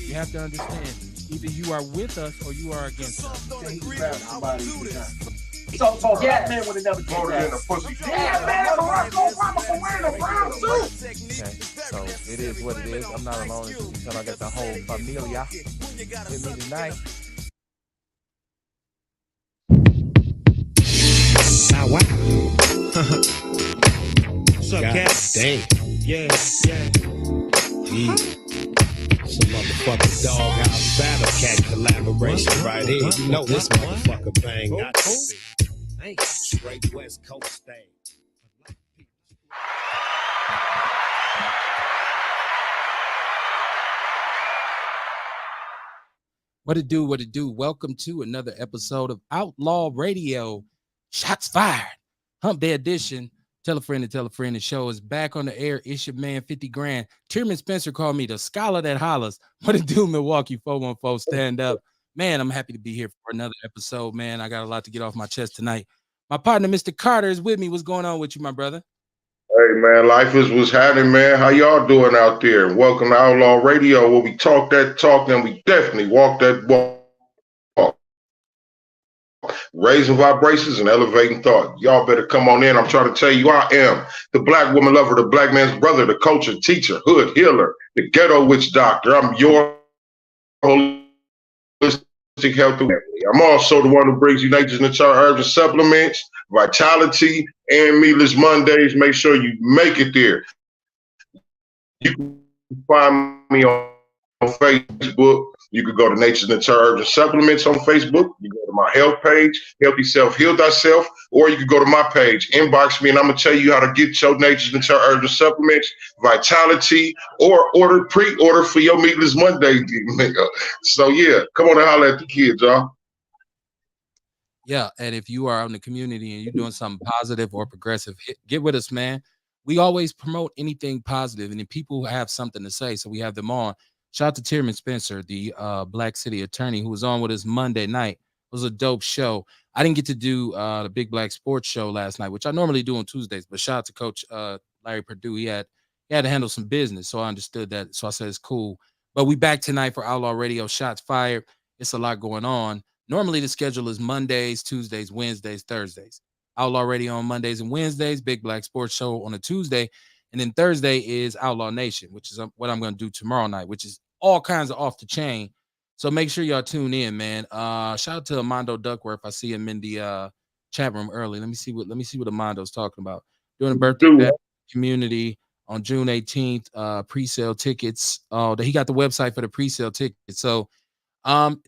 You have to understand, either you are with us or you are against us. So black man would have never did that. Yeah, man, Barack Obama wearing a brown suit. Okay, so it is what it is. I'm not alone. As you can tell, I got the whole familia with me tonight. Wow, wow. What's up, cat? Damn. Yeah. Some motherfucking doghouse battle cat collaboration right here. You know this motherfucker bang. Got to be. Straight West Coast thing. What it do? What it do? Welcome to another episode of Outlaw Radio. Shots fired. Hump Day edition. Tell a friend to tell a friend. The show is back on the air. It's your man, 50 grand. Tierman Spencer called me the scholar that hollers. What it do, Milwaukee 414? Stand up. Man, I'm happy to be here for another episode, man. I got a lot to get off my chest tonight. My partner, Mr. Carter, is with me. What's going on with you, my brother? Hey man, life is what's happening, man. How y'all doing out there? Welcome to Outlaw Radio, where we talk that talk and we definitely walk that walk. Raising vibrations and elevating thought. Y'all better come on in. I'm trying to tell you, I am the black woman lover, the black man's brother, the culture teacher, hood healer, the ghetto witch doctor. I'm your holistic health family. I'm also the one who brings you nature's natural herbs and supplements, vitality, and meatless Mondays. Make sure you make it there. You can find me on Facebook. You could go to Nature's Natural Herbs and Supplements on Facebook. You go to my health page, Healthy Self, Heal Thyself, or you could go to my page, inbox me, and I'm gonna tell you how to get your Nature's Natural Herbs and Supplements, vitality, or pre-order for your Meatless Monday. So yeah, come on and holler at the kids, y'all. Yeah, and if you are out in the community and you're doing something positive or progressive, get with us, man. We always promote anything positive, and then people have something to say, so we have them on. Shout out to Tierman Spencer, the Black City attorney, who was on with us Monday night. It was a dope show. I didn't get to do the Big Black Sports Show last night, which I normally do on Tuesdays, but shout out to Coach Larry Perdue. He had to handle some business, so I understood that. So I said it's cool. But we back tonight for Outlaw Radio. Shots fired. It's a lot going on. Normally the schedule is Mondays, Tuesdays, Wednesdays, Thursdays. Outlaw Radio on Mondays and Wednesdays, Big Black Sports Show on a Tuesday, and then Thursday is Outlaw Nation, which is what I'm going to do tomorrow night, which is all kinds of off the chain. So make sure y'all tune in, man. Shout out to Armando Duckworth. I see him in the chat room early. Let me see what Armando's talking about. Doing a birthday community on June 18th. Pre-sale tickets. Oh, he got the website for the pre-sale tickets. So we'll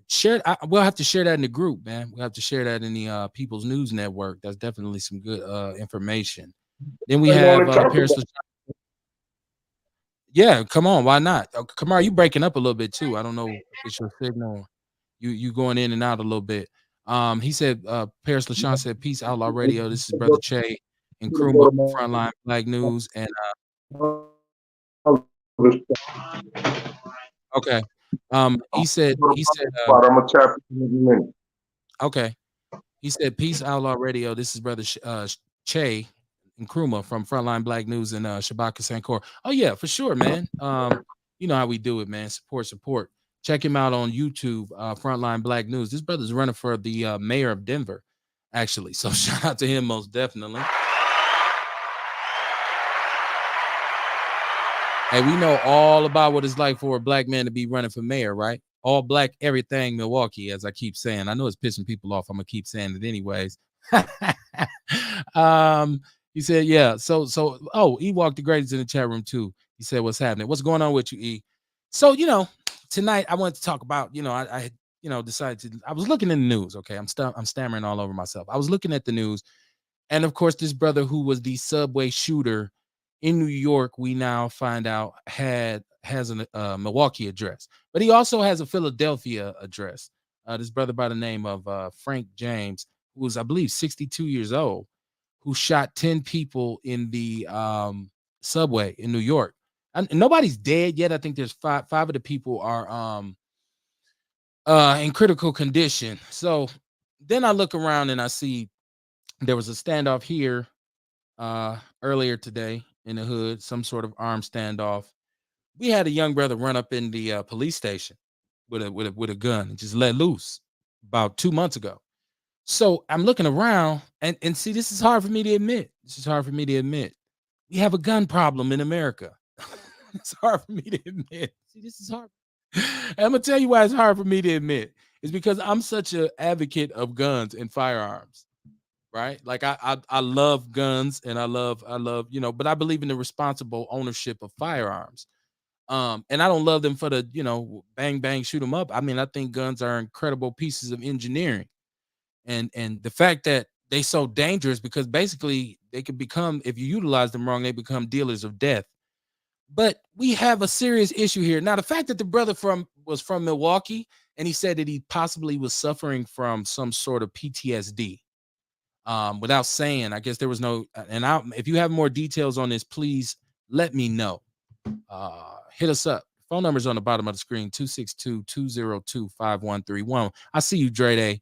have to share that in the group, man. We'll have to share that in the People's News Network. That's definitely some good information. Then we have Paris. Yeah, come on, why not? Kamar, you breaking up a little bit too. I don't know if it's your signal. You going in and out a little bit. He said Paris LaShawn said, "Peace, Outlaw Radio. This is Brother Che and Krumba, Frontline Black News." And okay. He said I'm gonna tap in a minute. Okay. He said, "Peace, Outlaw Radio. This is Brother Che and Kruma from Frontline Black News and Shabaka Sankor." Oh yeah, for sure, man. You know how we do it, man. Support. Check him out on YouTube, Frontline Black News. This brother's running for the mayor of Denver, actually. So shout out to him most definitely. Hey, we know all about what it's like for a black man to be running for mayor, right? All black, everything Milwaukee, as I keep saying. I know it's pissing people off. I'm gonna keep saying it anyways. He said, yeah. So Ewok the greatest in the chat room too. He said, "What's happening? What's going on with you, E?" So tonight I wanted to talk about, I decided to. I was looking in the news. Okay, I'm stammering all over myself. I was looking at the news, and of course, this brother who was the subway shooter in New York, we now find out has a Milwaukee address, but he also has a Philadelphia address. This brother by the name of Frank James, who was, I believe, 62 years old, who shot 10 people in the subway in New York. And nobody's dead yet. I think there's five of the people are in critical condition. So then I look around and I see there was a standoff here earlier today in the hood, some sort of armed standoff. We had a young brother run up in the police station with a gun and just let loose about 2 months ago. So I'm looking around and see, this is hard for me to admit. This is hard for me to admit. We have a gun problem in America. It's hard for me to admit. See, this is hard. And I'm gonna tell you why it's hard for me to admit. It's because I'm such an advocate of guns and firearms, right? Like I love guns and I love, but I believe in the responsible ownership of firearms. And I don't love them for the, bang bang shoot them up. I mean, I think guns are incredible pieces of engineering. And the fact that they so dangerous because basically they could become, if you utilize them wrong, they become dealers of death. But we have a serious issue here. Now, the fact that the brother was from Milwaukee and he said that he possibly was suffering from some sort of PTSD. Without saying, I guess there was no, if you have more details on this, please let me know. Hit us up. Phone number's on the bottom of the screen, 262-202-5131. I see you, Dre Day.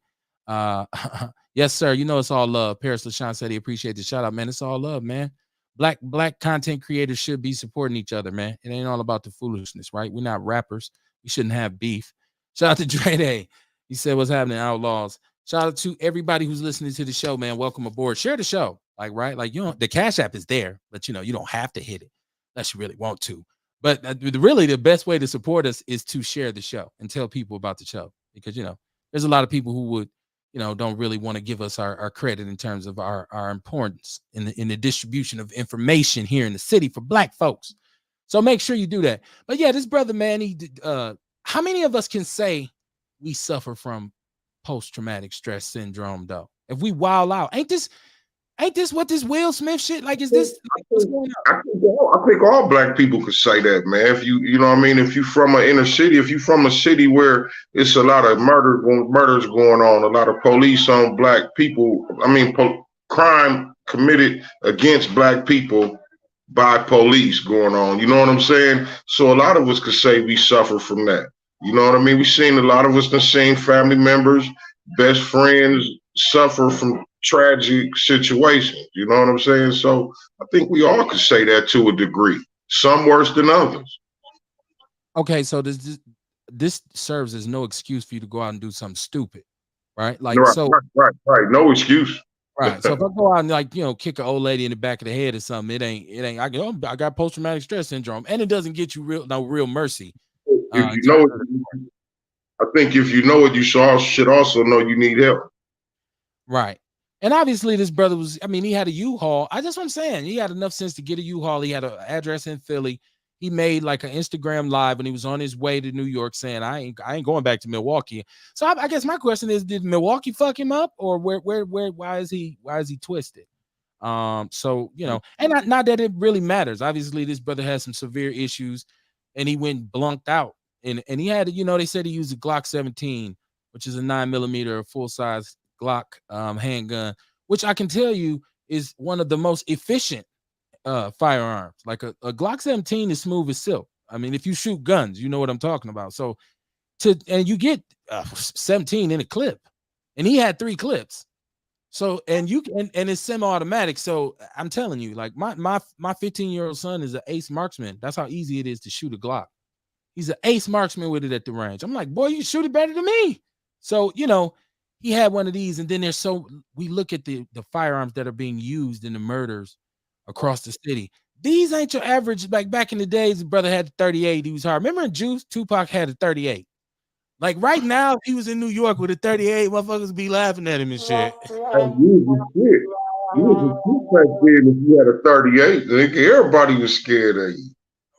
Yes, sir. You know it's all love. Paris LaShawn said he appreciate the shout out, man. It's all love, man. Black content creators should be supporting each other, man. It ain't all about the foolishness, right? We're not rappers. We shouldn't have beef. Shout out to Dre Day. He said, what's happening, Outlaws? Shout out to everybody who's listening to the show, man. Welcome aboard. Share the show. Like, right? Like, the Cash App is there, but you don't have to hit it unless you really want to. But really, the best way to support us is to share the show and tell people about the show because, there's a lot of people who would, don't really want to give us our credit in terms of our importance in the distribution of information here in the city for Black folks. So make sure you do that. But yeah, this brother, man, how many of us can say we suffer from post-traumatic stress syndrome, though? If we wild out, ain't this what this Will Smith shit like? Is this what's going on? I think all Black people could say that, man. If you know what I mean, if you from an inner city, if you from a city where it's a lot of murders going on, a lot of police on Black people. I mean, crime committed against Black people by police going on. You know what I'm saying? So a lot of us could say we suffer from that. You know what I mean? We've seen a lot of us have seen family members, best friends suffer from tragic situations. You know what I'm saying? So I think we all could say that to a degree. Some worse than others. Okay, so this serves as no excuse for you to go out and do something stupid, right? Like right. No excuse. Right. So if I go out and kick an old lady in the back of the head or something, it ain't. I got post traumatic stress syndrome, and it doesn't get you real mercy. If you know it, I think if you know it, you should also know you need help. Right. And obviously this brother he had a U-Haul. That's what I'm saying. He had enough sense to get a U-Haul. He had an address in Philly. He made like an Instagram live when he was on his way to New York saying, I ain't going back to Milwaukee. So I guess my question is, did Milwaukee fuck him up, or why is he twisted? So, and not that it really matters. Obviously this brother has some severe issues and he went blunked out and he had, they said he used a Glock 17, which is a 9mm full size Glock handgun, which I can tell you is one of the most efficient firearms. Like a Glock 17 is smooth as silk. I mean, if you shoot guns, you know what I'm talking about. So and you get 17 in a clip, and he had 3 clips. So and it's semi-automatic. So I'm telling you, like my 15-year-old son is an ace marksman. That's how easy it is to shoot a Glock. He's an ace marksman with it at the range. I'm like, boy, you shoot it better than me. So he had one of these, and then we look at the firearms that are being used in the murders across the city. These ain't your average. Like back in the days, his brother had the 38. He was hard. Remember in Juice, Tupac had a 38. Like right now, if he was in New York with a 38, motherfuckers be laughing at him and shit. You was scared if you had a 38. Everybody was scared of you.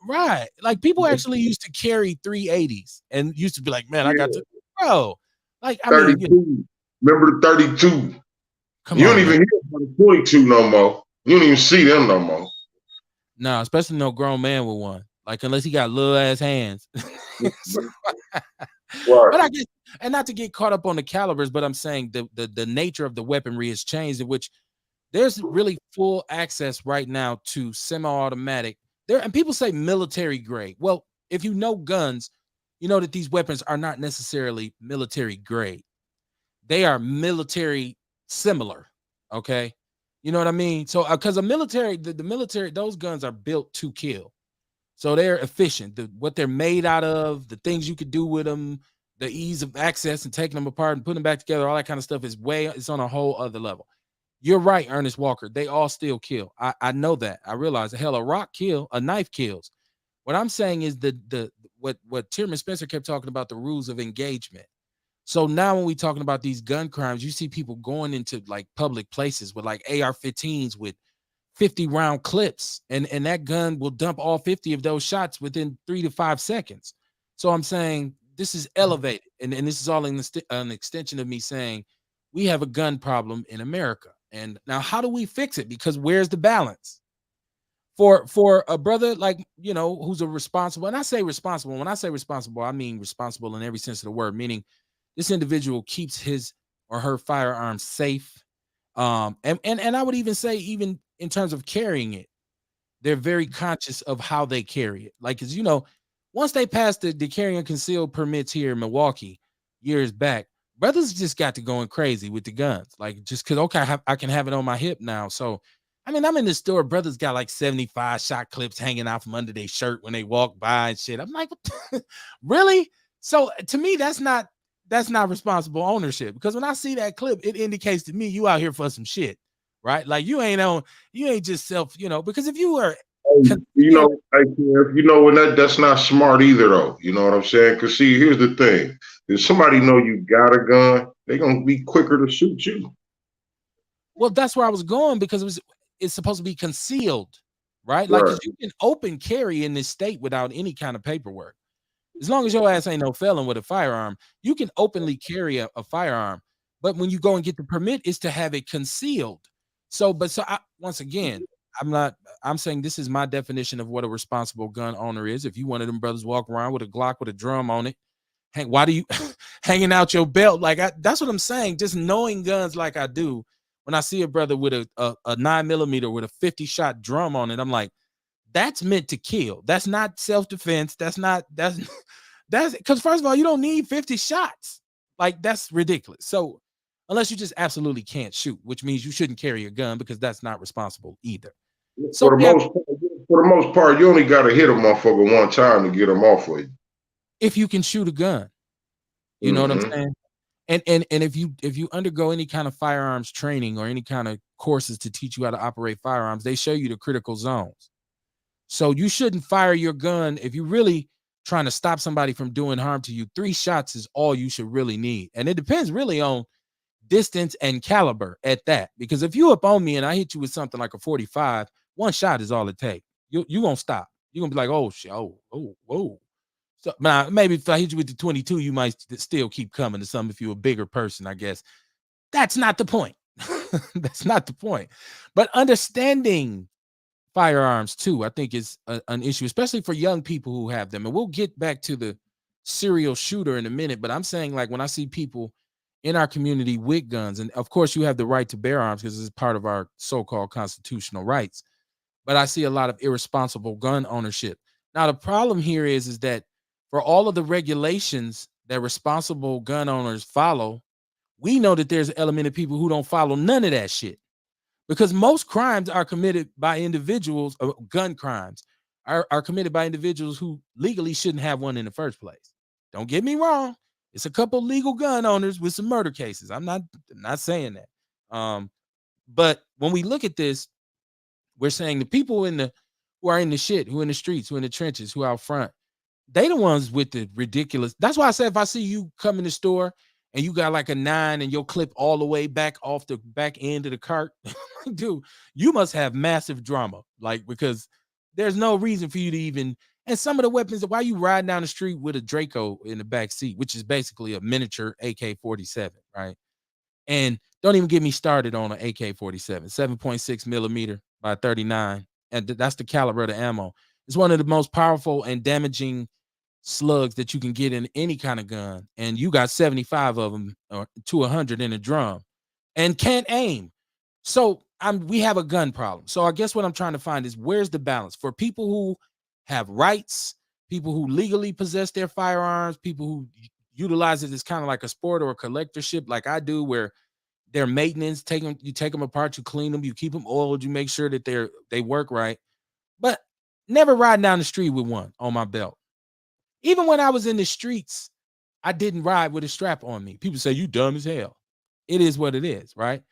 Right. Like people actually used to carry 380s and used to be like, man, I got to, bro. Like, I 32. mean, remember the 32? You don't even hear about the 22 no more. You don't even see them no more. No, especially no grown man with one. Like, unless he got little ass hands. Right. But I guess, and not to get caught up on the calibers, but I'm saying the nature of the weaponry has changed, in which there's really full access right now to semi-automatic. And people say military grade. Well, if you know guns, you know that these weapons are not necessarily military grade. They are military similar. Okay. You know what I mean? So, because the military, those guns are built to kill. So they're efficient. What they're made out of, the things you could do with them, the ease of access and taking them apart and putting them back together, all that kind of stuff it's on a whole other level. You're right, Ernest Walker. They all still kill. I know that. I realize hell, a rock kill, a knife kills. What I'm saying is the what Tierman Spencer kept talking about, the rules of engagement. So now when we talking about these gun crimes, you see people going into like public places with like AR-15s with 50 round clips, and that gun will dump all 50 of those shots within 3 to 5 seconds. So I'm saying this is elevated, and this is all an extension of me saying we have a gun problem in America. And now how do we fix it? Because where's the balance? For a brother like, who's a responsible, and I say responsible, when I say responsible, I mean responsible in every sense of the word, meaning this individual keeps his or her firearms safe. And I would even say, even in terms of carrying it, they're very conscious of how they carry it. Like, as once they passed the carry and concealed permits here in Milwaukee years back, brothers just got to going crazy with the guns. Like, just because, okay, I can have it on my hip now. So, I mean, I'm in the store, brothers got like 75 shot clips hanging out from under their shirt when they walk by and shit. I'm like, really? So to me, that's not responsible ownership, because when I see that clip, it indicates to me you out here for some shit, right? Like you ain't just because if you were concealed. Hey, Kev, when that's not smart either, though. You know what I'm saying? Because see, here's the thing: if somebody know you got a gun, they're gonna be quicker to shoot you. Well, that's where I was going, because it's supposed to be concealed, right? Like, Right. because you can open carry in this state without any kind of paperwork. As long as your ass ain't no felon with a firearm, you can openly carry a firearm. But when you go and get the permit, it's to have it concealed. Once again, I'm saying this is my definition of what a responsible gun owner is. If you one of them brothers walk around with a Glock with a drum on it, why do you hanging out your belt? Like, that's what I'm saying. Just knowing guns like I do, when I see a brother with a 9mm with a 50 shot drum on it, I'm like, that's meant to kill. That's not self-defense. That's because, first of all, you don't need 50 shots. Like, that's ridiculous. So unless you just absolutely can't shoot, which means you shouldn't carry a gun, because that's not responsible either. So For the most part, you only got to hit a motherfucker one time to get them off of you. if you can shoot a gun, you know what I'm Mm-hmm. saying? And if you undergo any kind of firearms training or any kind of courses to teach you how to operate firearms, they show you the critical zones. So you shouldn't fire your gun if you're really trying to stop somebody from doing harm to you. 3 shots is all you should really need. And it depends really on distance and caliber at that. Because if you up on me and I hit you with something like a 45, 1 shot is all it takes. You won't stop. You're gonna be like, oh shit, oh, whoa. So now maybe if I hit you with the 22, you might still keep coming to some if you're a bigger person, I guess. That's not the point. That's not the point. But understanding firearms too, I think, is an issue, especially for young people who have them. And we'll get back to the serial shooter in a minute. But I'm saying, like, when I see people in our community with guns, and of course you have the right to bear arms because it's part of our so-called constitutional rights, but I see a lot of irresponsible gun ownership. Now the problem here is that for all of the regulations that responsible gun owners follow, we know that there's an element of people who don't follow none of that shit, because most crimes are committed by individuals, gun crimes are committed by individuals who legally shouldn't have one in the first place. Don't get me wrong. It's a couple legal gun owners with some murder cases. I'm not saying that. But when we look at this, we're saying the people who are in the shit, who in the streets, who in the trenches, who out front, they the ones with the ridiculous. That's why I said, if I see you come in the store and you got like a 9 and your clip all the way back off the back end of the cart, dude, you must have massive drama. Like, because there's no reason for you to even. And some of the weapons, why you riding down the street with a Draco in the back seat, which is basically a miniature AK-47, right? And don't even get me started on an AK-47, 7.6 millimeter by 39, and that's the caliber of the ammo. It's one of the most powerful and damaging slugs that you can get in any kind of gun, and you got 75 of them or to 100 in a drum and can't aim. So we have a gun problem. So I guess what I'm trying to find is, where's the balance for people who have rights, people who legally possess their firearms, people who utilize it as kind of like a sport or a collectorship like I do, where their maintenance, you take them apart, you clean them, you keep them oiled, you make sure that they work right. But Never riding down the street with one on my belt. Even when I was in the streets, I didn't ride with a strap on me. People say you dumb as hell. It is what it is, right?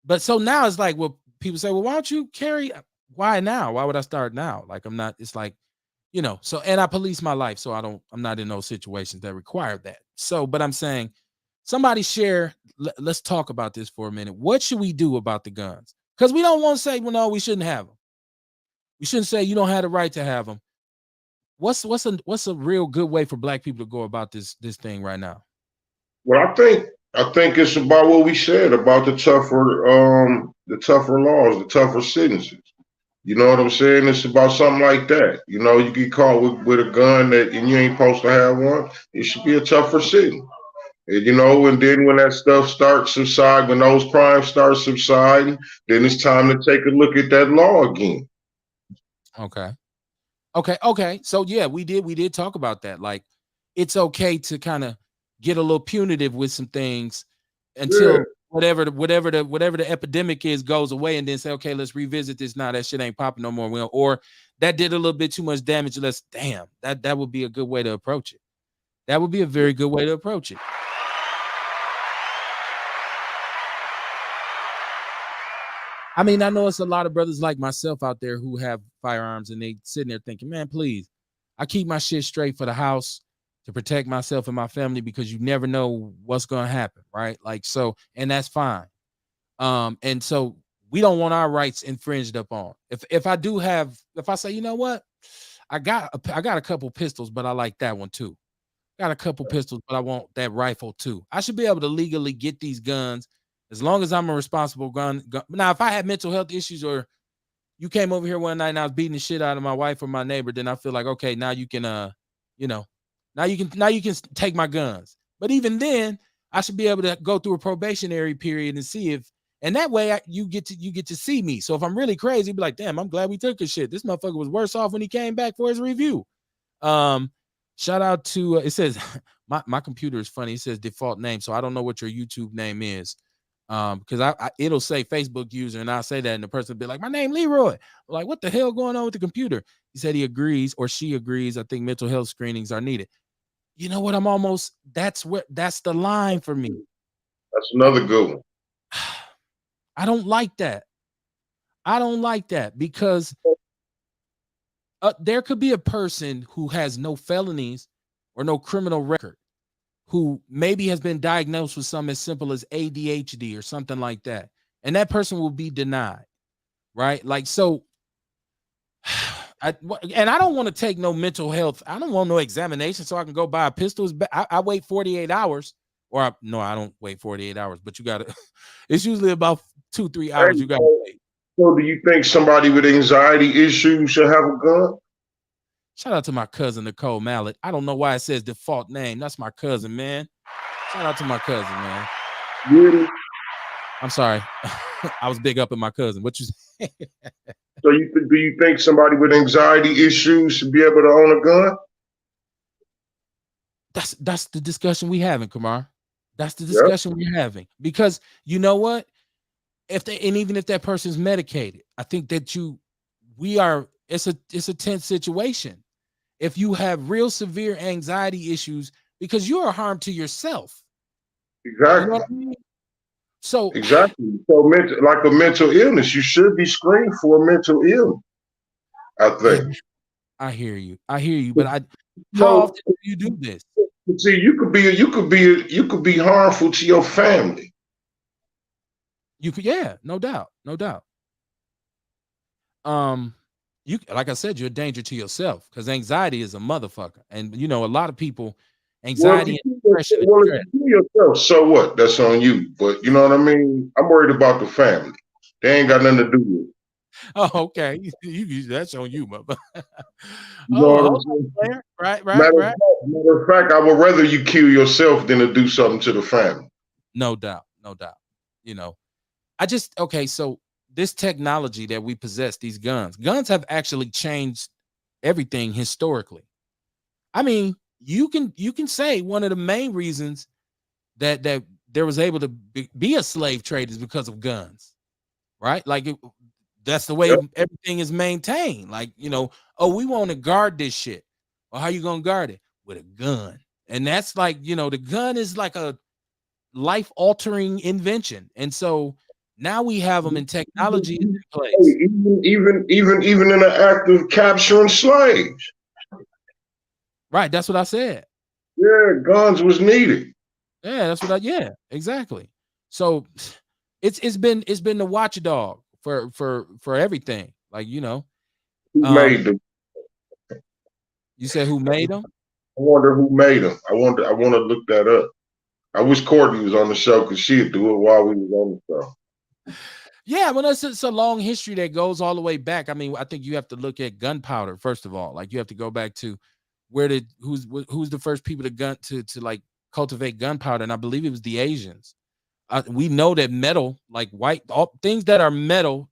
But so now it's like, well, people say, well, why don't you carry? Why now? Why would I start now? Like I'm not. It's like, so and I police my life, so I'm not in those situations that require that. So, but I'm saying, somebody share. Let's talk about this for a minute. What should we do about the guns? Because we don't want to say, well, no, we shouldn't have them. We shouldn't say you don't have the right to have them. What's a real good way for Black people to go about this thing right now? Well, I think it's about what we said about the tougher laws, the tougher sentences. You know what I'm saying? It's about something like that. You get caught with a gun and you ain't supposed to have one. It should be a tougher sentence. And then when that stuff starts subside, when those crimes start subsiding, then it's time to take a look at that law again. Okay. Okay. So yeah, we did talk about that. Like, it's okay to kind of get a little punitive with some things Yeah, until whatever the epidemic is goes away, and then say, okay, let's revisit this now. That shit ain't popping no more. Or that did a little bit too much damage. That would be a good way to approach it. That would be a very good way to approach it. I mean, I know it's a lot of brothers like myself out there who have firearms and they sitting there thinking, man, please, I keep my shit straight for the house to protect myself and my family because you never know what's going to happen. Right. Like, so, and that's fine. And so we don't want our rights infringed upon. If I say, you know what, I got a couple pistols, but I like that one too. Got a couple pistols, but I want that rifle too. I should be able to legally get these guns as long as I'm a responsible gun. Now, if I had mental health issues or you came over here one night and I was beating the shit out of my wife or my neighbor, then I feel like, okay, now you can, you know, now you can take my guns. But even then, I should be able to go through a probationary period and see if, and that way you get to see me. So if I'm really crazy, be like, damn, I'm glad we took his shit. This motherfucker was worse off when he came back for his review. Shout out to it says my computer is funny. It says default name, so I don't know what your YouTube name is. Because it'll say Facebook user, and I'll say that, and the person will be like, my name Leroy. I'm like, what the hell going on with the computer? He said he agrees or she agrees. I think mental health screenings are needed. You know what? That's the line for me. that's another good one. I don't like that. I don't like that because there could be a person who has no felonies or no criminal record who maybe has been diagnosed with something as simple as ADHD or something like that. And that person will be denied, right? Like, so, I don't want to take no mental health. I don't want no examination so I can go buy a pistol. I wait 48 hours no, I don't wait 48 hours, but you got to, it's usually about 2-3 hours you got to wait. So do you think somebody with anxiety issues should have a gun? Shout out to my cousin, Nicole Mallet. I don't know why it says default name. That's my cousin, man. Shout out to my cousin, man. Really? I'm sorry. I was big up in my cousin. What you say? So do you think somebody with anxiety issues should be able to own a gun? That's the discussion we having, Kamar. That's the discussion we're having. Because you know what? Even if that person's medicated, I think that it's a tense situation. If you have real severe anxiety issues, because you are harm to yourself. Exactly. You know what I mean? So exactly. So like a mental illness, you should be screened for a mental illness. I think. I hear you. But how often do you do this? See, you could be harmful to your family. You could, yeah, no doubt. You, like I said, you're a danger to yourself because anxiety is a motherfucker, and a lot of people, anxiety and depression. Well, if you kill yourself, so what? That's on you. But you know what I mean. I'm worried about the family. They ain't got nothing to do with it. Oh, okay. That's on you, mother. You know what I'm saying? Right. Matter of fact, I would rather you kill yourself than to do something to the family. No doubt. So this technology that we possess, these guns have actually changed everything historically. I mean, you can say one of the main reasons that there was able to be a slave trade is because of guns, right? Like That's the way everything is maintained. Like, oh, we want to guard this shit. Well, how you gonna guard it? With a gun. And that's like, the gun is like a life-altering invention. And so now we have them in technology in place. Even in the act of capturing slaves. Right. That's what I said. Yeah, guns was needed. Yeah, that's what yeah, exactly. So it's been the watchdog for everything. Like, Who made them? You said who made them? I wonder who made them. I want to look that up. I wish Courtney was on the show because she'd do it while we was on the show. Yeah, well, it's a long history that goes all the way back. I mean, I think you have to look at gunpowder first of all. Like, you have to go back to who's the first people to like cultivate gunpowder, and I believe it was the Asians. We know that metal, like all things that are metal,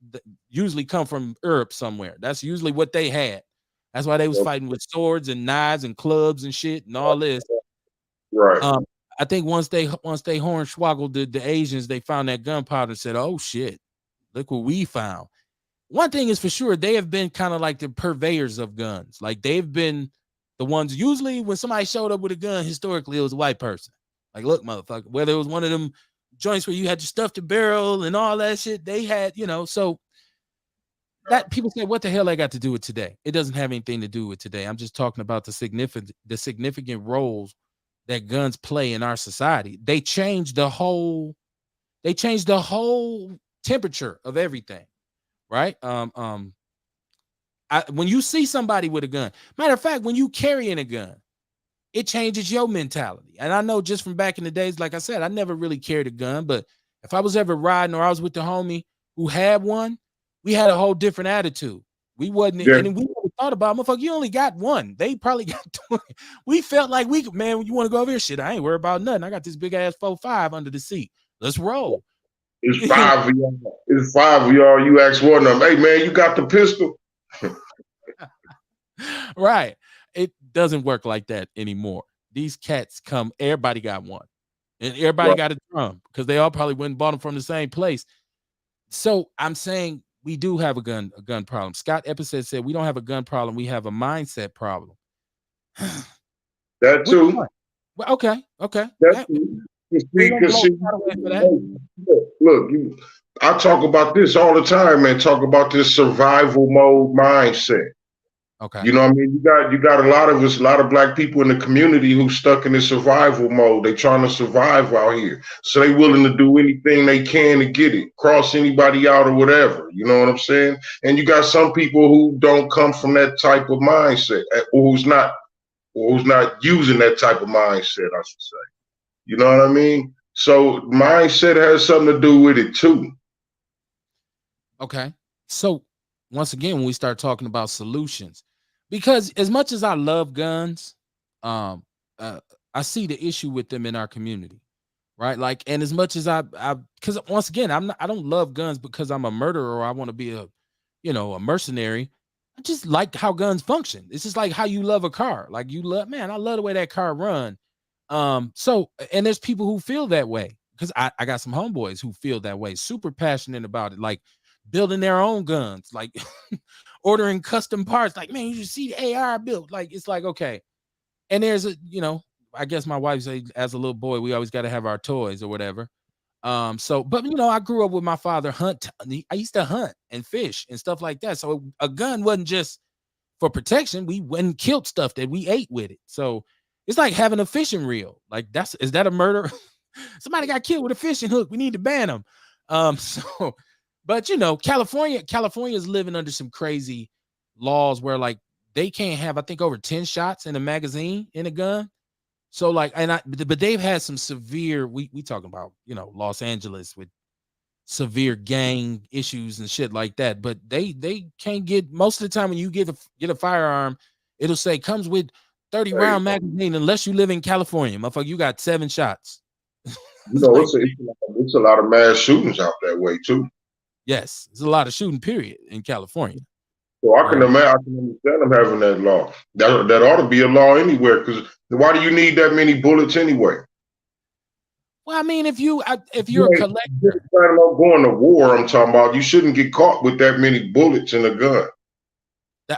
usually come from Europe somewhere. That's usually what they had. That's why they was fighting with swords and knives and clubs and shit and all this. Right. I think once they hornswoggled the Asians, they found that gunpowder and said, "Oh shit, look what we found." One thing is for sure, they have been kind of like the purveyors of guns. Like, they've been the ones. Usually, when somebody showed up with a gun, historically, it was a white person. Like, look, motherfucker, whether it was one of them joints where you had to stuff the barrel and all that shit, they had, so that people say, what the hell I got to do with today? It doesn't have anything to do with today. I'm just talking about the significant roles that guns play in our society. They changed the whole temperature of everything, right? When you see somebody with a gun, matter of fact, when you carrying a gun, it changes your mentality. And I know just from back in the days, like I said, I never really carried a gun, but if I was ever riding or I was with the homie who had one, we had a whole different attitude. We wasn't, and we never thought about, motherfucker, you only got one. They probably got 20. We felt like man, when you want to go over here, shit, I ain't worried about nothing. I got this big ass 4.5 under the seat. Let's roll. It's 5 of y'all. It's 5 of y'all. You ask one of them, hey man, you got the pistol? Right. It doesn't work like that anymore. These cats come, everybody got one. And everybody got a drum because they all probably went and bought them from the same place. So I'm saying we do have a gun problem. Scott Epstein said we don't have a gun problem, we have a mindset problem. That too. Well, okay. That too. Look, I talk about this all the time, man. Talk about this survival mode mindset. Okay. You know what I mean? You got a lot of us, a lot of black people in the community who stuck in this survival mode. They trying to survive out here. So they willing to do anything they can to get it, cross anybody out or whatever. You know what I'm saying? And you got some people who don't come from that type of mindset, or who's not using that type of mindset, I should say. You know what I mean? So mindset has something to do with it too. Okay. So once again, when we start talking about solutions, because as much as I love guns, I see the issue with them in our community, right? Like, and as much as because once again, I don't love guns because I'm a murderer or I want to be a mercenary. I just like how guns function. It's just like how you love a car. Like, I love the way that car run. So, and there's people who feel that way because I got some homeboys who feel that way, super passionate about it, like building their own guns, like ordering custom parts. Like, man, you should see the AR built. Like, it's like, okay. And there's I guess my wife said, as a little boy, we always got to have our toys or whatever. But I grew up with my father I used to hunt and fish and stuff like that. So a gun wasn't just for protection. We went and killed stuff that we ate with it. So it's like having a fishing reel. Like, is that a murder? Somebody got killed with a fishing hook. We need to ban them. But California is living under some crazy laws where like they can't have, I think, over 10 shots in a magazine in a gun. So like, but they've had some severe, we talking about, Los Angeles with severe gang issues and shit like that. But they can't get, most of the time when you get a firearm, it'll say comes with 30 round magazine unless you live in California. Motherfucker, you got 7 shots. It's a lot of mass shootings out that way too. Yes, there's a lot of shooting, period, in California. So I can understand them having that law. That ought to be a law anywhere, because why do you need that many bullets anyway? Well, I mean, if You you're a ain't just collector, planning on going to war. I'm talking about. You shouldn't get caught with that many bullets in a gun.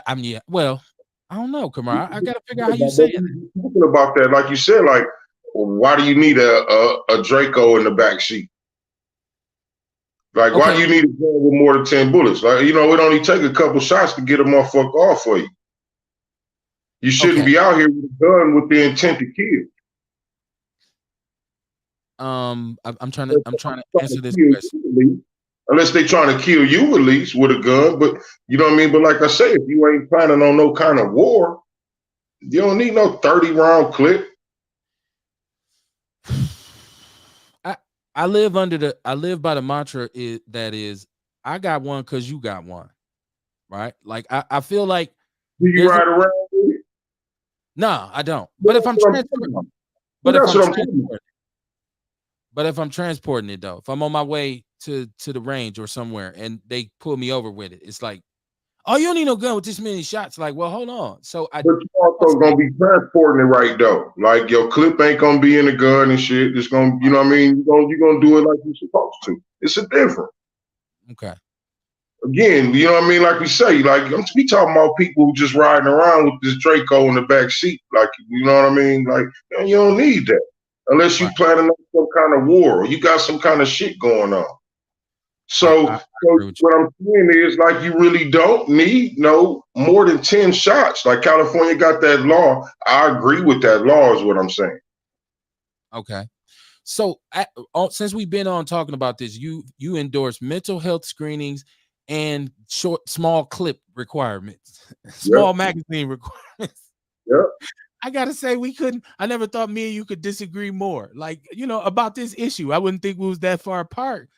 I mean, yeah. Well, I don't know, Kamar. I gotta figure out how you saying it. Talking about that, like you said, like why do you need a Draco in the back seat? Like, why do Okay, you need a gun with more than 10 bullets? Like, it only take a couple shots to get a motherfucker off for you. You shouldn't okay. be out here with a gun with the intent to kill. I'm trying to answer this question. Unless they trying to kill you at least with a gun, but you know what I mean? But like I say, if you ain't planning on no kind of war, you don't need no 30-round clip. I I live by the mantra is I got one because you got one, right? Like I feel like Do you there's a ride around with it? no, I don't. But But if that's I'm what I'm talking transport, about. But but if that's I'm what I'm talking about. transporting, but if I'm transporting it though, if I'm on my way to the range or somewhere and they pull me over with it, it's like, oh, you don't need no gun with this many shots. Like, well, hold on. So But you that's what also I'm saying. gonna be transporting it right though. Like your clip ain't gonna be in the gun and shit. It's gonna, you know what I mean? You're gonna do it like you're supposed to. It's a different. Okay, Again, you know what I mean? Like we say, like we talking about people who just riding around with this Draco in the back seat. Like, you know what I mean? Like, man, you don't need that unless you right. planning on some kind of war or you got some kind of shit going on. I So, so agree with you. what I'm saying is, like, you really don't need no more than 10 shots. Like California got that law. I agree with that law, is what I'm saying. Okay. So since we've been on talking about this, you endorse mental health screenings and small clip requirements, Yep, small magazine requirements. yep. I gotta say, we couldn't. I never thought me and you could disagree more. Like, about this issue, I wouldn't think we was that far apart.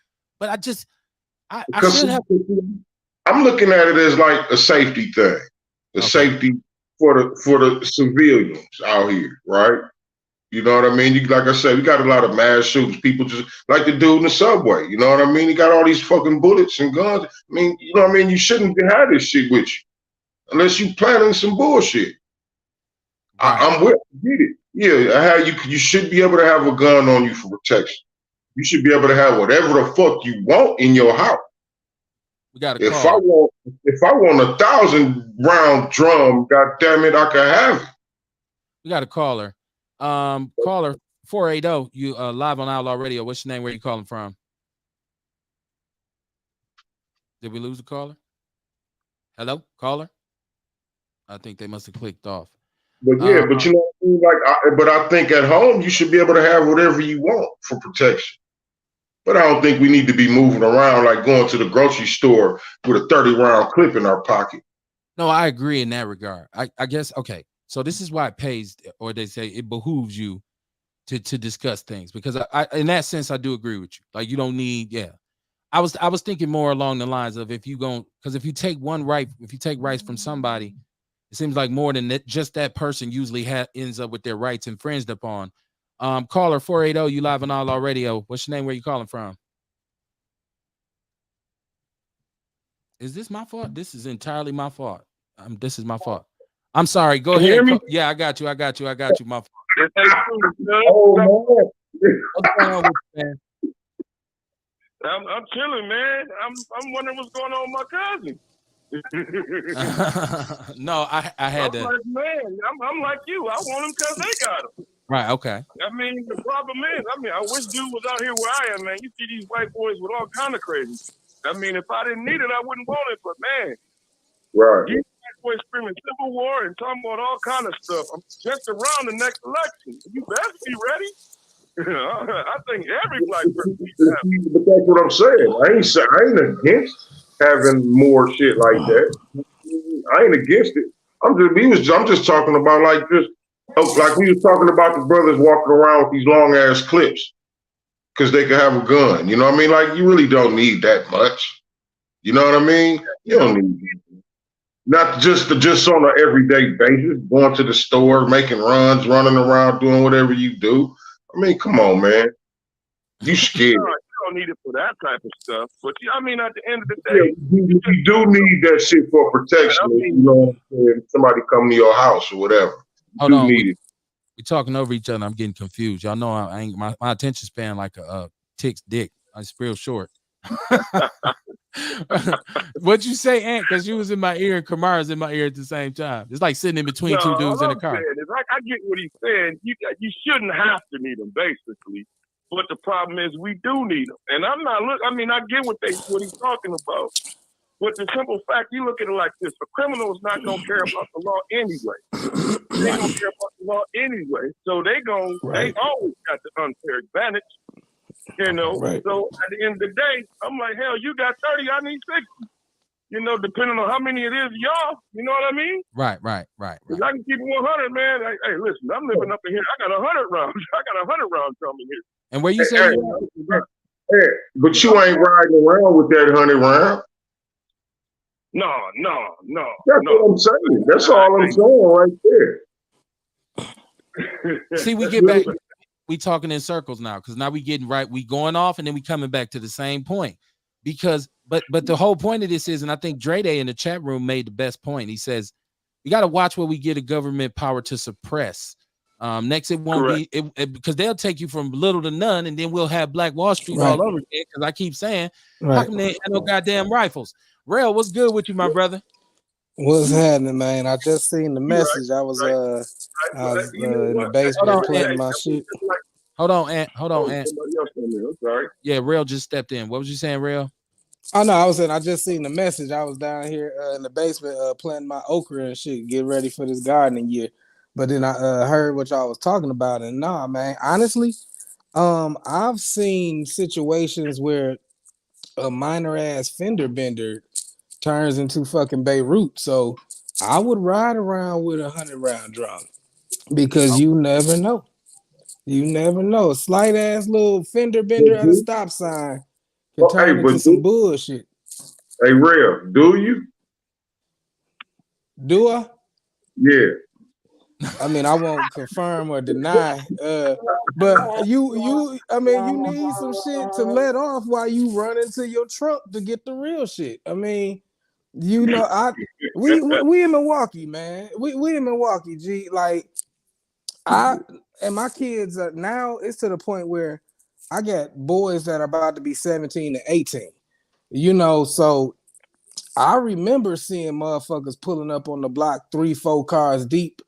But I Because should have. I'm looking at it as like a safety thing, the Okay, safety for the civilians out here, right? You know what I mean? Like I said, we got a lot of mass shootings. People just like the dude in the subway. You know what I mean? He got all these fucking bullets and guns. I mean, you know what I mean? You shouldn't have this shit with you unless you planning some bullshit. right. I'm with get it. Yeah, how you should be able to have a gun on you for protection. You should be able to have whatever the fuck you want in your house. We got a If I caller. want if I want 1,000-round drum, god damn it, I can have it. We got a caller. Caller 480. You live on Outlaw Radio. What's your name? Where you calling from? Did we lose the caller? Hello, caller. I think they must have clicked off. But yeah, Uh, but you know what I mean? But I think at home you should be able to have whatever you want for protection. But I don't think we need to be moving around like going to the grocery store with a 30-round clip in our pocket. no, I agree in that regard. I guess okay. So this is why it pays, or they say it behooves you to discuss things because I in that sense I do agree with you. Like you don't need, yeah. I was thinking more along the lines of if you go because if you take if you take rights from somebody, it seems like more than that, just that person usually ends up with their rights infringed upon. Caller 480, you live on Outlaw Radio. What's your name? Where you calling from? Is this my fault? This is entirely my fault. This is my fault. I'm sorry. Go Can you ahead. hear me? Yeah, I got you. I got you. I got you. My fault. Oh man. What's going on with you, man? I'm chilling, man. I'm wondering what's going on with my cousin. No, I had I'm to. like, man, I'm like you. I want him because they got him. Right. Okay. I mean, the problem is, I wish dude was out here where I am, man. You see these white boys with all kind of crazy. I mean, if I didn't need it, I wouldn't want it. But man, Right. these white boys screaming Civil War and talking about all kind of stuff. I'm just around the next election. You better be ready. I think every black person needs to have it. But that's what I'm saying. I ain't against having more shit like that. I ain't against it. I'm just talking about like we was talking about the brothers walking around with these long ass clips because they could have a gun. You know what I mean? Like you really don't need that much. You know what I mean? You don't need not just on an everyday basis, going to the store, making runs, running around, doing whatever you do. I mean, come on, man. You scared. No, you don't need it for that type of stuff. But I mean, at the end of the Yeah, day, you do need that shit for protection. I If, mean, you know what I'm saying? Somebody come to your house or whatever. You Hold do on. need it. We talking over each other. I'm getting confused. Y'all know I ain't my attention span like a tick's dick. It's real short. What'd you say, Ant? Because you was in my ear and Kamara's in my ear at the same time. It's like sitting in No, between two dudes all in a I'm car. saying is, I get what he's saying. You shouldn't have to need them, basically. But the problem is, we do need them. And I'm not look. I mean, I get what he's talking about. But the simple fact, you look at it like this: a criminal is not gonna care about the law anyway. They don't care about the law anyway. So they always got the unfair advantage. You know. Right. So at the end of the day, I'm like, hell, you got 30, I need 60. You know, depending on how many it is, y'all. You know what I mean? Right. Cause I can keep it 100, man. Hey, listen, I'm living up in here. I got 100 rounds. I got 100 rounds coming here. And where you say Hey, hey, but you ain't riding around with that 100 round. No. That's what I'm saying. That's all I'm saying right there. see, we get back, we talking in circles now, because now we getting right, we going off and then we coming back to the same point. Because but the whole point of this is, and I think Dre Day in the chat room made the best point. He says we got to watch where we get a government power to suppress. Next, it won't Correct. be because they'll take you from little to none, and then we'll have Black Wall Street all over again. Because I keep saying, how come they ain't had no goddamn rifles? Rail, what's good with you, my brother? What's happening, man? I just seen the message. I was in the basement playing my shit. Hold on, Ant. I'm sorry. Yeah, Rail just stepped in. What was you saying, Rail? Oh no, I was saying I just seen the message. I was down here in the basement planting my okra and shit, get ready for this gardening year. But then I heard what y'all was talking about, and nah, man, honestly, I've seen situations where a minor ass fender bender turns into fucking Beirut. So I would ride around with a 100-round drum because you never know. You never know. A slight ass little fender bender at a stop sign can Hey, turn into some bullshit. Hey, Real, do you? Do I? Yeah. I mean, I won't confirm or deny. But you need some shit to let off while you run into your truck to get the real shit. I mean, we in Milwaukee, man. We in Milwaukee, G. Like and my kids now it's to the point where I got boys that are about to be 17 to 18. You know, so I remember seeing motherfuckers pulling up on the block 3-4 cars deep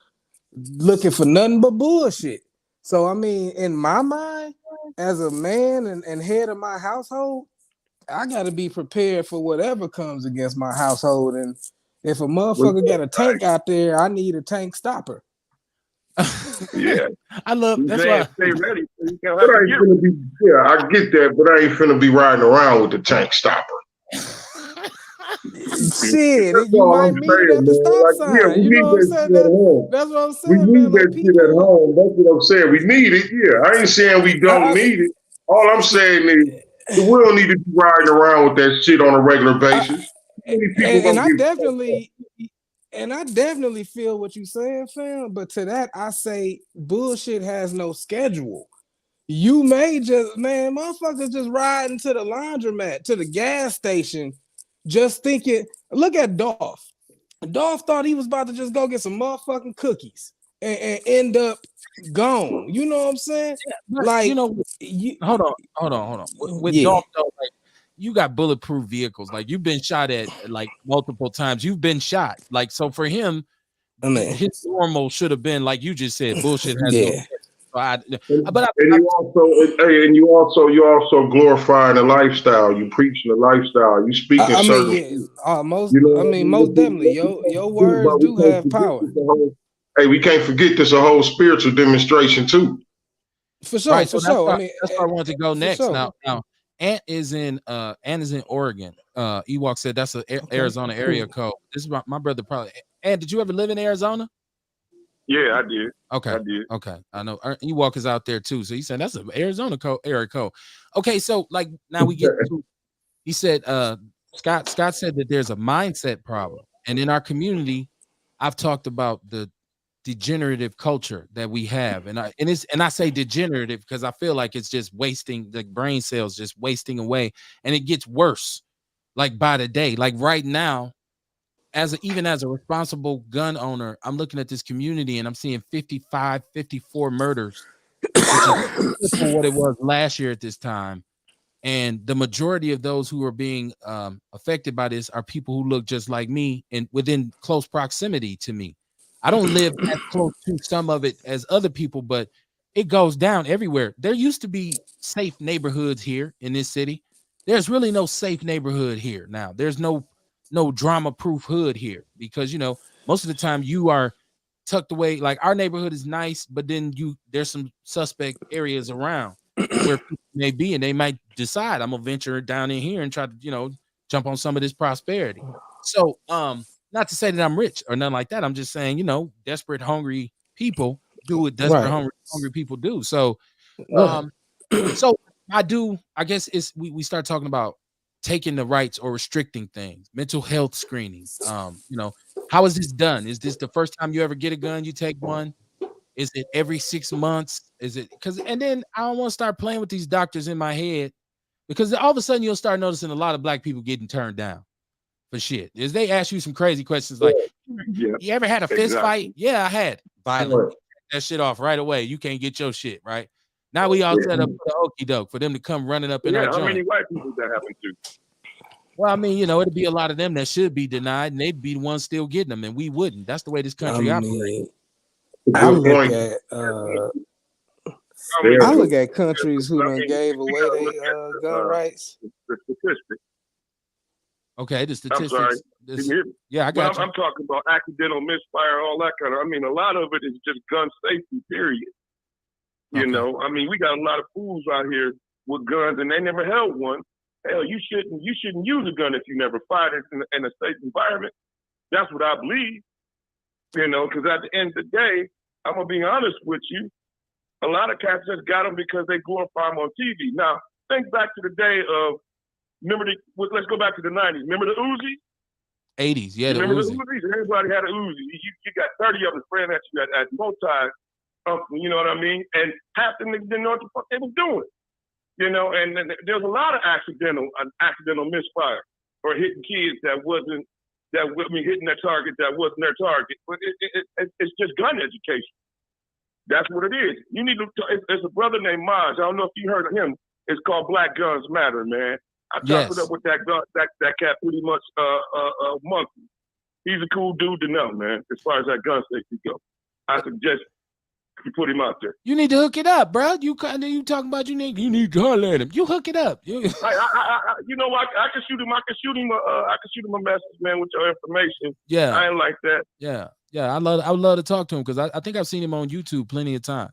looking for nothing but bullshit. So I mean, in my mind, as a man and head of my household, I gotta be prepared for whatever comes against my household. And if a motherfucker got a tank out there, I need a tank stopper. Yeah. I love that's why stay ready. So you But I ain't finna be, yeah, I get that, but I ain't finna be riding around with the tank stopper. Shit, That's you all might I'm meet saying, it at the man. stop Like, sign. yeah, we You need know what I'm that saying? shit at home. That's what I'm We saying, need man. Like that shit at people, home. That's what I'm saying. We need it. Yeah, I ain't saying we don't need it. All I'm saying is we don't need to be riding around with that shit on a regular basis. and I definitely feel what you're saying, fam. But to that, I say bullshit has no schedule. You may just, man, motherfuckers just riding to the laundromat, to the gas station, just thinking, look at Dolph. Dolph thought he was about to just go get some motherfucking cookies and end up gone. You know what I'm saying? but Like, hold on. With yeah. Dolph, though, like you got bulletproof vehicles. Like you've been shot at like multiple times. You've been shot. Like so for him, I mean, his normal should have been like you just said. Bullshit has no. yeah. And you also glorifying the lifestyle. You preaching the lifestyle. You speaking I mean, certain. yeah, You know I what I mean, mean? most definitely. Your words But we do can't have forget power. hey, we can't forget this a whole spiritual demonstration too. For sure, Right, for so that's sure. why I mean, that's where I want to go for next. sure. Now, Ant is in Oregon. Ewok said that's a Arizona area code. This is my brother probably. Ant, did you ever live in Arizona? Yeah, I did. Okay, I did. okay, I know Ewok is out there too. So he said that's an Arizona area code. Okay, so like now we get to. He said Scott said that there's a mindset problem, and in our community, I've talked about the degenerative culture that we have, and I say degenerative because I feel like it's just wasting the brain cells, just wasting away, and it gets worse like by the day. Like right now, even as a responsible gun owner, I'm looking at this community and I'm seeing 55, 54 murders, which is triple what it was last year at this time. And the majority of those who are being affected by this are people who look just like me and within close proximity to me. I don't live as close to some of it as other people, but it goes down everywhere. There used to be safe neighborhoods here in this city. There's really no safe neighborhood here now. There's no drama proof hood here because most of the time you are tucked away. Like our neighborhood is nice, but then there's some suspect areas around where people may be, and they might decide I'm gonna venture down in here and try to jump on some of this prosperity. So not to say that I'm rich or nothing like that. I'm just saying desperate, hungry people do what desperate, Right. hungry people do. So Right. so I guess we start talking about taking the rights or restricting things, mental health screening. How is this done? Is this the first time you ever get a gun, you take one? Is it every 6 months? Is it and then I don't want to start playing with these doctors in my head because all of a sudden you'll start noticing a lot of black people getting turned down for shit. Is they ask you some crazy questions like, Yeah, you ever had a fist exactly. fight? Yeah, I had. Violent. Right. That shit off right away. You can't get your shit, right? Now we all set up for the okey doke for them to come running up in our Yeah, how many joint. white people that happen to? Well, I mean, it'd be a lot of them that should be denied, and they'd be the ones still getting them, and we wouldn't. That's the way this I country operates. mean, I Good look point. at I mean, I Very look at countries who I done mean, gave we away gotta look at their gun rights. the statistics. Okay, the I'm sorry. statistics. Can you hear me? Yeah, I Well, got you. I'm talking about accidental misfire, all that kind of. I mean, a lot of it is just gun safety. Period. You Okay. know, I mean, we got a lot of fools out here with guns, and they never held one. Hell, you shouldn't use a gun if you never fired it in a safe environment. That's what I believe. Because at the end of the day, I'm gonna be honest with you. A lot of cats just got them because they glorify them on TV. Now, think back to the day of let's go back to the 90s. Remember the Uzi? 80s, yeah, You the remember the Uzi. Uzis? Everybody had an Uzi. You got 30 of them spraying at you at multi, you know what I mean? And half the niggas didn't know what the fuck they was doing. And there's a lot of accidental misfire or hitting kids hitting their target that wasn't their target. But it's just gun education. That's what it is. You need to. There's a brother named Maj. I don't know if you heard of him. It's called Black Guns Matter, man. I chopped it Yes. up with that cat pretty much monthly. He's a cool dude to know, man. As far as that gun safety go, I suggest you put him out there. You need to hook it up, bro. You talking about you need to holler at him. You hook it up. I can shoot him. I can shoot him a message, man, with your information. Yeah. I ain't like that. Yeah. I would love to talk to him because I think I've seen him on YouTube plenty of times.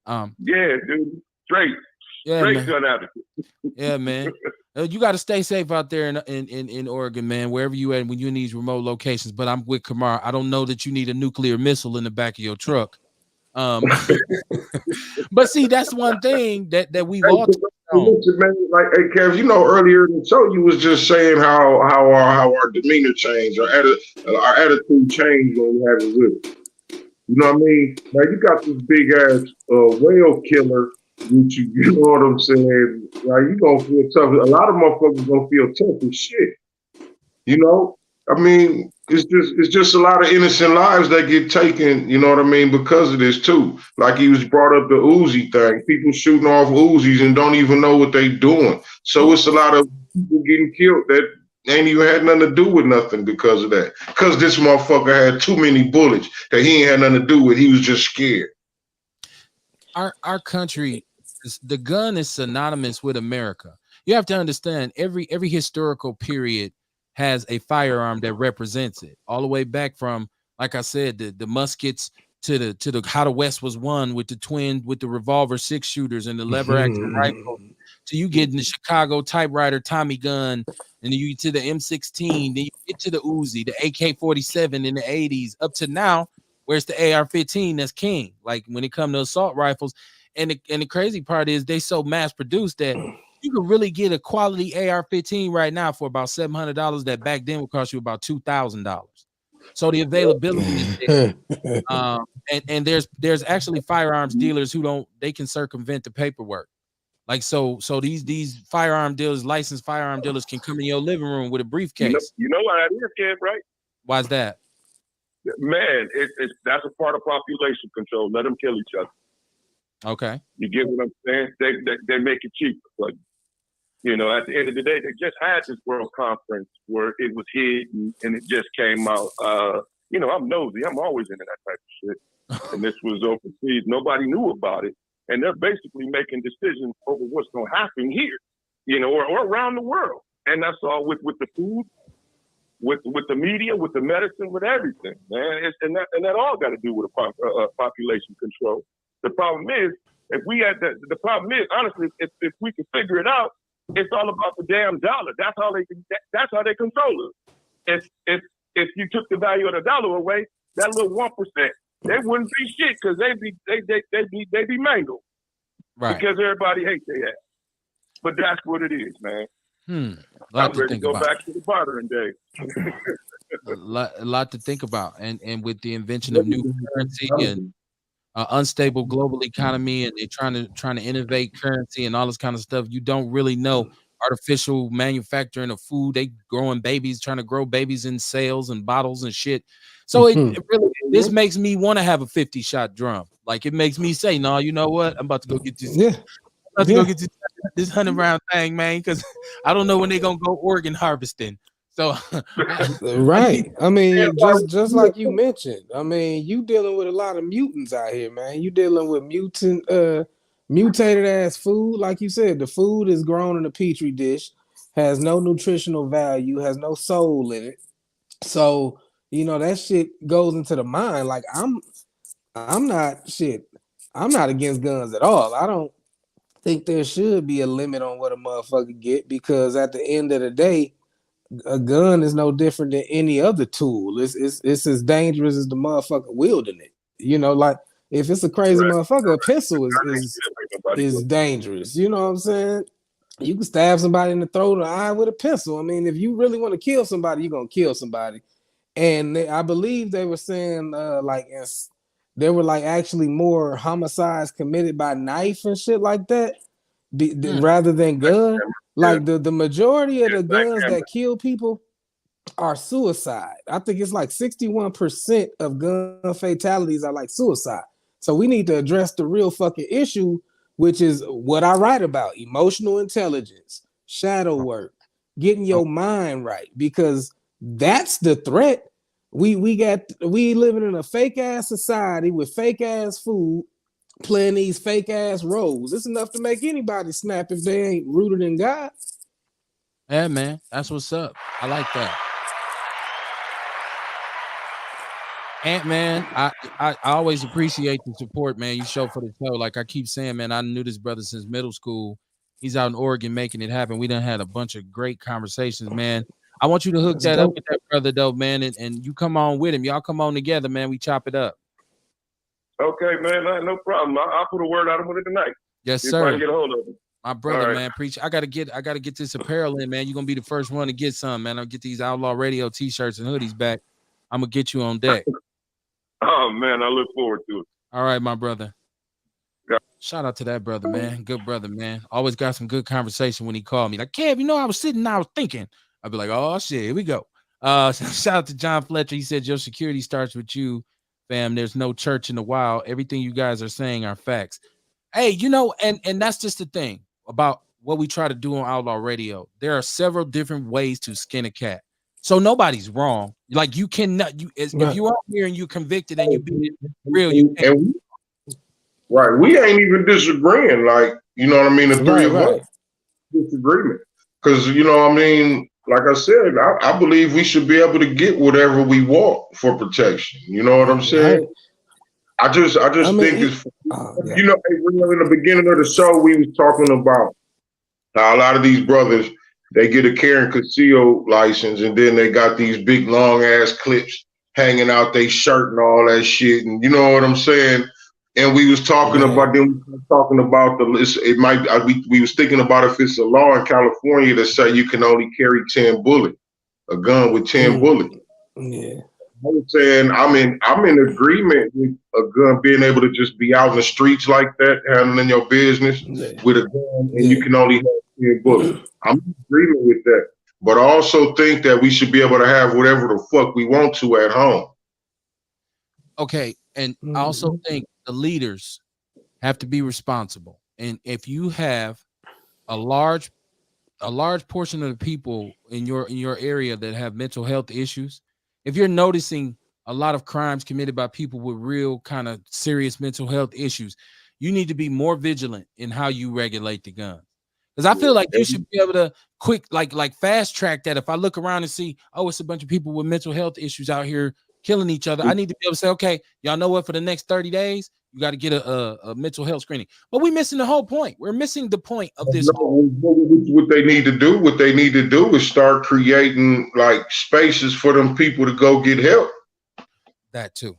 Yeah, dude. Straight man. gun advocate. Yeah, man. You got to stay safe out there in Oregon, man, wherever you at when you're in these remote locations. But I'm with Kamar. I don't know that you need a nuclear missile in the back of your truck. But see, that's one thing that we've all Man, like, hey, Kev, earlier in the show, you was just saying how our demeanor changed, our attitude changed when we had it with it. You know what I mean? Now you got this big ass whale killer with you. You know what I'm saying? Now you gonna feel tough. A lot of motherfuckers gonna feel tough as shit. I mean, it's just a lot of innocent lives that get taken, you know what I mean, because of this too. Like he was brought up the Uzi thing. People shooting off Uzis and don't even know what they doing. So it's a lot of people getting killed that ain't even had nothing to do with nothing because of that. Because this motherfucker had too many bullets that he ain't had nothing to do with. He was just scared. Our country, the gun is synonymous with America. You have to understand every historical period has a firearm that represents it, all the way back from, like I said, the muskets to the how the West was won with the revolver 6-shooters and the lever action rifle, to you getting the Chicago typewriter Tommy gun, and then you get to the M16, then you get to the Uzi, the AK-47 in the 80s, up to now, where's the AR-15 that's king. Like when it comes to assault rifles, and the crazy part is they so mass produced that you can really get a quality AR-15 right now for about $700 that back then would cost you about $2,000. So the availability is there. And there's actually firearms dealers who they can circumvent the paperwork. Like so these firearm dealers, licensed firearm dealers, can come in your living room with a briefcase. You know why that is, kid, right? Why's that? Man, that's a part of population control. Let them kill each other. Okay. You get what I'm saying? They make it cheaper. But you know, at the end of the day, they just had this world conference where it was hidden and it just came out. You know, I'm nosy. I'm always into that type of shit. And this was overseas. Nobody knew about it. And they're basically making decisions over what's going to happen here, you know, or around the world. And that's all with the food, with the media, with the medicine, with everything, man. And that all got to do with population control. The problem is, if we had the problem is, honestly, if we could figure it out, it's all about the damn dollar. That's how they control us. If you took the value of the dollar away, that little 1%, they wouldn't be shit because they'd be mangled. Right. Because everybody hates their ass. But that's what it is, man. I'm ready to go back to the bartering days. a lot to think about, and with the invention of new currency and unstable global economy, and they're trying to innovate currency and all this kind of stuff. You don't really know artificial manufacturing of food. They growing babies, trying to grow babies in cells and bottles and shit. So it really, this makes me want to have a 50-shot drum. Like it makes me say, no, you know what? I'm about to go get this. Yeah. I'm about to go get this 100-round thing, man, because I don't know when they're gonna go organ harvesting. So right. I mean, just like you mentioned, I mean, you dealing with a lot of mutants out here, man. You dealing with mutated ass food. Like you said, the food is grown in a petri dish, has no nutritional value, has no soul in it. So, you know, that shit goes into the mind. Like I'm not against guns at all. I don't think there should be a limit on what a motherfucker get, because at the end of the day, a gun is no different than any other tool. It's as dangerous as the motherfucker wielding it. You know, like if it's a crazy motherfucker, a pistol is dangerous. You know what I'm saying? You can stab somebody in the throat or eye with a pistol. I mean, if you really want to kill somebody, you're gonna kill somebody. And I believe they were saying there were like actually more homicides committed by knife and shit like that, rather than gun. Like the majority of the guns that kill people are suicide. I think it's like 61% of gun fatalities are like suicide. So we need to address the real fucking issue, which is what I write about: emotional intelligence, shadow work, getting your mind right, because that's the threat. We living in a fake ass society with fake ass food, playing these fake ass roles. It's enough to make anybody snap if they ain't rooted in God. Yeah, man, that's what's up. I like that. Ant-Man, I always appreciate the support, man, you show for the show. Like I keep saying, man, I knew this brother since middle school. He's out in Oregon making it happen. We done had a bunch of great conversations, man. I want you to hook that up with that brother, though, man, and you come on with him. Y'all come on together, man. We chop it up. Okay, man, no problem. I'll put a word out with it tonight. Yes, see sir. If I can get a hold of him. My brother, man, preach. I gotta get this apparel in, man. You're gonna be the first one to get some, man. I'll get these Outlaw Radio t-shirts and hoodies back. I'm gonna get you on deck. Oh man, I look forward to it. All right, my brother. Yeah. Shout out to that brother, man. Good brother, man. Always got some good conversation when he called me. Like, Kev, you know, I was sitting and I was thinking. I'd be like, oh shit, here we go. Shout out to John Fletcher. He said your security starts with you, fam. There's no church in the wild. Everything you guys are saying are facts. Hey, you know, and that's just the thing about what we try to do on Outlaw Radio. There are several different ways to skin a cat. So nobody's wrong. Like you cannot, if you are here and you're convicted and you be real, you can't. Right. We ain't even disagreeing. Like, you know what I mean? The three of us disagreement. Because, you know what I mean? Like I said, I believe we should be able to get whatever we want for protection. You know what I'm saying? Right. I just think it's, you know, in the beginning of the show, we was talking about how a lot of these brothers, they get a carry and conceal license, and then they got these big long ass clips hanging out their shirt and all that shit. And you know what I'm saying? And we was talking about them, talking about the list. It might we was thinking about if it's a law in California that say you can only carry 10 bullets, a gun with 10 bullets. Yeah. was saying I'm in agreement with a gun being able to just be out in the streets like that, handling your business Yeah. with a gun, and you Yeah. can only have 10 bullets. I'm in agreement with that, but I also think that we should be able to have whatever the fuck we want to at home. Okay, and I also Mhm. think the leaders have to be responsible. And if you have a large portion of the people in your area that have mental health issues, if you're noticing a lot of crimes committed by people with real kind of serious mental health issues, you need to be more vigilant in how you regulate the gun. Because I feel like you And should be able to quick like fast track that. If I look around and see, oh, it's a bunch of people with mental health issues out here killing each other, I need to be able to say, okay, y'all know what? For the next 30 days, you got to get a mental health screening. But we're missing the whole point. We're missing the point of this. what they need to do, is start creating like spaces for them people to go get help. That too.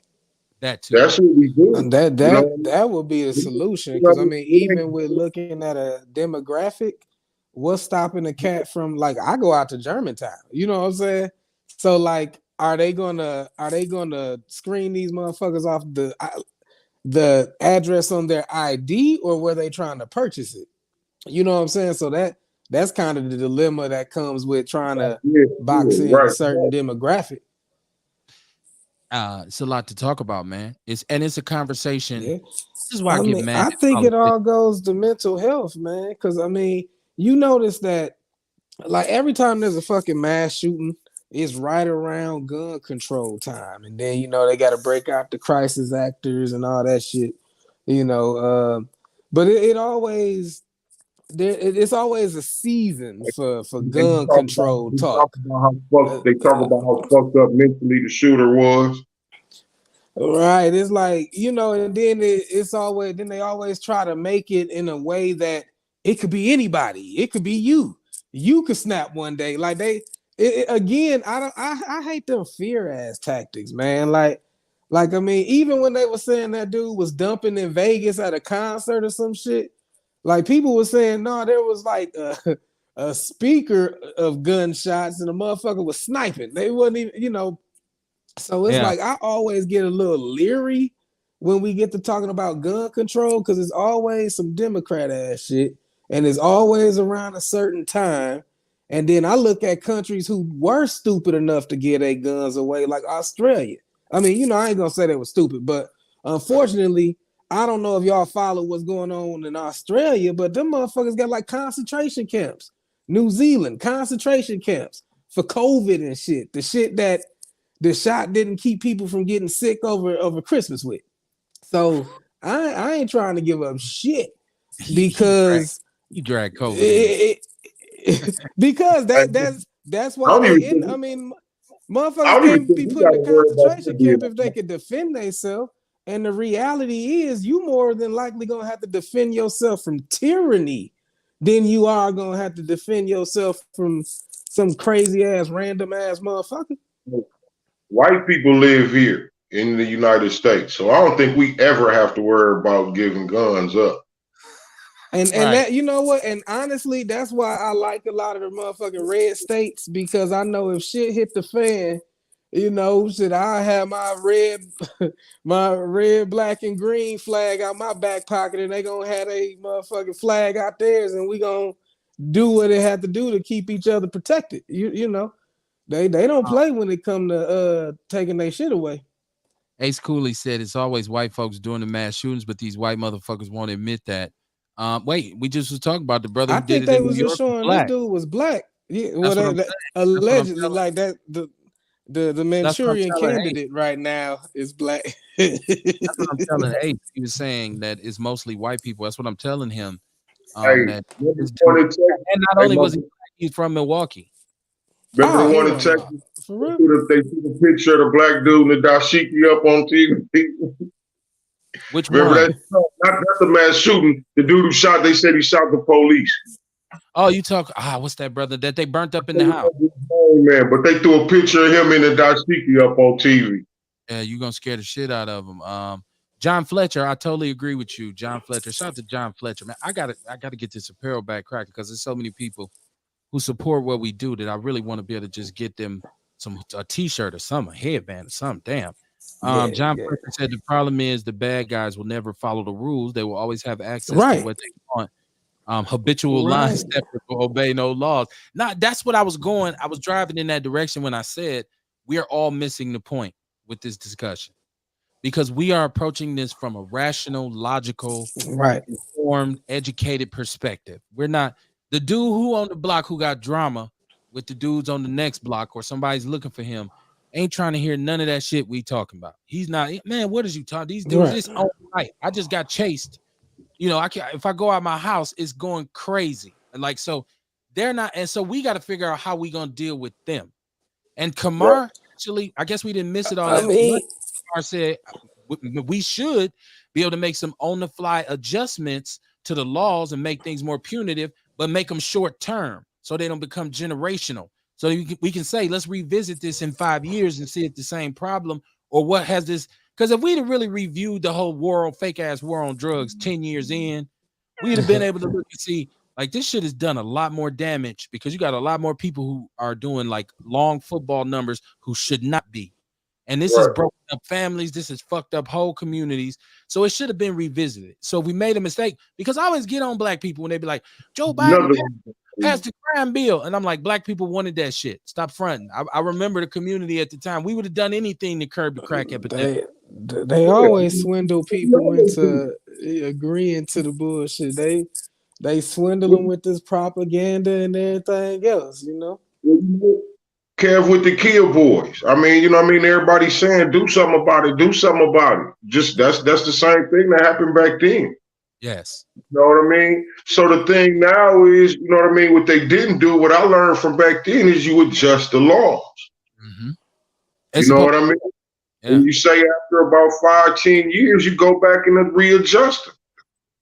That too. That's what we do. And that You know that what I mean? that would be a solution. Because I mean, It even with looking at a demographic, what's stopping the cat from like I go out to Germantown? You know what I'm saying? So like, are they gonna screen these motherfuckers off the address on their ID, or were they trying to purchase it? You know what I'm saying? So that's kind of the dilemma that comes with trying to yeah, box yeah, in right. certain demographic. It's a lot to talk about, man. It's a conversation. Yeah. This is why I I get mean, mad I at think it politicians. all goes to mental health, man. Because I mean, you notice that like every time there's a fucking mass shooting, it's right around gun control time, and then they got to break out the crisis actors and all that shit. You know, but it always it's always a season for And gun control talk. Uh, they talk about how fucked up mentally the shooter was. Right. It's like, and then it's always, then they always try to make it in a way that it could be anybody. It could be you. You could snap one day. Like again, I hate them fear ass tactics, man. Like, I mean, even when they were saying that dude was dumping in Vegas at a concert or some shit, like people were saying, no, there was like a speaker of gunshots and the motherfucker was sniping. They wasn't even, so it's Yeah. like I always get a little leery when we get to talking about gun control because it's always some Democrat ass shit and it's always around a certain time. And then I look at countries who were stupid enough to give their guns away, like Australia. I mean, I ain't gonna say they were stupid, but unfortunately, I don't know if y'all follow what's going on in Australia, but them motherfuckers got like concentration camps. New Zealand, concentration camps for COVID and shit. The shit that the shot didn't keep people from getting sick over Christmas with. So I ain't trying to give up shit he drag because he dragged COVID in it. because I that's why don't they even in. think I mean, I motherfuckers don't even can't think be we put in gotta a worry about concentration that being camp if they could defend themselves. And the reality is, you more than likely gonna have to defend yourself from tyranny than you are gonna have to defend yourself from some crazy ass random ass motherfucker. white people live here in the United States. So I don't think we ever have to worry about giving guns up. And Right. that what, and honestly, that's why I like a lot of the motherfucking red states because I know if shit hit the fan, shit, I have my red, my red, black, and green flag out my back pocket, and they gonna have a motherfucking flag out theirs, and we gonna do what it had to do to keep each other protected. They don't Uh, play when it come to taking their shit away. Ace Cooley said it's always white folks doing the mass shootings, but these white motherfuckers won't admit that. Wait, we just was talking about the brother I who did think it they in New was just York was showing this black. dude was black. Yeah, well, That's what I'm that saying. That's what I'm allegedly telling. like that the That's what I'm Manchurian telling Ace. candidate right now is black. That's what I'm telling Ace. He was saying that it's mostly white people. That's what I'm telling him. Hey, That remember this the one dude, in Texas? and not Hey, only was he black, he's from Milwaukee. remember Oh the one in hell Texas? no, for real. They took a picture of the black dude and the dashiki up on TV. Which Remember one? that? Not the mass shooting. The dude who shot. They said he shot the police. Oh, you talk. What's that brother that they burnt up in the Can't house? remember his name, man, but they threw a picture of him in the dashiki up on TV. Yeah, you gonna scare the shit out of him. John Fletcher, I totally agree with you. John Fletcher, shout out to John Fletcher, man. I gotta get this apparel back cracking because there's so many people who support what we do that I really want to be able to just get them some a t-shirt or something, a headband or something. Damn. Yeah, John yeah. Parker said the problem is the bad guys will never follow the rules. They will always have access to Right. what they want. Habitual line Right. steppers will obey no laws. Not that's what I was going. I was driving in that direction when I said we are all missing the point with this discussion because we are approaching this from a rational, logical, Right. informed, educated perspective. We're not the dude who on the block who got drama with the dudes on the next block or somebody's looking for him ain't trying to hear none of that shit we talking about. He's not, man, what is you talking? These dudes, Right. it's all right. I just got chased. You know, I can if I go out my house, it's going crazy. And like so they're not, and so we got to figure out how we gonna deal with them. And Right. Kamar actually, I guess we didn't miss it all I that much. mean, Kamar said we should be able to make some on-the-fly adjustments to the laws and make things more punitive, but make them short term so they don't become generational. So we can say, let's revisit this in 5 years and see if the same problem or what has this. Because if we'd have really reviewed the whole war on fake ass war on drugs 10 years in, we'd have been able to look and see like this shit has done a lot more damage because you got a lot more people who are doing like long football numbers who should not be. And this has Right. broken up families. This has fucked up whole communities. So it should have been revisited. So if we made a mistake, because I always get on black people when they be like, Joe Biden Another passed the crime bill. And I'm like, black people wanted that shit. Stop fronting. I remember the community at the time. We would have done anything to curb the crack epidemic. they always swindle people into agreeing to the bullshit. They swindle them with this propaganda and everything else, you know. Kev with the Kill Boys. I mean, you know what I mean? Everybody's saying do something about it, do something about it. Just that's the same thing that happened back then. Yes. You know what I mean? So the thing now is, you know what I mean, what they didn't do, what I learned from back then is you adjust the laws. Mm-hmm. You know what I mean? Yeah. And you say after about 5, 10 years, you go back and readjust them.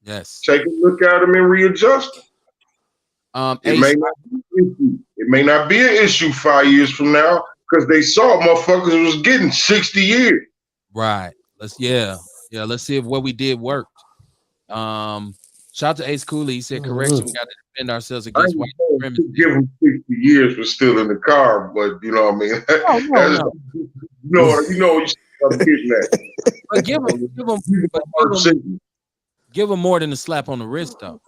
Yes. Take a look at them and readjust them. It may Ace, not be an issue. It may not be an issue 5 years from now because they saw motherfuckers was getting 60 years. right. Let's let's see if what we did worked. Shout out to Ace Cooley. He said correction. We got to defend ourselves I against ain't white going to supremacy. give them 60 years for stealing the car, but you know what I mean? Oh, no. You know I'm getting at. But give them, But give them more than a slap on the wrist, though.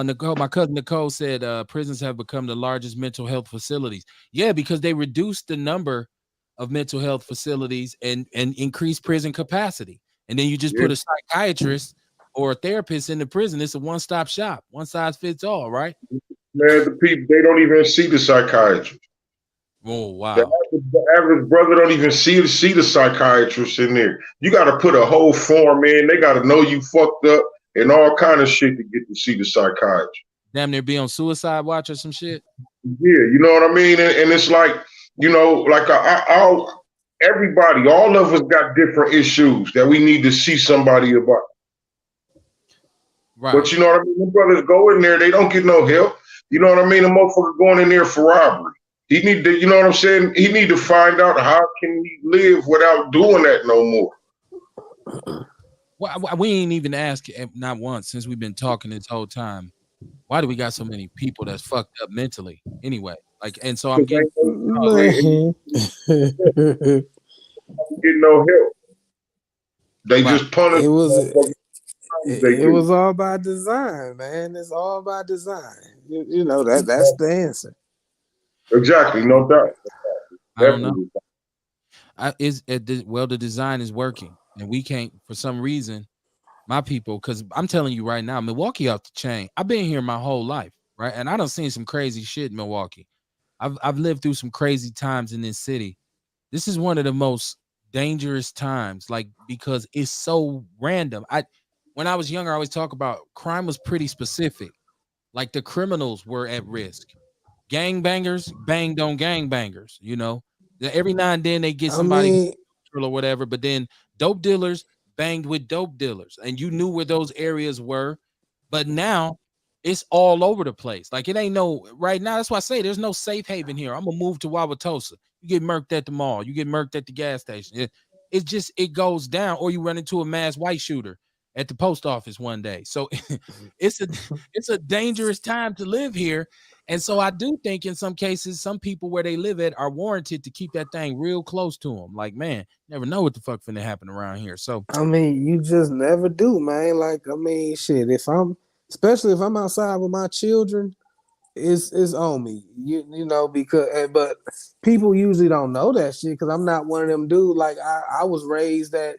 Nicole, my cousin Nicole said prisons have become the largest mental health facilities. Yeah, because they reduced the number of mental health facilities and increased prison capacity. And then you just put a psychiatrist or a therapist in the prison. It's a one-stop shop, one size fits all, right? Man, the people, they don't even see the psychiatrist. Oh, wow. The average brother don't even see the psychiatrist in there. You got to put a whole form in. They got to know you fucked up and all kind of shit to get to see the psychiatrist. Damn near be on suicide watch or some shit. Yeah, you know what I mean? And it's like, you know, like everybody, all of us got different issues that we need to see somebody about. Right. But you know what I mean? The brothers go in there, they don't get no help. You know what I mean? The motherfucker going in there for robbery. He need to, you know what I'm saying? He need to find out how can he live without doing that no more. Well, we ain't even asked not once since we've been talking this whole time. Why do we got so many people that's fucked up mentally anyway? Like, and so I'm getting getting no help. They just punish. It was all by design, man. It's all by design. You know that's the answer. Exactly, no doubt. I don't know. The design is working, and we can't for some reason. My people, because I'm telling you right now, Milwaukee off the chain. I've been here my whole life, right? And I done seen some crazy shit in Milwaukee. I've lived through some crazy times in this city. This is one of the most dangerous times, like because it's so random. When I was younger, I always talk about crime was pretty specific. Like the criminals were at risk. Gangbangers banged on gangbangers, you know. Every now and then they get somebody or whatever, but then dope dealers banged with dope dealers, and you knew where those areas were. But now it's all over the place. Like it ain't no right now. That's why I say there's no safe haven here. I'm gonna move to Wauwatosa. You get murked at the mall. You get murked at the gas station. It goes down, or you run into a mass white shooter at the post office one day. So it's a dangerous time to live here. And so I do think in some cases, some people where they live at are warranted to keep that thing real close to them. Like, man, never know what the fuck finna happen around here. So I mean, you just never do, man. Like, I mean, shit. Especially if I'm outside with my children, it's on me. You know, because but people usually don't know that shit because I'm not one of them dudes. Like, I was raised that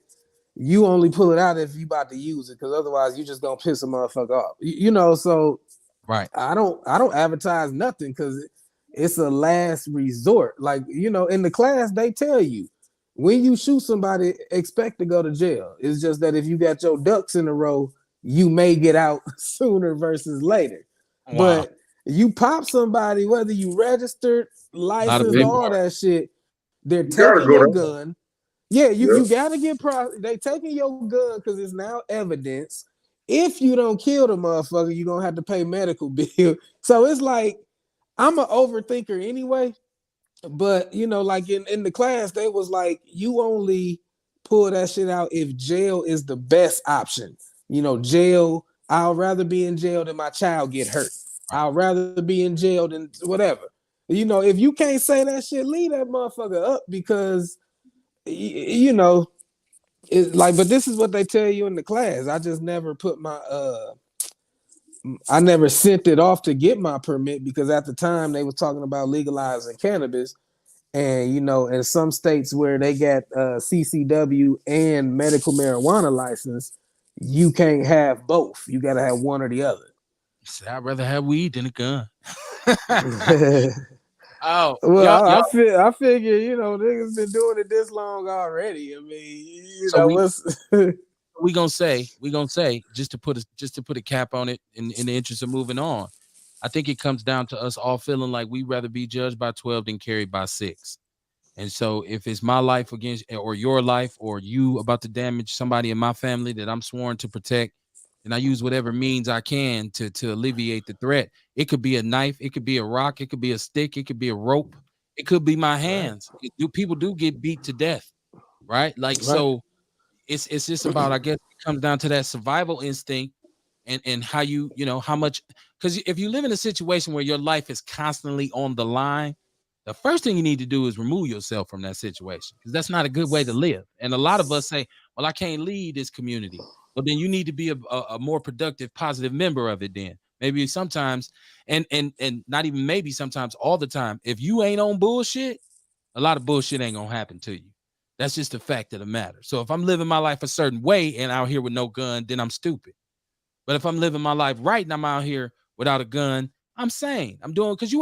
you only pull it out if you about to use it, because otherwise you just gonna piss a motherfucker off. You know, so right, I don't advertise nothing because it's a last resort. Like, you know, in the class they tell you when you shoot somebody, expect to go to jail. It's just that if you got your ducks in a row, you may get out sooner versus later. wow, But you pop somebody, whether you registered, a lot of licensed, paperwork. all that shit, they're You gotta taking go your there. gun. Yeah, you Yeah. you gotta get they taking your gun because it's now evidence. If you don't kill the motherfucker, you're gonna have to pay medical bill. So it's like I'm an overthinker anyway. But you know, like in the class, they was like, you only pull that shit out if jail is the best option. You know, jail, I'll rather be in jail than my child get hurt. Right. I'll rather be in jail than whatever. You know, if you can't say that shit, leave that motherfucker up because you know, it's like, but this is what they tell you in the class. I just never put my I never sent it off to get my permit because at the time they was talking about legalizing cannabis. And you know, in some states where they got CCW and medical marijuana license, you can't have both. You gotta have one or the other. See, I'd rather have weed than a gun. Oh, y'all, Well, y'all. I figure, you know, niggas been doing it this long already. I mean, you So know, what's we gonna say just to put a cap on it in the interest of moving on. I think it comes down to us all feeling like we'd rather be judged by 12 than carried by 6. And so if it's my life against or your life or you about to damage somebody in my family that I'm sworn to protect, and I use whatever means I can to alleviate the threat. It could be a knife, it could be a rock, it could be a stick, it could be a rope, it could be my right, hands. People do get beat to death, right? Like right, so it's just about, I guess it comes down to that survival instinct and how you know how much, because if you live in a situation where your life is constantly on the line, the first thing you need to do is remove yourself from that situation because that's not a good way to live. And a lot of us say, well, I can't lead this community. Well, then you need to be a more productive, positive member of it. Then maybe sometimes, and not even maybe sometimes, all the time, if you ain't on bullshit, a lot of bullshit ain't gonna happen to you. That's just the fact of the matter. So if I'm living my life a certain way and out here with no gun, then I'm stupid. But if I'm living my life right and I'm out here without a gun, I'm sane. I'm doing, because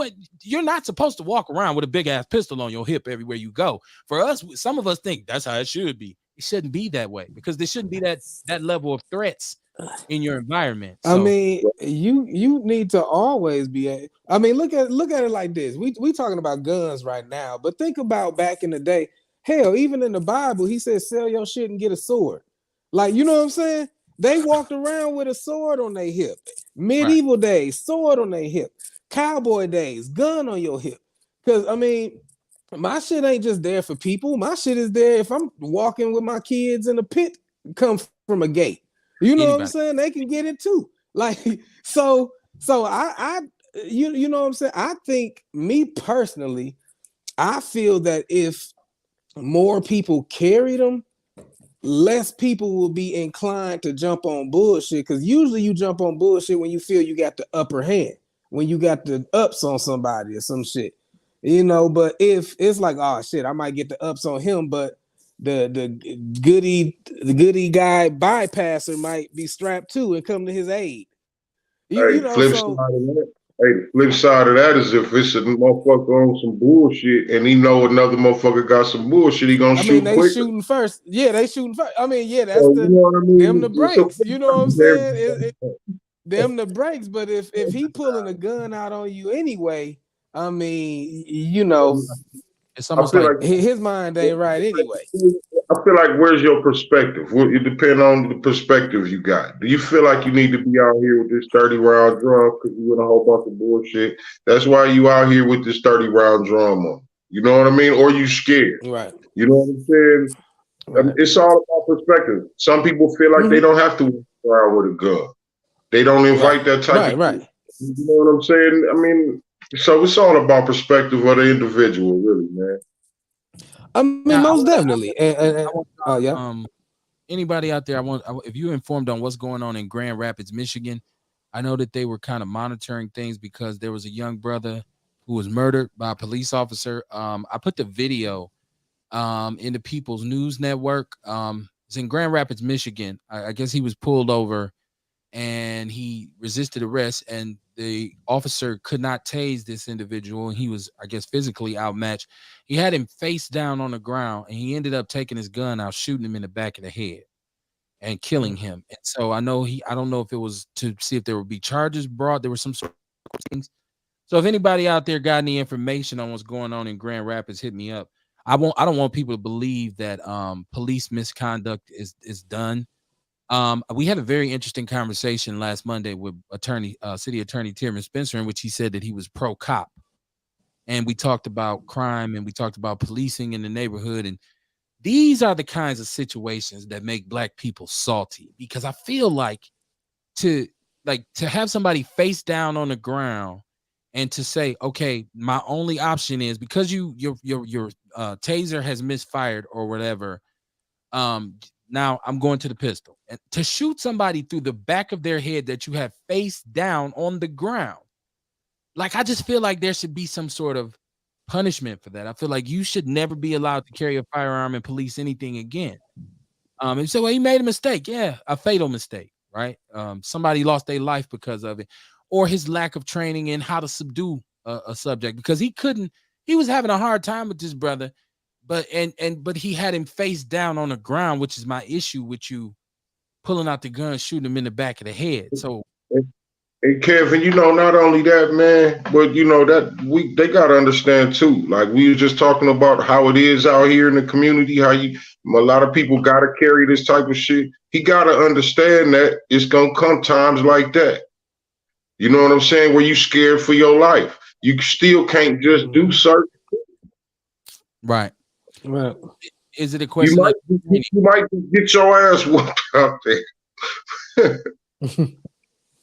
you're not supposed to walk around with a big ass pistol on your hip everywhere you go. For us, some of us think that's how it should be. It shouldn't be that way because there shouldn't be that level of threats in your environment. I So mean, you need to always be. I mean, look at it like this. We talking about guns right now, but think about back in the day. Hell, even in the Bible, he said, "Sell your shit and get a sword." Like, you know what I'm saying? They walked around with a sword on their hip. right, Medieval days, sword on their hip. Cowboy days, gun on your hip. Because I mean, my shit ain't just there for people. My shit is there if I'm walking with my kids in a pit, come from a gate. You know what I'm anybody, saying? They can get it too. Like so you know what I'm saying? I think me personally, I feel that if more people carry them, less people will be inclined to jump on bullshit. Because usually you jump on bullshit when you feel you got the upper hand, when you got the ups on somebody or some shit. You know, but if it's like, oh shit, I might get the ups on him, but the goody guy bypasser might be strapped too and come to his aid. You Hey, know, flip side so of that. Hey, the flip side of that is if it's a motherfucker on some bullshit and he know another motherfucker got some bullshit, he gonna I mean shoot they quicker. shooting first. Yeah, they shooting first. I mean, yeah, that's So you know what I them the mean? So breaks. You know what I'm there, saying? Them the breaks. But if he pulling a gun out on you anyway, I mean, you know, it's I almost feel like like his mind ain't right anyway. I feel like where's your perspective? It depends on the perspective you got. Do you feel like you need to be out here with this 30-round drum because you want a whole bunch of bullshit? That's why you out here with this 30-round drum on. You know what I mean? Or you scared. Right, You know what I'm saying? right. It's all about perspective. Some people feel like they Mm-hmm. don't have to walk around with a gun. They don't Right, invite that type of right, shit. right. You know what I'm saying? I mean, So it's all about perspective of the individual, really, man. I mean, Now, most definitely. I want Oh yeah. anybody out there, if you're informed on what's going on in Grand Rapids, Michigan. I know that they were kind of monitoring things because there was a young brother who was murdered by a police officer. I put the video in the People's News Network. It's in Grand Rapids, Michigan. I guess he was pulled over and he resisted arrest, and the officer could not tase this individual. And he was, I guess, physically outmatched. He had him face down on the ground, and he ended up taking his gun out, shooting him in the back of the head and killing him. And so I don't know if it was to see if there would be charges brought. There were some sort of things. So if anybody out there got any information on what's going on in Grand Rapids, hit me up. I don't want people to believe that police misconduct is done. We had a very interesting conversation last Monday with city attorney Tierman Spencer, in which he said that he was pro cop. And we talked about crime and we talked about policing in the neighborhood. And these are the kinds of situations that make black people salty, because I feel to to have somebody face down on the ground and to say, okay, my only option is, because your taser has misfired or whatever, now I'm going to the pistol, and to shoot somebody through the back of their head that you have face down on the ground. Like, I just feel like there should be some sort of punishment for that. I feel like you should never be allowed to carry a firearm and police anything again. And so, well, he made a mistake. Yeah, a fatal mistake, right? Somebody lost their life because of it, or his lack of training in how to subdue a subject, because he was having a hard time with this brother, but he had him face down on the ground, which is my issue with you pulling out the gun, shooting him in the back of the head. So, And Kevin, not only that, man, but that they gotta understand too. Like we were just talking about how it is out here in the community, how a lot of people gotta carry this type of shit. He gotta understand that it's gonna come times like that. You know what I'm saying? Where you scared for your life. You still can't just do certain. right. Well, Is it a You question might of you might get your ass whooped out there.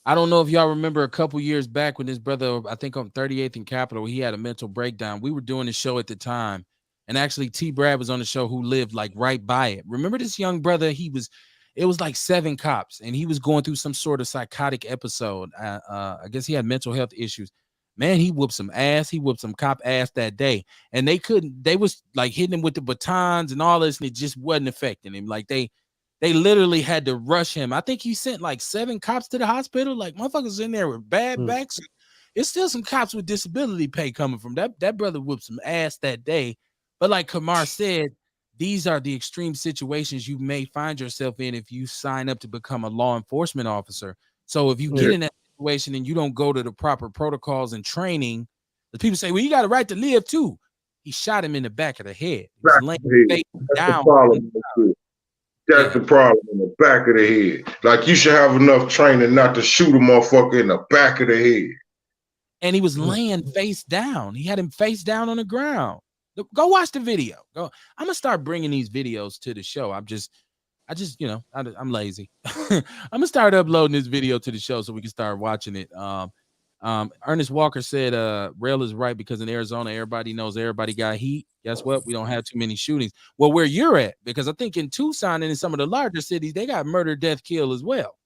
I don't know if y'all remember a couple years back when this brother, I think on 38th and Capitol, he had a mental breakdown. We were doing the show at the time, and actually T. Brad was on the show, who lived like right by it. Remember this young brother? It was like 7 cops, and he was going through some sort of psychotic episode. I guess he had mental health issues. Man, he whooped some ass. He whooped some cop ass that day, and they was like hitting him with the batons and all this, and it just wasn't affecting him. Like they literally had to rush him. I think he sent like 7 cops to the hospital. Like, motherfuckers in there with bad backs. It's still some cops with disability pay coming from that. That brother whooped some ass that day. But like Kamar said, these are the extreme situations you may find yourself in if you sign up to become a law enforcement officer. So if you get in that situation and you don't go to the proper protocols and training, the people say, well, you got a right to live too. He shot him in the back of the head. He was laying face down. That's the problem, in the back of the head. Like, you should have enough training not to shoot a motherfucker in the back of the head. And he was laying face down. He had him face down on the ground. Go watch the video. I'm gonna start bringing these videos to the show. I'm lazy. I'm gonna start uploading this video to the show so we can start watching it. Ernest Walker said, Rail is right, because in Arizona, everybody knows everybody got heat. Guess what? We don't have too many shootings. Well, where you're at, because I think in Tucson and in some of the larger cities, they got murder, death, kill as well.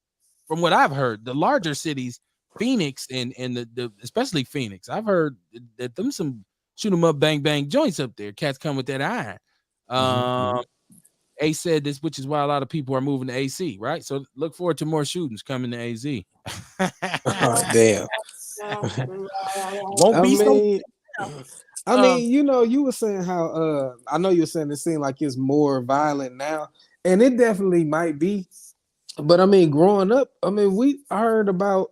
From what I've heard, the larger cities, Phoenix and the especially Phoenix, I've heard that them some shoot 'em up, bang, bang joints up there. Cats come with that iron. A said this, which is why a lot of people are moving to AC, right? So look forward to more shootings coming to AZ. Oh, damn. Won't be so. I mean, you were saying how I know you were saying it seemed like it's more violent now, and it definitely might be. But I mean, growing up, we heard about,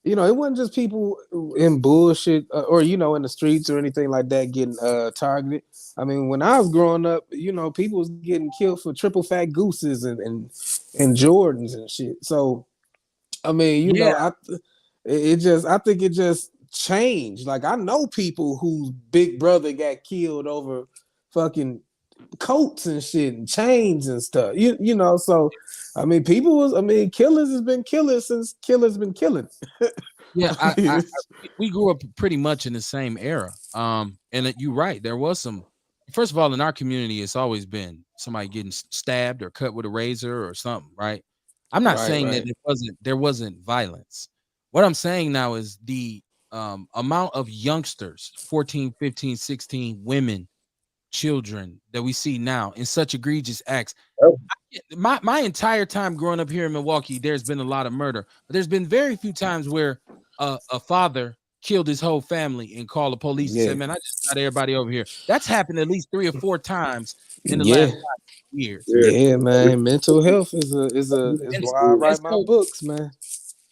it wasn't just people in bullshit or in the streets or anything like that getting targeted. I mean, when I was growing up, people was getting killed for triple fat gooses and Jordans and shit. So, I mean, I think it just changed. Like, I know people whose big brother got killed over fucking coats and shit and chains and stuff. So I mean, killers has been killers since killers been killing. Yeah, we grew up pretty much in the same era. And you're right. There was some. First of all, in our community, it's always been somebody getting stabbed or cut with a razor or something, right? I'm not Right, saying that right. there wasn't violence. What I'm saying now is the amount of youngsters, 14, 15, 16, women, children that we see now in such egregious acts. My entire time growing up here in Milwaukee, there's been a lot of murder, but there's been very few times where a father killed his whole family and called the police and said, Yeah. "Man, I just got everybody over here." That's happened at least 3 or 4 times in the Yeah. last 5 years. Yeah. Yeah, man. Mental health is And, why I and write my so books, man.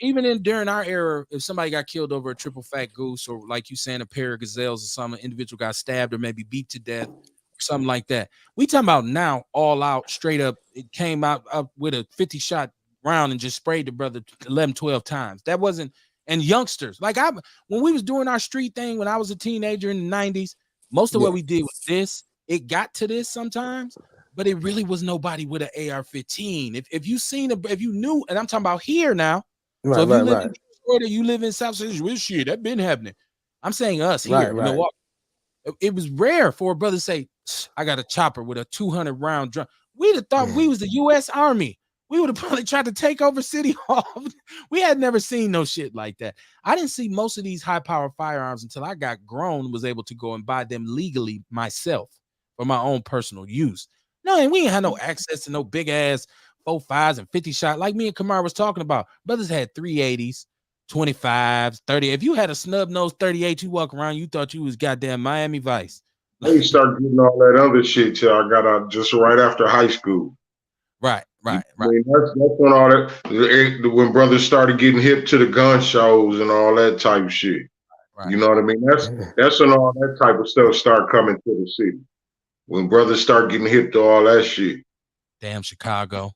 even in during our era, if somebody got killed over a triple fat goose, or like you saying, a pair of gazelles, or some individual got stabbed or maybe beat to death, or something like that. We talking about now, all out, straight up. It came out up with a 50 shot round and just sprayed the brother 11, 12 times. That wasn't. And youngsters, like when we was doing our street thing when I was a teenager in the 90s, most of what Yeah. we did was this. It got to this sometimes, but it really was nobody with an AR-15. If you seen if you knew, and I'm talking about here now. So Right, if you right, live right. in Detroit or you live in South Central, well, shit, that been happening. I'm saying us here Right, in right. Milwaukee. It was rare for a brother to say, I got a chopper with a 200 round drum. We'd have thought we was the U.S. Army. We would have probably tried to take over City Hall. We had never seen no shit like that. I didn't see most of these high power firearms until I got grown and was able to go and buy them legally myself for my own personal use. No, and we ain't had no access to no big ass 4.5s and 50 shot like me and Kamar was talking about. Brothers had 380s, 25s, 30. If you had a snub nose 38, you walk around, you thought you was goddamn Miami Vice. I didn't start getting all that other shit till I got out just right after high school. Right, I right, right, mean, that's when all that when brothers started getting hip to the gun shows and all that type of shit. right. You know what I mean? That's when all that type of stuff start coming to the city. When brothers start getting hip to all that shit. Damn Chicago.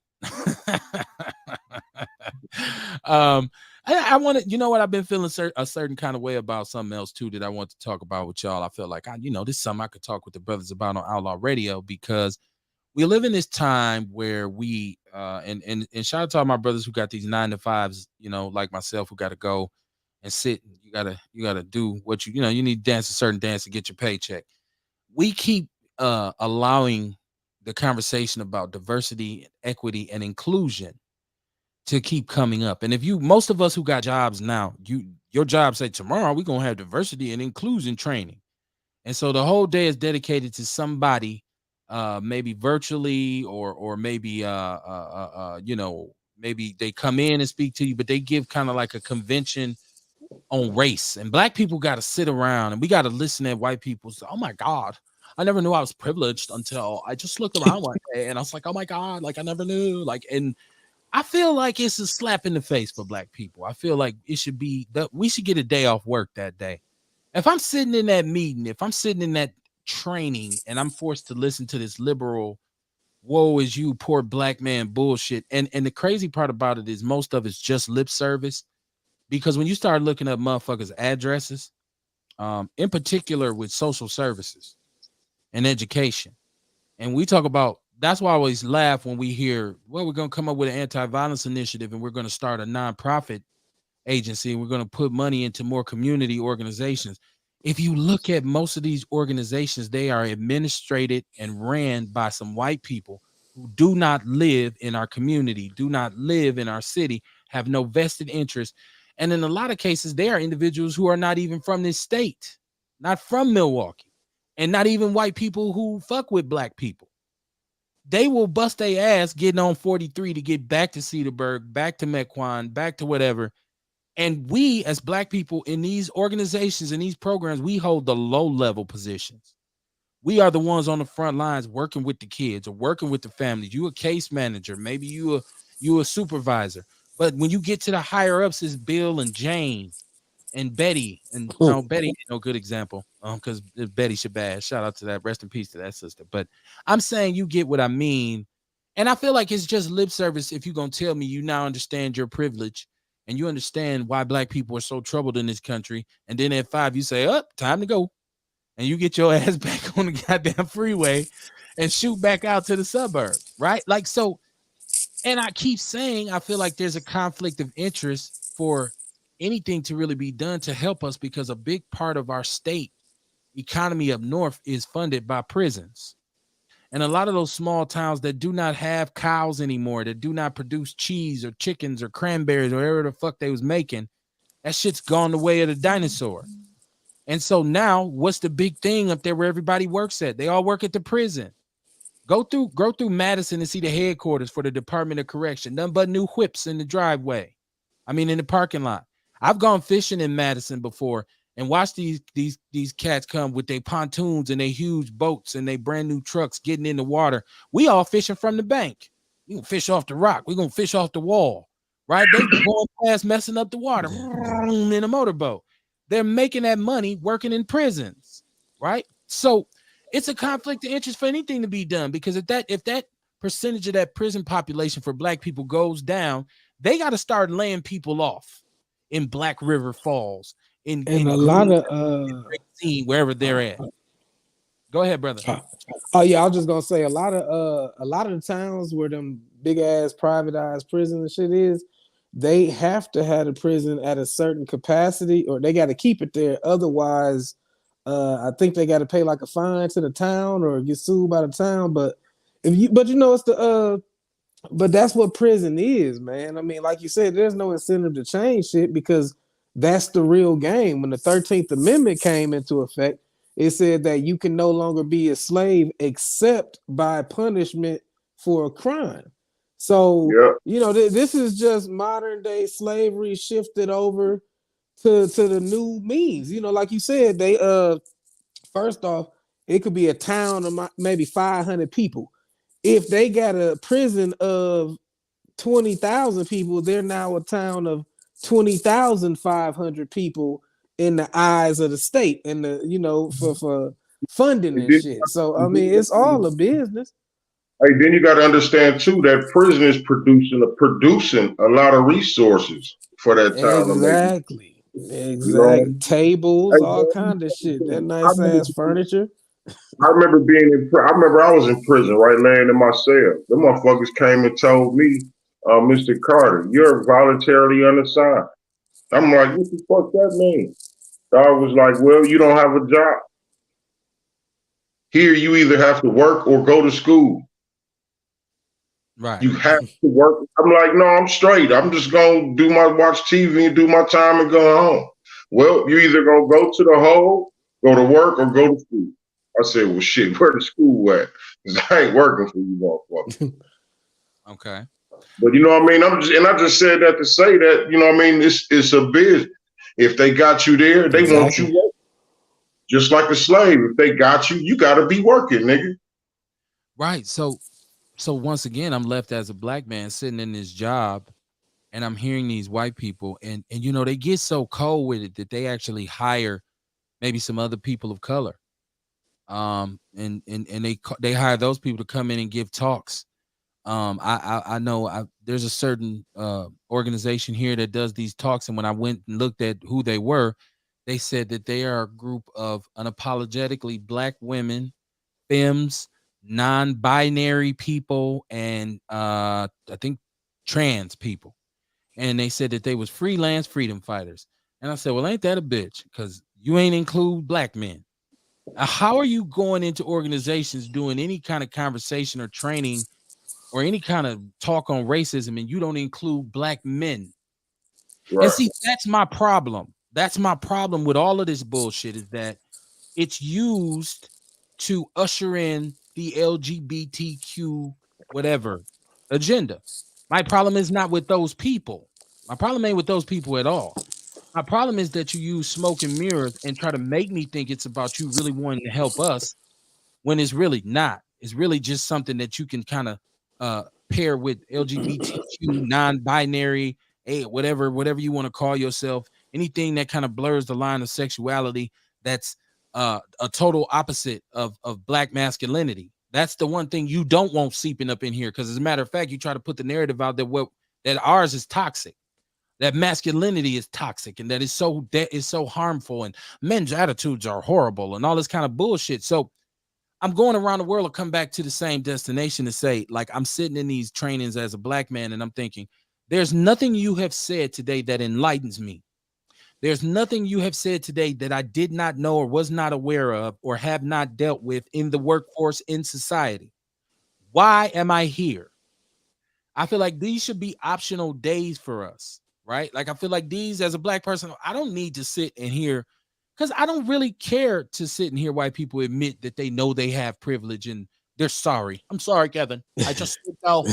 um, I want to, you know what? I've been feeling a certain kind of way about something else too that I want to talk about with y'all. I feel like this is something I could talk with the brothers about on Outlaw Radio, because we live in this time where we and shout out to all my brothers who got these 9 to 5s, like myself, who got to go and sit. You gotta do what you need to dance a certain dance to get your paycheck. We keep allowing the conversation about diversity, equity, and inclusion to keep coming up. And if most of us who got jobs now, your job say tomorrow we're gonna have diversity and inclusion training. And so the whole day is dedicated to somebody, maybe virtually or maybe maybe they come in and speak to you, but they give kind of like a convention on race. And black people got to sit around and we got to listen at white people say, "Oh my God, I never knew I was privileged until I just looked around one day and I was like, oh my God, like I never knew." Like, and I feel like it's a slap in the face for black people. I feel like it should be that we should get a day off work that day. If I'm sitting in that meeting, if I'm sitting in that training and I'm forced to listen to this liberal woe is you poor black man bullshit, and the crazy part about it is most of it's just lip service, because when you start looking up motherfuckers addresses, in particular with social services and education, and we talk about, that's why I always laugh when we hear, well, we're going to come up with an anti-violence initiative and we're going to start a nonprofit agency and we're going to put money into more community organizations. If you look at most of these organizations, they are administrated and ran by some white people who do not live in our community, do not live in our city, have no vested interest. And in a lot of cases, they are individuals who are not even from this state, not from Milwaukee, and not even white people who fuck with black people. They will bust their ass getting on 43 to get back to Cedarburg, back to Mequon, back to whatever. And we, as black people in these organizations and these programs, we hold the low level positions. We are the ones on the front lines working with the kids or working with the families. You a case manager, maybe you a supervisor. But when you get to the higher ups, is Bill and Jane and Betty. And no, Betty ain't no good example. Because Betty Shabazz, shout out to that, rest in peace to that sister. But I'm saying you get what I mean. And I feel like it's just lip service if you're gonna tell me you now understand your privilege and you understand why black people are so troubled in this country. And then at 5, you say, up, time to go. And you get your ass back on the goddamn freeway and shoot back out to the suburbs, right? Like, so, and I keep saying, I feel like there's a conflict of interest for anything to really be done to help us because a big part of our state economy up north is funded by prisons. And a lot of those small towns that do not have cows anymore, that do not produce cheese or chickens or cranberries or whatever the fuck they was making, that shit's gone the way of the dinosaur. And so now, what's the big thing up there where everybody works at? They all work at the prison. Go through Madison and see the headquarters for the Department of Correction. None but new whips in the driveway. I mean, in the parking lot. I've gone fishing in Madison before and watched these cats come with their pontoons and their huge boats and their brand new trucks getting in the water. We all fishing from the bank. We gonna fish off the rock. We gonna fish off the wall, right? They going past messing up the water in a motorboat. They're making that money working in prisons, right? So it's a conflict of interest for anything to be done because if that percentage of that prison population for black people goes down, they got to start laying people off in Black River Falls, in And a lot Green, of wherever they're at. Go ahead, brother. Oh yeah, I was just gonna say a lot of the towns where them big ass privatized prisons and shit is, they have to have the prison at a certain capacity, or they got to keep it there. Otherwise, I think they got to pay like a fine to the town or get sued by the town. But it's the but that's what prison is, man. I mean, like you said, there's no incentive to change shit because that's the real game. When the 13th Amendment came into effect, it said that you can no longer be a slave except by punishment for a crime. So, this is just modern day slavery shifted over to the new means. Like you said, they first off, it could be a town of maybe 500 people. If they got a prison of 20,000 people, they're now a town of 20,500 people in the eyes of the state and for funding and shit. So I mean, it's all a business. Hey, then you got to understand too that prison is producing a lot of resources for that town. Exactly. Tables, all kind of shit. That nice ass furniture. I remember I was in prison, right, laying in my cell. The motherfuckers came and told me, Mr. Carter, you're voluntarily unassigned. I'm like, what the fuck that mean? Dog was like, well, you don't have a job. Here, you either have to work or go to school. Right. You have to work. I'm like, no, I'm straight. I'm just going to watch TV and do my time and go home. Well, you either going to go to the hole, go to work, or go to school. I said, well, shit, where the school at? Because I ain't working for you, motherfucker. Okay. But you know what I mean? I just said that to say that, you know what I mean? It's a business. If they got you there, they want you working. Just like a slave. If they got you, you got to be working, nigga. Right. So once again, I'm left as a black man sitting in this job and I'm hearing these white people and they get so cold with it that they actually hire maybe some other people of color. And they hire those people to come in and give talks. I know there's a certain organization here that does these talks, and when I went and looked at who they were, they said that they are a group of unapologetically black women, femmes, non-binary people, and I think trans people. And they said that they was freelance freedom fighters. And I said, well, ain't that a bitch? Because you ain't include black men. How are you going into organizations doing any kind of conversation or training or any kind of talk on racism and you don't include black men? Right. And see, that's my problem. That's my problem with all of this bullshit is that it's used to usher in the LGBTQ whatever agenda. My problem is not with those people. My problem ain't with those people at all. My problem is that you use smoke and mirrors and try to make me think it's about you really wanting to help us when it's really not. It's really just something that you can kind of pair with LGBTQ, non-binary, whatever you want to call yourself, anything that kind of blurs the line of sexuality that's a total opposite of black masculinity. That's the one thing you don't want seeping up in here, because as a matter of fact, you try to put the narrative out that ours is toxic. That masculinity is toxic and that is so harmful and men's attitudes are horrible and all this kind of bullshit. So I'm going around the world to come back to the same destination to say, like, I'm sitting in these trainings as a black man and I'm thinking, there's nothing you have said today that enlightens me. There's nothing you have said today that I did not know or was not aware of or have not dealt with in the workforce in society. Why am I here? I feel like these should be optional days for us, right? Like I feel like these as a black person, I don't need to sit and hear because I don't really care to sit and hear white people admit that they know they have privilege and they're sorry. I'm sorry, Kevin. I just I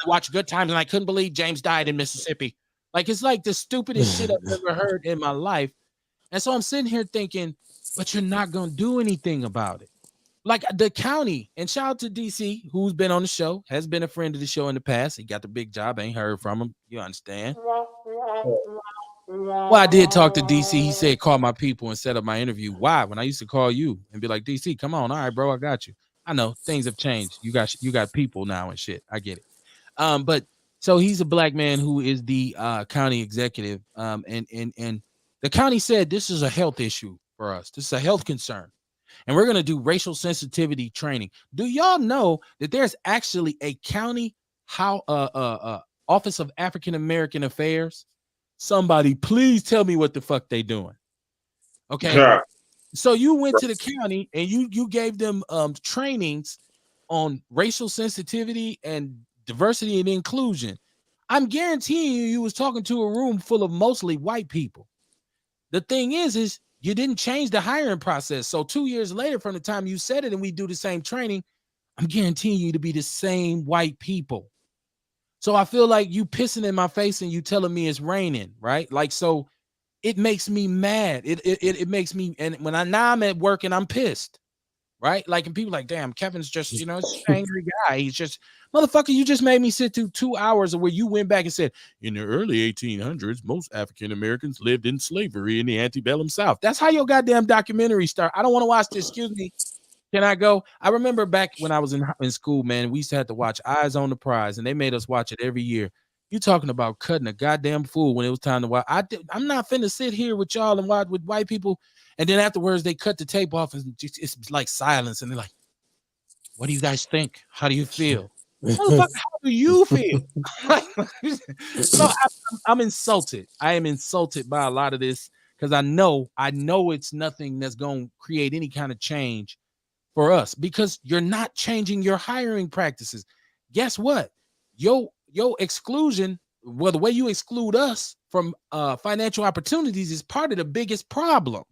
watched Good Times and I couldn't believe James died in Mississippi. Like it's like the stupidest shit I've ever heard in my life. And so I'm sitting here thinking, but you're not gonna do anything about it. Like the county, and shout out to DC, who's been on the show, has been a friend of the show in the past. He got the big job, ain't heard from him. You understand? Well, I did talk to DC. He said, call my people and set up my interview. Why? When I used to call you and be like, DC, come on. All right, bro, I got you. I know things have changed. You got people now and shit. I get it. But so he's a black man who is the county executive. And the county said this is a health issue for us. This is a health concern. And we're going to do racial sensitivity training. Do y'all know that there's actually a county Office of African American Affairs? Somebody please tell me what the fuck they doing. Okay. So you went to the county and you gave them trainings on racial sensitivity and diversity and inclusion. I'm guaranteeing you was talking to a room full of mostly white people. The thing is you didn't change the hiring process. So 2 years later from the time you said it and we do the same training, I'm guaranteeing you to be the same white people. So I feel like you pissing in my face and you telling me it's raining, right? Like, so it makes me mad. It makes me, and when I'm at work and I'm pissed, right? Like, and people like, damn, Kevin's just, it's just an angry guy. He's just, motherfucker, you just made me sit through 2 hours of where you went back and said, in the early 1800s, most African Americans lived in slavery in the antebellum South. That's how your goddamn documentary start. I don't want to watch this. Excuse me. Can I go? I remember back when I was in school, man, we used to have to watch Eyes on the Prize, and they made us watch it every year. You talking about cutting a goddamn fool when it was time to watch. I'm not finna sit here with y'all and watch with white people, and then afterwards they cut the tape off, and it's like silence, and they're like, "What do you guys think? How do you feel?" Motherfucker, how do you feel? So I'm insulted. I am insulted by a lot of this because I know it's nothing that's going to create any kind of change for us because you're not changing your hiring practices. Guess what? Your exclusion, well, the way you exclude us from financial opportunities is part of the biggest problem.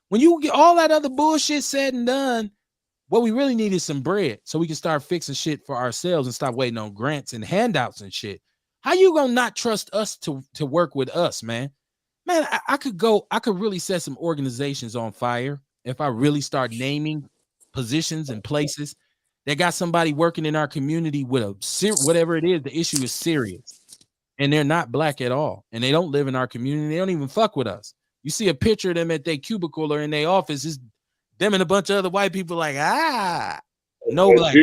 When you get all that other bullshit said and done, what we really need is some bread so we can start fixing shit for ourselves and stop waiting on grants and handouts and shit. How you gonna not trust us to work with us, man? Man, I could really set some organizations on fire if I really start naming positions and places that got somebody working in our community with whatever it is, the issue is serious. And they're not black at all. And they don't live in our community. They don't even fuck with us. You see a picture of them at their cubicle or in their office, is them and a bunch of other white people like, no black.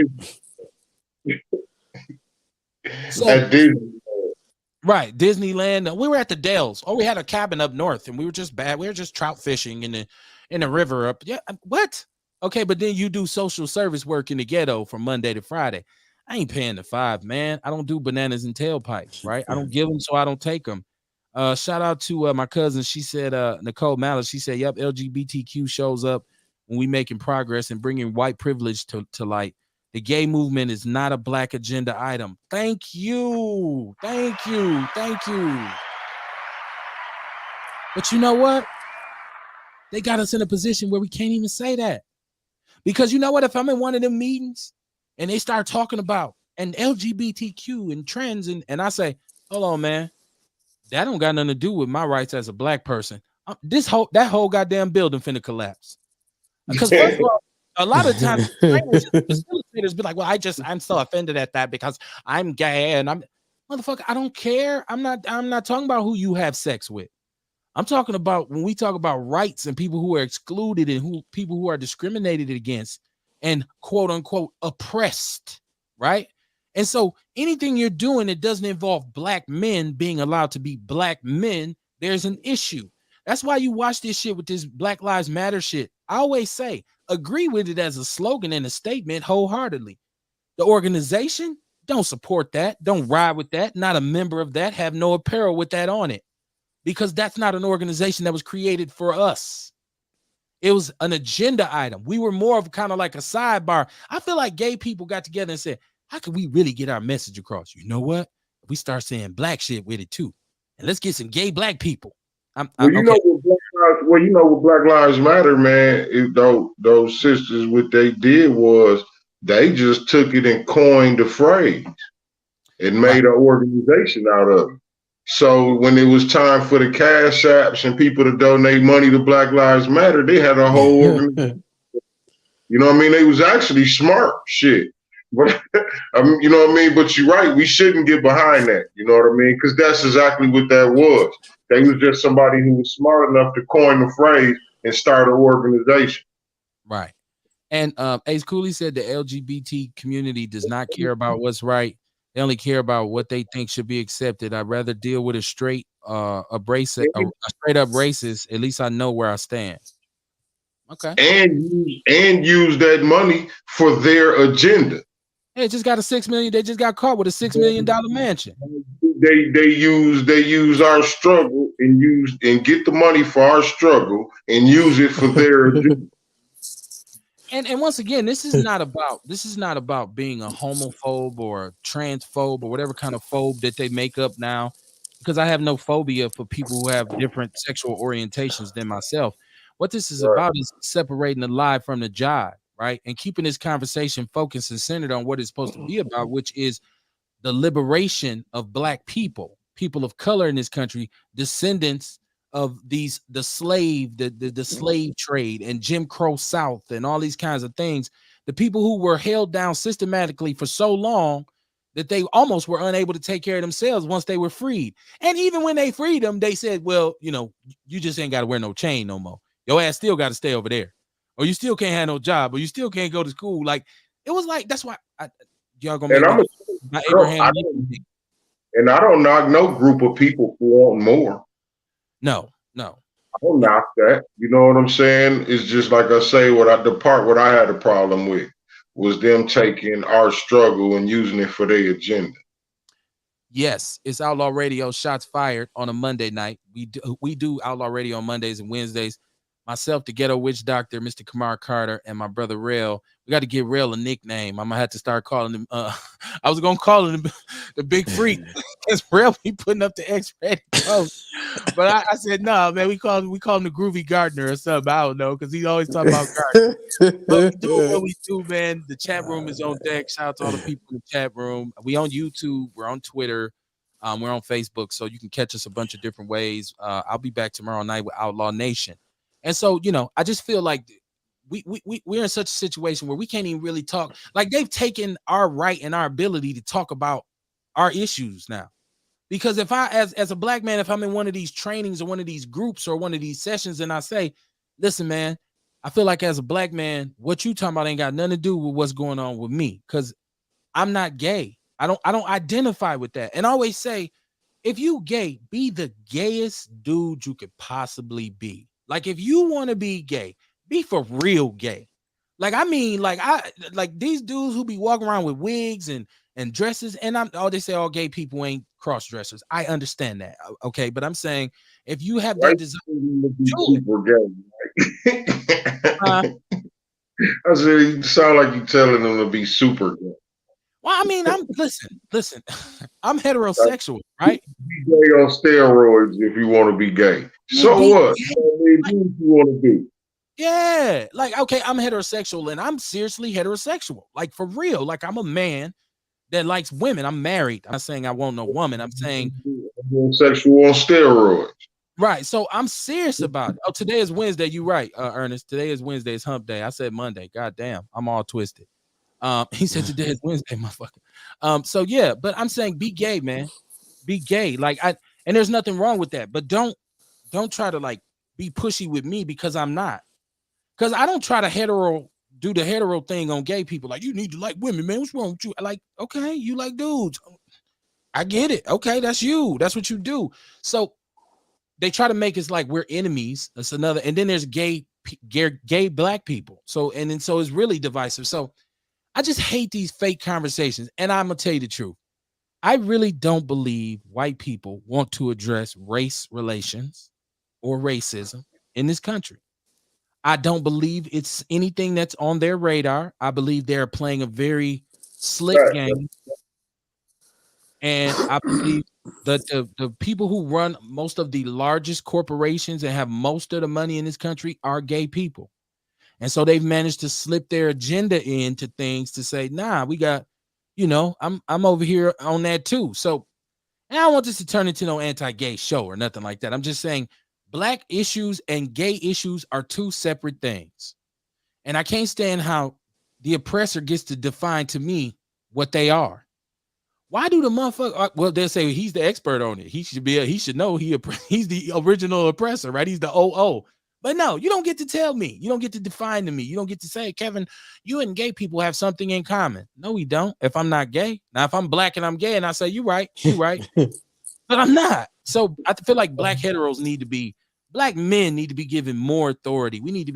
So, right, Disneyland. We were at the Dells. Oh, we had a cabin up north, and we were just bad. We were just trout fishing in the river up. Yeah, what? Okay, but then you do social service work in the ghetto from Monday to Friday. I ain't paying the $5, man. I don't do bananas and tailpipes, right? I don't give them, so I don't take them. Shout out to my cousin. She said, Nicole Malice. She said, "Yep, LGBTQ shows up when we making progress and bringing white privilege to light. The gay movement is not a black agenda item." Thank you. Thank you. Thank you. But you know what? They got us in a position where we can't even say that. Because you know what? If I'm in one of them meetings and they start talking about an LGBTQ and trends, and I say, hold on, man, that don't got nothing to do with my rights as a black person. That whole goddamn building finna collapse. Because first of all, a lot of times facilitators be like, well, I'm so offended at that because I'm gay and I'm motherfucker. I don't care. I'm not talking about who you have sex with. I'm talking about when we talk about rights and people who are excluded and people who are discriminated against and quote unquote oppressed, right? And so anything you're doing that doesn't involve black men being allowed to be black men, there's an issue. That's why you watch this shit with this Black Lives Matter shit. I always say, agree with it as a slogan and a statement wholeheartedly. The organization, don't support that. Don't ride with that. Not a member of that. Have no apparel with that on it. because that's not an organization that was created for us. It was an agenda item. We were more of kind of like a sidebar. I feel like gay people got together and said, how can we really get our message across? You know what? We start saying black shit with it too. And let's get some gay black people. Well, you Okay. know what Black Lives Matter, man. Those sisters, what they did was they just took it and coined the phrase and Right. made an organization out of it. So when it was time for the cash apps and people to donate money to Black Lives Matter, they had a whole organization. You know what I mean? They was actually smart shit. But you know what I mean? But you're right, we shouldn't get behind that. You know what I mean? Because that's exactly what that was. They was just somebody who was smart enough to coin the phrase and start an organization. Right. And Ace Cooley said the LGBT community does not care about what's right. They only care about what they think should be accepted. I'd rather deal with a straight a straight up racist. At least I know where I stand. Okay. And use that money for their agenda. Hey, just got a $6 million. They just got caught with a $6 million mansion. They use our struggle and get the money for our struggle and use it for their agenda. And once again, this is not about being a homophobe or a transphobe or whatever kind of phobe that they make up now, because I have no phobia for people who have different sexual orientations than myself. What this is about is separating the lie from the jive, right? And keeping this conversation focused and centered on what it's supposed to be about, which is the liberation of black people, people of color in this country, descendants of the slave trade and Jim Crow South and all these kinds of things. The people who were held down systematically for so long that they almost were unable to take care of themselves once they were freed. And even when they freed them, they said, well, you know, you just ain't got to wear no chain no more. Your ass still got to stay over there, or you still can't have no job, or you still can't go to school. Like, it was like, that's why y'all gonna make me Abraham. And I don't knock no group of people for wanting more. No. I don't knock that. You know what I'm saying? It's just like I say, what I had a problem with was them taking our struggle and using it for their agenda. Yes, it's Outlaw Radio, shots fired on a Monday night. We do Outlaw Radio on Mondays and Wednesdays. Myself, the Ghetto Witch Doctor, Mr. Kamar Carter, and my brother Rel. We got to give Rel a nickname. I'm gonna have to start calling him. I was gonna call him the Big Freak because Rel be putting up the X-rated post. But I said no, man. We call him the Groovy Gardener or something. I don't know because he's always talking about gardening. But we do what we do, man. The chat room is on deck. Shout out to all the people in the chat room. We on YouTube. We're on Twitter. We're on Facebook, so you can catch us a bunch of different ways. I'll be back tomorrow night with Outlaw Nation. And so, you know, I just feel like we're in such a situation where we can't even really talk. Like, they've taken our right and our ability to talk about our issues now. Because if I, as a black man, if I'm in one of these trainings or one of these groups or one of these sessions and I say, listen, man, I feel like as a black man, what you talking about ain't got nothing to do with what's going on with me, because I'm not gay. I don't identify with that. And I always say, if you gay, be the gayest dude you could possibly be. Like, if you want to be gay, be for real gay. Like, I mean, like these dudes who be walking around with wigs and dresses, and they say all gay people ain't cross dressers. I understand that, okay, but I'm saying if you have that desire, super gay. I said, you sound like you telling them to be super gay. Well, I mean, listen, I'm heterosexual, right? Be gay on steroids if you want to be gay. So what? You want to do? Yeah, like, okay, I'm heterosexual and I'm seriously heterosexual, like, for real. Like, I'm a man that likes women. I'm married. I'm not saying I want no woman. I'm saying sexual on steroids. Right. So I'm serious about it. Oh, today is Wednesday. You right, Ernest. Today is Wednesday. It's hump day. I said Monday. God damn, I'm all twisted. He said today is Wednesday, motherfucker. So yeah, but I'm saying be gay, man. Be gay. Like, and there's nothing wrong with that. But don't try to like be pushy with me because I'm not. Because I don't try to do the hetero thing on gay people. Like, you need to like women, man. What's wrong with you? Like, okay, you like dudes. I get it. Okay, that's you. That's what you do. So they try to make us like we're enemies. That's another. And then there's gay black people. So it's really divisive. So I just hate these fake conversations. And I'm gonna tell you the truth. I really don't believe white people want to address race relations or racism in this country. I don't believe it's anything that's on their radar. I believe they're playing a very slick Right. game, and I believe that the people who run most of the largest corporations and have most of the money in this country are gay people. And so they've managed to slip their agenda into things to say, nah, we got, I'm over here on that too. So, and I don't want this to turn into no anti-gay show or nothing like that. I'm just saying black issues and gay issues are two separate things. And I can't stand how the oppressor gets to define to me what they are. Why do the motherfucker? Well, they'll say he's the expert on it. He should be. He should know. He's the original oppressor, right? He's the OO. But no, you don't get to tell me. You don't get to define to me. You don't get to say, Kevin, you and gay people have something in common. No, we don't. If I'm not gay, now if I'm black and I'm gay, and I say you right, but I'm not. So I feel like black heteros black men need to be given more authority. We need to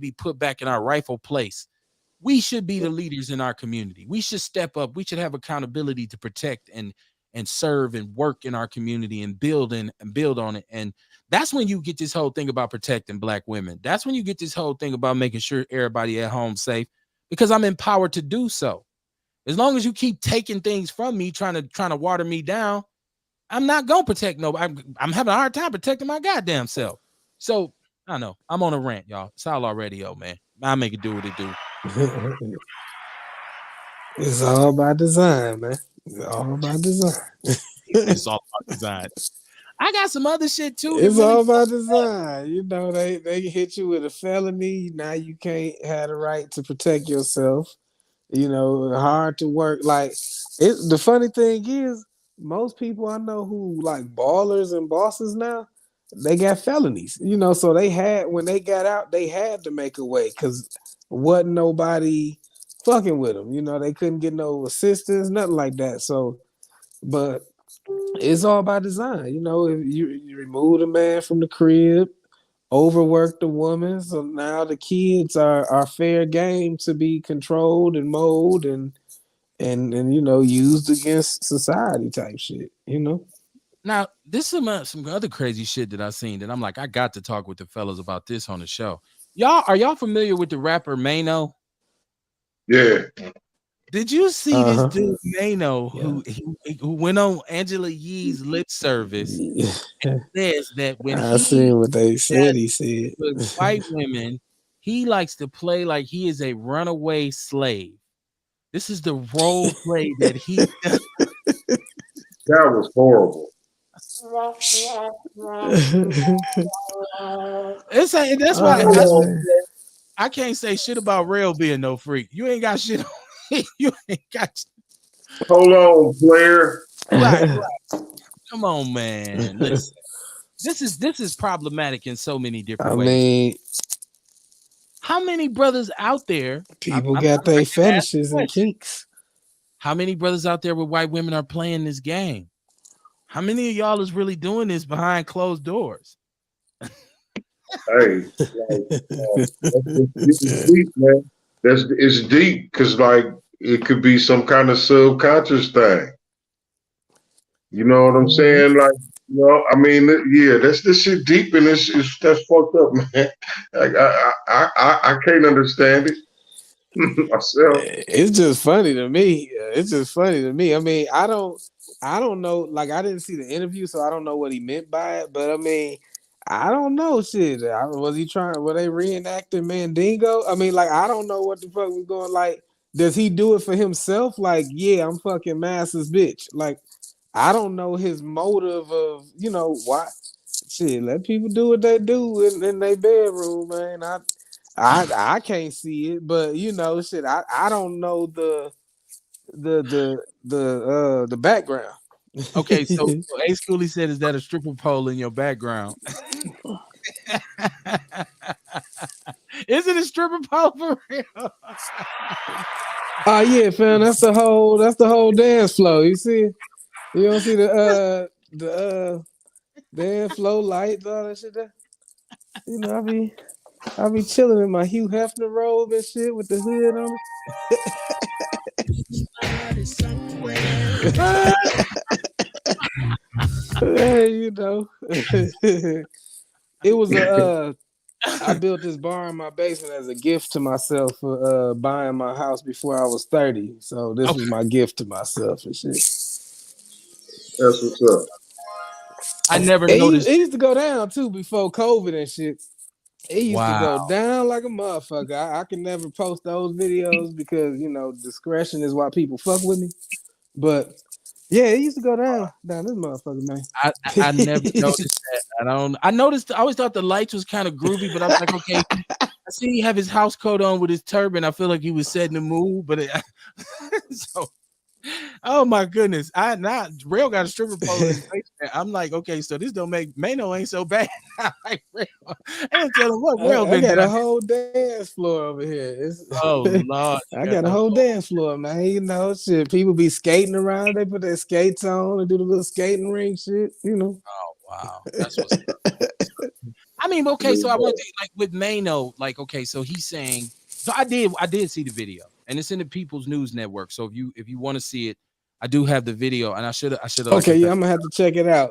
be put back in our rightful place. We should be the leaders in our community. We should step up. We should have accountability to protect and serve and work in our community and build on it. And that's when you get this whole thing about protecting black women. That's when you get this whole thing about making sure everybody at home safe, because I'm empowered to do so. As long as you keep taking things from me, trying to water me down, I'm not gonna protect nobody. I'm having a hard time protecting my goddamn self. So I know I'm on a rant, y'all. It's Outlaw Radio, man. I make it do what it do. It's all by design, man. It's all by design. It's all about design. I got some other shit too. It's all by design. You know, they hit you with a felony. Now you can't have the right to protect yourself. You know, hard to work. Like it. The funny thing is, most people I know who like ballers and bosses now, they got felonies. You know, so they had when they got out, they had to make a way because wasn't nobody fucking with them. You know, they couldn't get no assistance, nothing like that. So, but it's all by design. You know, if you remove the man from the crib, overwork the woman, so now the kids are fair game to be controlled and molded and you know used against society type shit. You know. Now, this is some other crazy shit that I seen that I'm like, I got to talk with the fellas about this on the show. Are y'all familiar with the rapper Mano? Yeah. Did you see this Uh-huh. dude Mano Yeah. who went on Angela Yee's lip service and says that when I he seen what they said. has He said. with white women, he likes to play like he is a runaway slave. This is the role play that he does. That was horrible. That's why Hold on, I can't say shit about Rail being no freak. You ain't got shit on. You ain't got hold on, player. right. Come on, man. Listen, this is problematic in so many I different ways. mean, How many brothers out there? people I got their can ask the fetishes and question. kinks. How many brothers out there with white women are playing this game? How many of y'all is really doing this behind closed doors? Hey, it's deep, man. It's deep because like it could be some kind of subconscious thing. You know what I'm saying? Like, I mean, yeah, this shit deep and that's fucked up, man. Like, I can't understand it myself. It's just funny to me. It's just funny to me. I mean, I don't know. Like, I didn't see the interview, so I don't know what he meant by it. But I mean, I don't know. Shit, was he trying? Were they reenacting Mandingo? I mean, like, I don't know what the fuck was going. Like, does he do it for himself? Like, yeah, I'm fucking Master's bitch. Like, I don't know his motive of why. Shit, let people do what they do in their bedroom, man. I can't see it, but shit. I don't know the background. Okay, so A Schoolie said, "Is that a stripper pole in your background?" Is it a stripper pole for real? Oh yeah, fam. That's the whole dance flow. You see, you don't see the dance flow lights, all that shit there. You know, I be chilling in my Hugh Hefner robe and shit with the hood on. Hey, you know, it was I built this bar in my basement as a gift to myself for buying my house before I was 30. So this was Okay. my gift to myself and shit. That's what's up. I never It, noticed. it used to go down too before COVID and shit. It used to Wow. go down like a motherfucker. I can never post those videos because discretion is why people fuck with me. But yeah, it used to go down this motherfucker, man. I never noticed that. I noticed. I always thought the lights was kind of groovy, but I was like, okay. I see he have his house coat on with his turban. I feel like he was setting the mood, but so. Oh my goodness! Rail got a stripper pole in his basement. I'm like, okay, so this don't make Mano ain't so bad. Like Rail, I tell him what Rail I been got down. a whole dance floor over here. Oh Lord, I got a whole dance floor, man. Shit. People be skating around. They put their skates on and do the little skating ring shit. Oh wow, that's what's. I mean, okay, so I want to like with Mano, like okay, so he's saying. So I did see the video, and it's in the People's News Network. So if you want to see it, I do have the video, and I should have like I Okay, said, yeah, I'm gonna have to check it out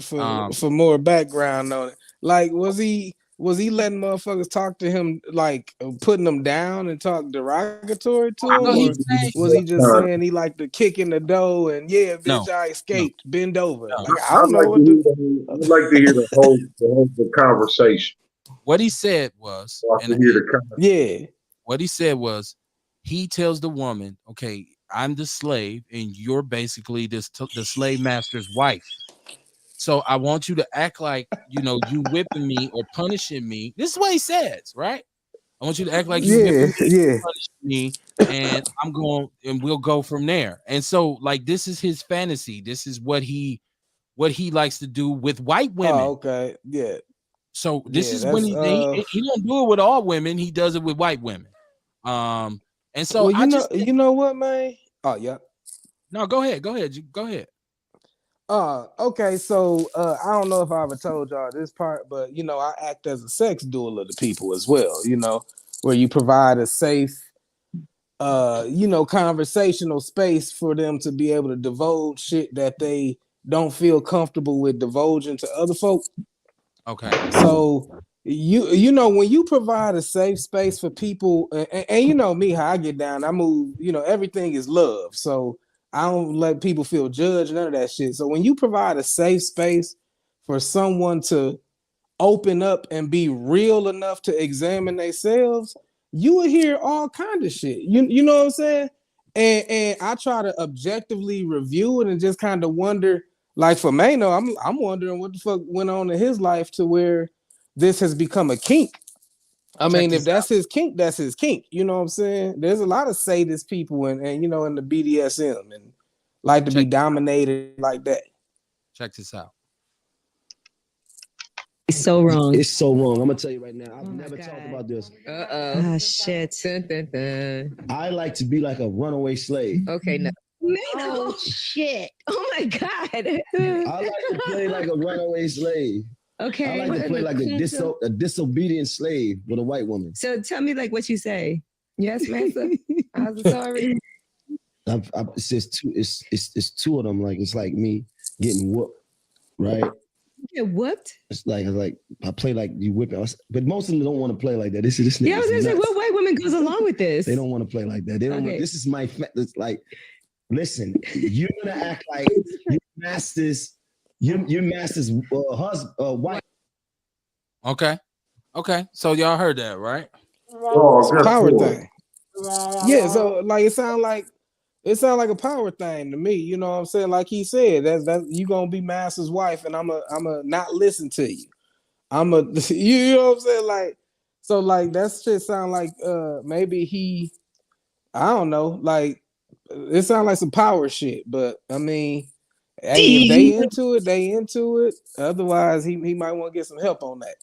for more background on it. Like, was he letting motherfuckers talk to him, like putting them down and talk derogatory to no, him, he's or saying was he just saying he liked to kick in the dough and yeah, no, bitch, I no, escaped, bend over. no. Like, I don't know what the. I'd like to hear the conversation. What he said was, I and can hear the conversation. Yeah. what he said was, he tells the woman, okay, I'm the slave, and you're basically the slave master's wife. So I want you to act like you whipping me or punishing me. This is what he says, right? I want you to act like you whipping Yeah, me, yeah. punishing me, and we'll go from there. And so, like, this is his fantasy. This is what he likes to do with white Oh, women. okay. Yeah. So this Yeah, is when that's he don't do it with all women. He does it with white women. And so well, I just you know what, man? Oh, yeah. no, go ahead, go ahead. Okay, so I don't know if I ever told y'all this part, but I act as a sex doula to people as well, where you provide a safe conversational space for them to be able to divulge shit that they don't feel comfortable with divulging to other folk. Okay. So when you provide a safe space for people, and you know me, how I get down, I move, everything is love. So I don't let people feel judged, none of that shit. So when you provide a safe space for someone to open up and be real enough to examine themselves, you will hear all kind of shit. You know what I'm saying? And I try to objectively review it and just kind of wonder, like for Mano, I'm wondering what the fuck went on in his life to where this has become a kink. I Check mean, if this that's out. his kink, that's his kink. You know what I'm saying? There's a lot of sadist people and in the BDSM and like to be Check dominated like that. check this out. It's so wrong. It's so wrong. I'm gonna tell you right now. I've Oh my never God. talked about this. Ah, shit. I like to be like a runaway slave. Okay, no. Oh shit! Oh my God! I like to play like a runaway slave. Okay. I like to play like a disobedient slave with a white woman. So tell me like what you say. Yes, master. I'm sorry. It's just two. It's two of them. Like it's like me getting whooped, right? You get whooped? It's like I play like you whipping us, but most of them don't want to play like that. This Yeah, I was gonna say, what white woman goes along with this? They don't want to play like that. They don't. Okay. This is my. It's like, listen, you're gonna act like your master's husband, wife. Okay. So y'all heard that, right? Oh, It's a power thing. Yeah, so like it sounds like a power thing to me. You know what I'm saying? Like he said, that's you gonna be master's wife, and I'm a not listen to you. I'm a you know what I'm saying? Like so like that shit sound like maybe I don't know, like it sounds like some power shit, but I mean, hey, if they into it, they into it. Otherwise, he might want to get some help on that.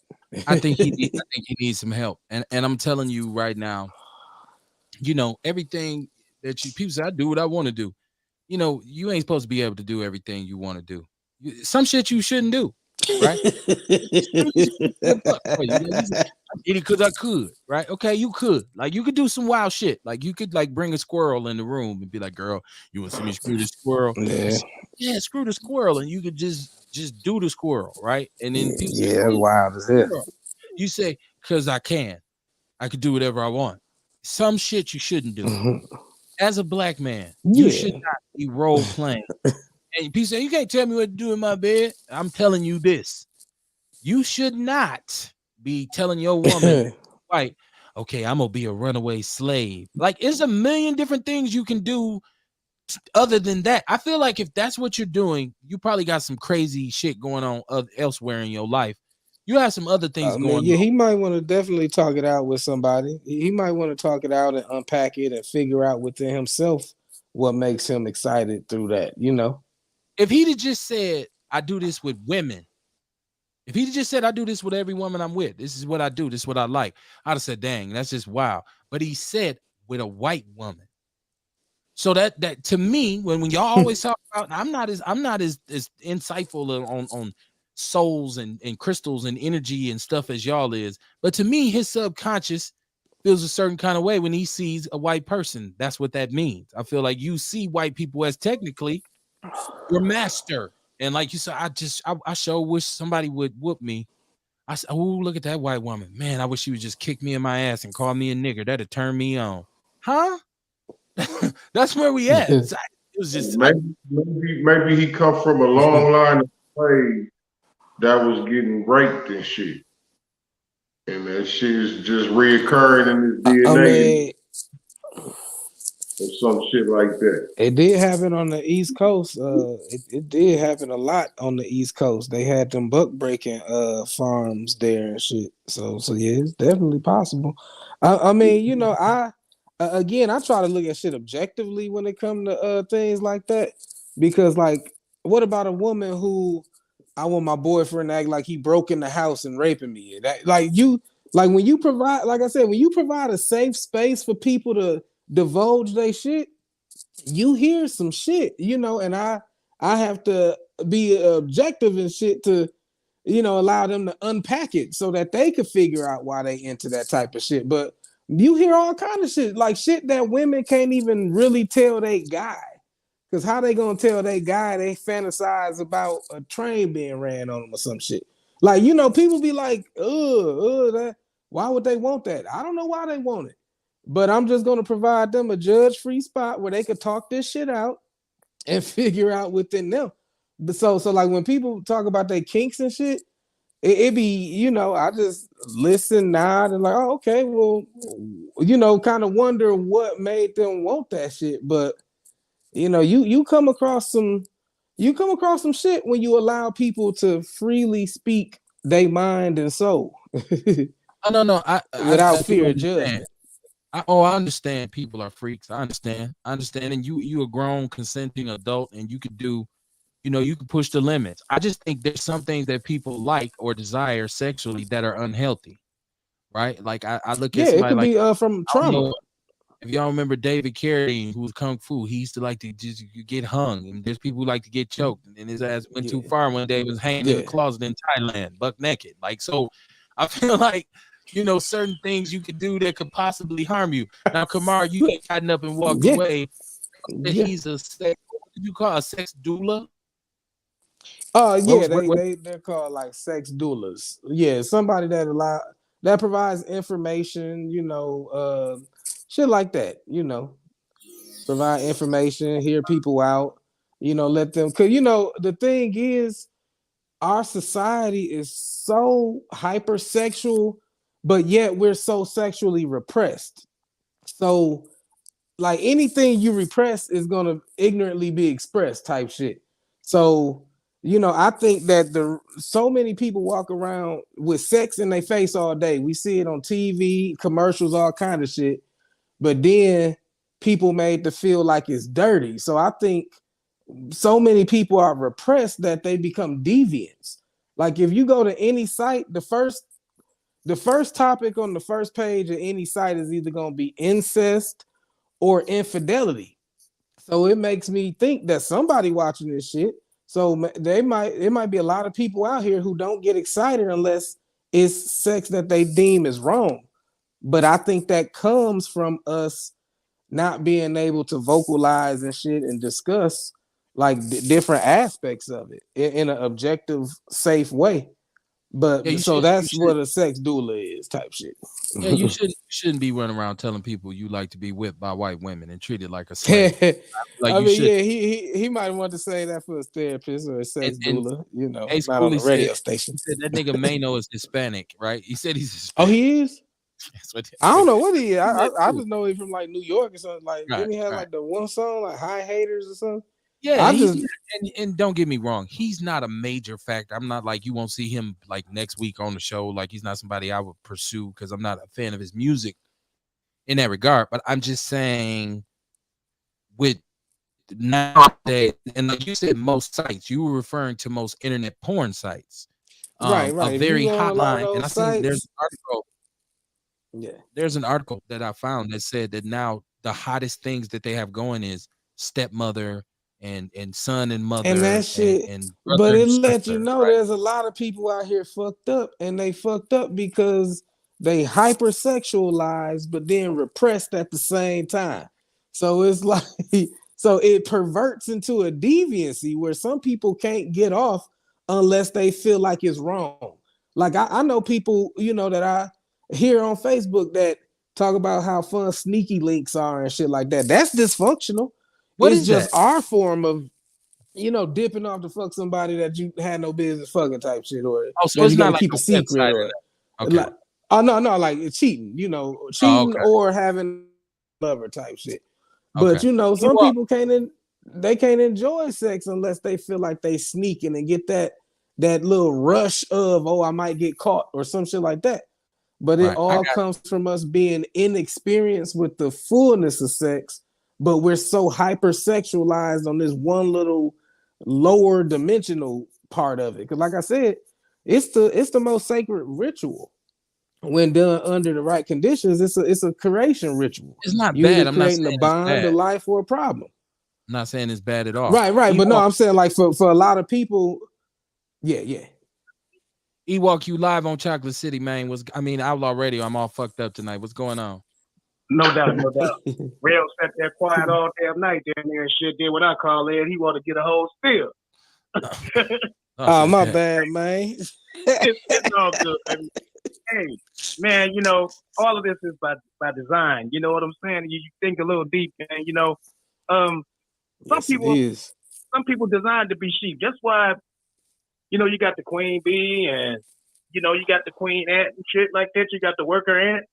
I think he needs some help. And I'm telling you right now, everything that people say, I do what I want to do. You ain't supposed to be able to do everything you want to do. Some shit you shouldn't do, right? I eat it because I could, right? Okay, you could. Like you could do some wild shit. Like you could like bring a squirrel in the room and be like, "Girl, you want to see me screw this squirrel?" And Yeah, say, yeah, screw the squirrel, and you could just do the squirrel, right? And then people say, yeah, "Why that's you wild as do the hell. squirrel?" You say, "Cause I can. I could do whatever I want." Some shit you shouldn't do. Mhm. As a black man, you should Yeah. not be role playing. And people say, "You can't tell me what to do in my bed." I'm telling you this. You should not be telling your woman, right, okay, I'm gonna be a runaway slave. Like, it's a million different things you can do other than that. I feel like if that's what you're doing, you probably got some crazy shit going on elsewhere in your life. You have some other things I mean, going yeah, on. he might want to definitely talk it out with somebody. He might want to talk it out and unpack it and figure out within himself what makes him excited through that, you know? If he'd have just said, I do this with women, if he'd have just said, I do this with every woman I'm with, this is what I do, this is what I like, I'd have said, dang, that's just wild. But he said, with a white woman. So that to me, when y'all always talk about, I'm not as insightful on souls and crystals and energy and stuff as y'all is, but to me, his subconscious feels a certain kind of way when he sees a white person. That's what that means. I feel like you see white people as technically your master, and like you said, I sure wish somebody would whoop me. I said, oh, look at that white woman, man. I wish she would just kick me in my ass and call me a nigger. That'd turn me on, huh? That's where we at. So it was just Maybe he come from a long line of slaves that was getting raped and shit, and that shit is just reoccurring in his I DNA mean, or some shit like that. it did happen on the East Coast. It did happen a lot on the East Coast. They had them buck breaking farms there and shit. So yeah, it's definitely possible. I mean, you know, again, I try to look at shit objectively when it comes to things like that, because like, what about a woman who I want my boyfriend to act like he broke in the house and raping me? That like you like when you provide, like I said, when you provide a safe space for people to divulge their shit, you hear some shit, you know, and I have to be objective and shit to, you know, allow them to unpack it so that they could figure out why they into that type of shit. But you hear all kind of shit, like shit that women can't even really tell they guy. Cause how they gonna tell they guy they fantasize about a train being ran on them or some shit? Like, you know, people be like, that why would they want that? I don't know why they want it. But I'm just gonna provide them a judge-free spot where they could talk this shit out and figure out within them. But so like when people talk about their kinks and shit, it be, you know, I just listen, nod, and like, oh, okay, well, you know, kind of wonder what made them want that shit. But you know, you come across some shit when you allow people to freely speak their mind and soul oh, no, I without do fear of understand. judgment. I understand people are freaks. I understand, and you a grown consenting adult, and you could do, you could push the limits. I just think there's some things that people like or desire sexually that are unhealthy, right? Like I look at Yeah, it somebody could like, be from I don't trauma. know if y'all remember David Carradine, who was kung fu. He used to like to just get hung, and there's people who like to get choked, and his ass went too Yeah, far one day, was hanging in a yeah, closet in Thailand, buck naked. Like, so I feel like, certain things you could do that could possibly harm you. Now, Kamar, you ain't gotten up and walked yeah, away. That yeah. he's a sex, what did you call a sex doula? What Yeah, was what, they're called like sex doulas. Yeah, somebody that provides information, you know, shit like that, you know, provide information, hear people out, you know, let them, cause you know, the thing is our society is so hypersexual, but yet we're so sexually repressed. So like anything you repress is gonna ignorantly be expressed type shit. So, you know, I think that the so many people walk around with sex in their face all day. We see it on TV, commercials, all kind of shit. But then people made to feel like it's dirty. So I think so many people are repressed that they become deviants. Like if you go to any site, the first topic on the first page of any site is either going to be incest or infidelity. So it makes me think that somebody watching this shit. So it might be a lot of people out here who don't get excited unless it's sex that they deem is wrong. But I think that comes from us not being able to vocalize and shit and discuss like different aspects of it in an objective, safe way. Yeah, But you so should you that's should what a sex doula is, type shit. yeah, you shouldn't be running around telling people you like to be whipped by white women and treated like a slave. Like I you mean, should yeah, he might want to say that for his therapist or a sex and doula, Ace not on Cooley the said radio station. he said that nigga Mano is Hispanic, right? He said he's Oh, Hispanic. he is. I That's don't what know what he is. he said I too. just know him from like New York or something. Like, Right, didn't he have right. like the one song like "High Haters" or something? Yeah, I he's just not, and don't get me wrong, he's not a major factor. I'm not like you won't see him like next week on the show. Like he's not somebody I would pursue because I'm not a fan of his music in that regard. But I'm just saying with nowadays, and like you said, most sites, you were referring to most internet porn sites. A right. If you very go on a lot of hotline, and I those seen sites, yeah. there's an article that I found that said that now the hottest things that they have going is stepmother and son and And that mother shit, and but brother it and lets you sister, know right? there's a lot of people out here fucked up, and they fucked up because they hypersexualized, but then repressed at the same time. So it's like, so it perverts into a deviancy where some people can't get off unless they feel like it's wrong. Like I know people, that I hear on Facebook that talk about how fun sneaky links are and shit like that. That's dysfunctional. What It's is that? just our form of dipping off to fuck somebody that you had no business fucking type shit, or Oh, so that it's you got not to like keep a a secret, website or or that. Okay. like, oh no, like cheating, Oh, cheating okay. or having a lover type shit. But Okay. some people they can't enjoy sex unless they feel like they sneaking and get that little rush of, oh, I might get caught or some shit like that. But it Right. I all got comes from us being inexperienced with the fullness of sex, but we're so hypersexualized on this one little lower dimensional part of it. Because, like I said, it's the most sacred ritual. When done under the right conditions, it's a creation ritual. it's not You either bad. I'm not creating a saying it's bond, bad. a life, or a problem. I'm not saying it's bad at all. Right. But no, Ewok, I'm saying like for a lot of people, yeah. Ewok, you live on Chocolate City, man. Outlaw Radio. I'm all fucked up tonight. What's going on? No doubt, no doubt. Rail sat there quiet all damn night down there and shit. Did what I call it. He want to get a whole spill. Oh, Oh, my yeah. bad, man. It's all good. Hey, man, all of this is by design. You know what I'm saying? You think a little deep, man. Some Yes, it people is. some people designed to be sheep. That's why, you got the queen bee and you got the queen ant and shit like that. You got the worker ant.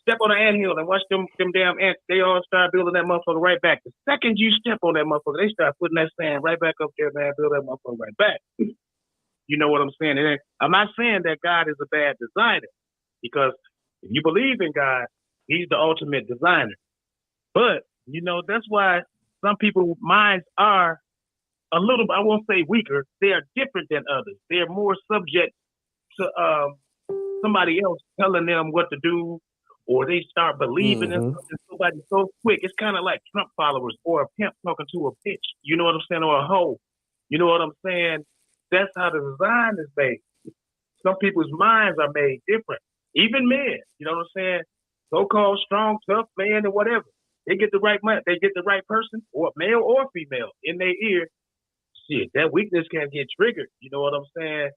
Step on an anthill and watch them damn ants. They all start building that motherfucker right back. The second you step on that motherfucker, they start putting that sand right back up there, man. Build that motherfucker right back. You know what I'm saying? And I'm not saying that God is a bad designer, because if you believe in God, He's the ultimate designer. But that's why some people's minds are a little, I won't say weaker. They are different than others. They are more subject to somebody else telling them what to do, or they start believing in Mm-hmm. something somebody so quick. It's kind of like Trump followers or a pimp talking to a bitch. You know what I'm saying? Or a hoe. You know what I'm saying? That's how the design is made. Some people's minds are made different. Even men. You know what I'm saying? So-called strong, tough man, or whatever. They get the right person, or male or female, in their ear. Shit, that weakness can get triggered. You know what I'm saying?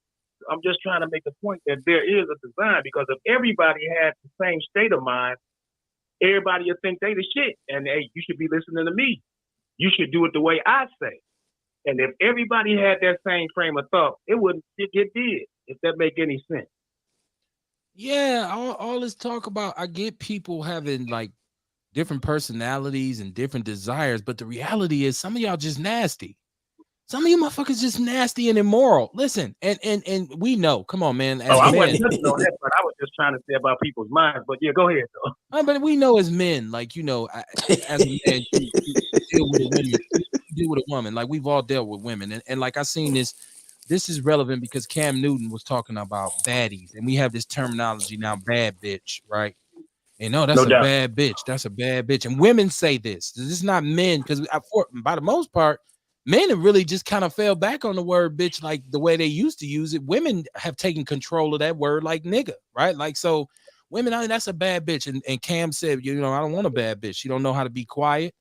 I'm just trying to make the point that there is a design, because if everybody had the same state of mind, everybody would think they the shit. And hey, you should be listening to me. You should do it the way I say. And if everybody had that same frame of thought, it wouldn't get did, if that make any sense. Yeah, all this talk about, I get people having like different personalities and different desires, but the reality is some of y'all just nasty. Some of you motherfuckers just nasty and immoral. Listen, and we know. Come on, man. Oh, As I men, wasn't touching on that, but I was just trying to say about people's minds. But yeah, go ahead though. but we know as men, like as a man, you deal with a woman. You deal with a woman. Like we've all dealt with women, and like I seen this. This is relevant because Cam Newton was talking about baddies, and we have this terminology now, bad bitch, right? And no, that's No a doubt. bad bitch. That's a bad bitch. And women say this. This is not men, because by the most part, men have really just kind of fell back on the word bitch like the way they used to use it. Women have taken control of that word like nigga, right? Like, so women, I mean, that's a bad bitch. And Cam said, you know, I don't want a bad bitch. She don't know how to be quiet.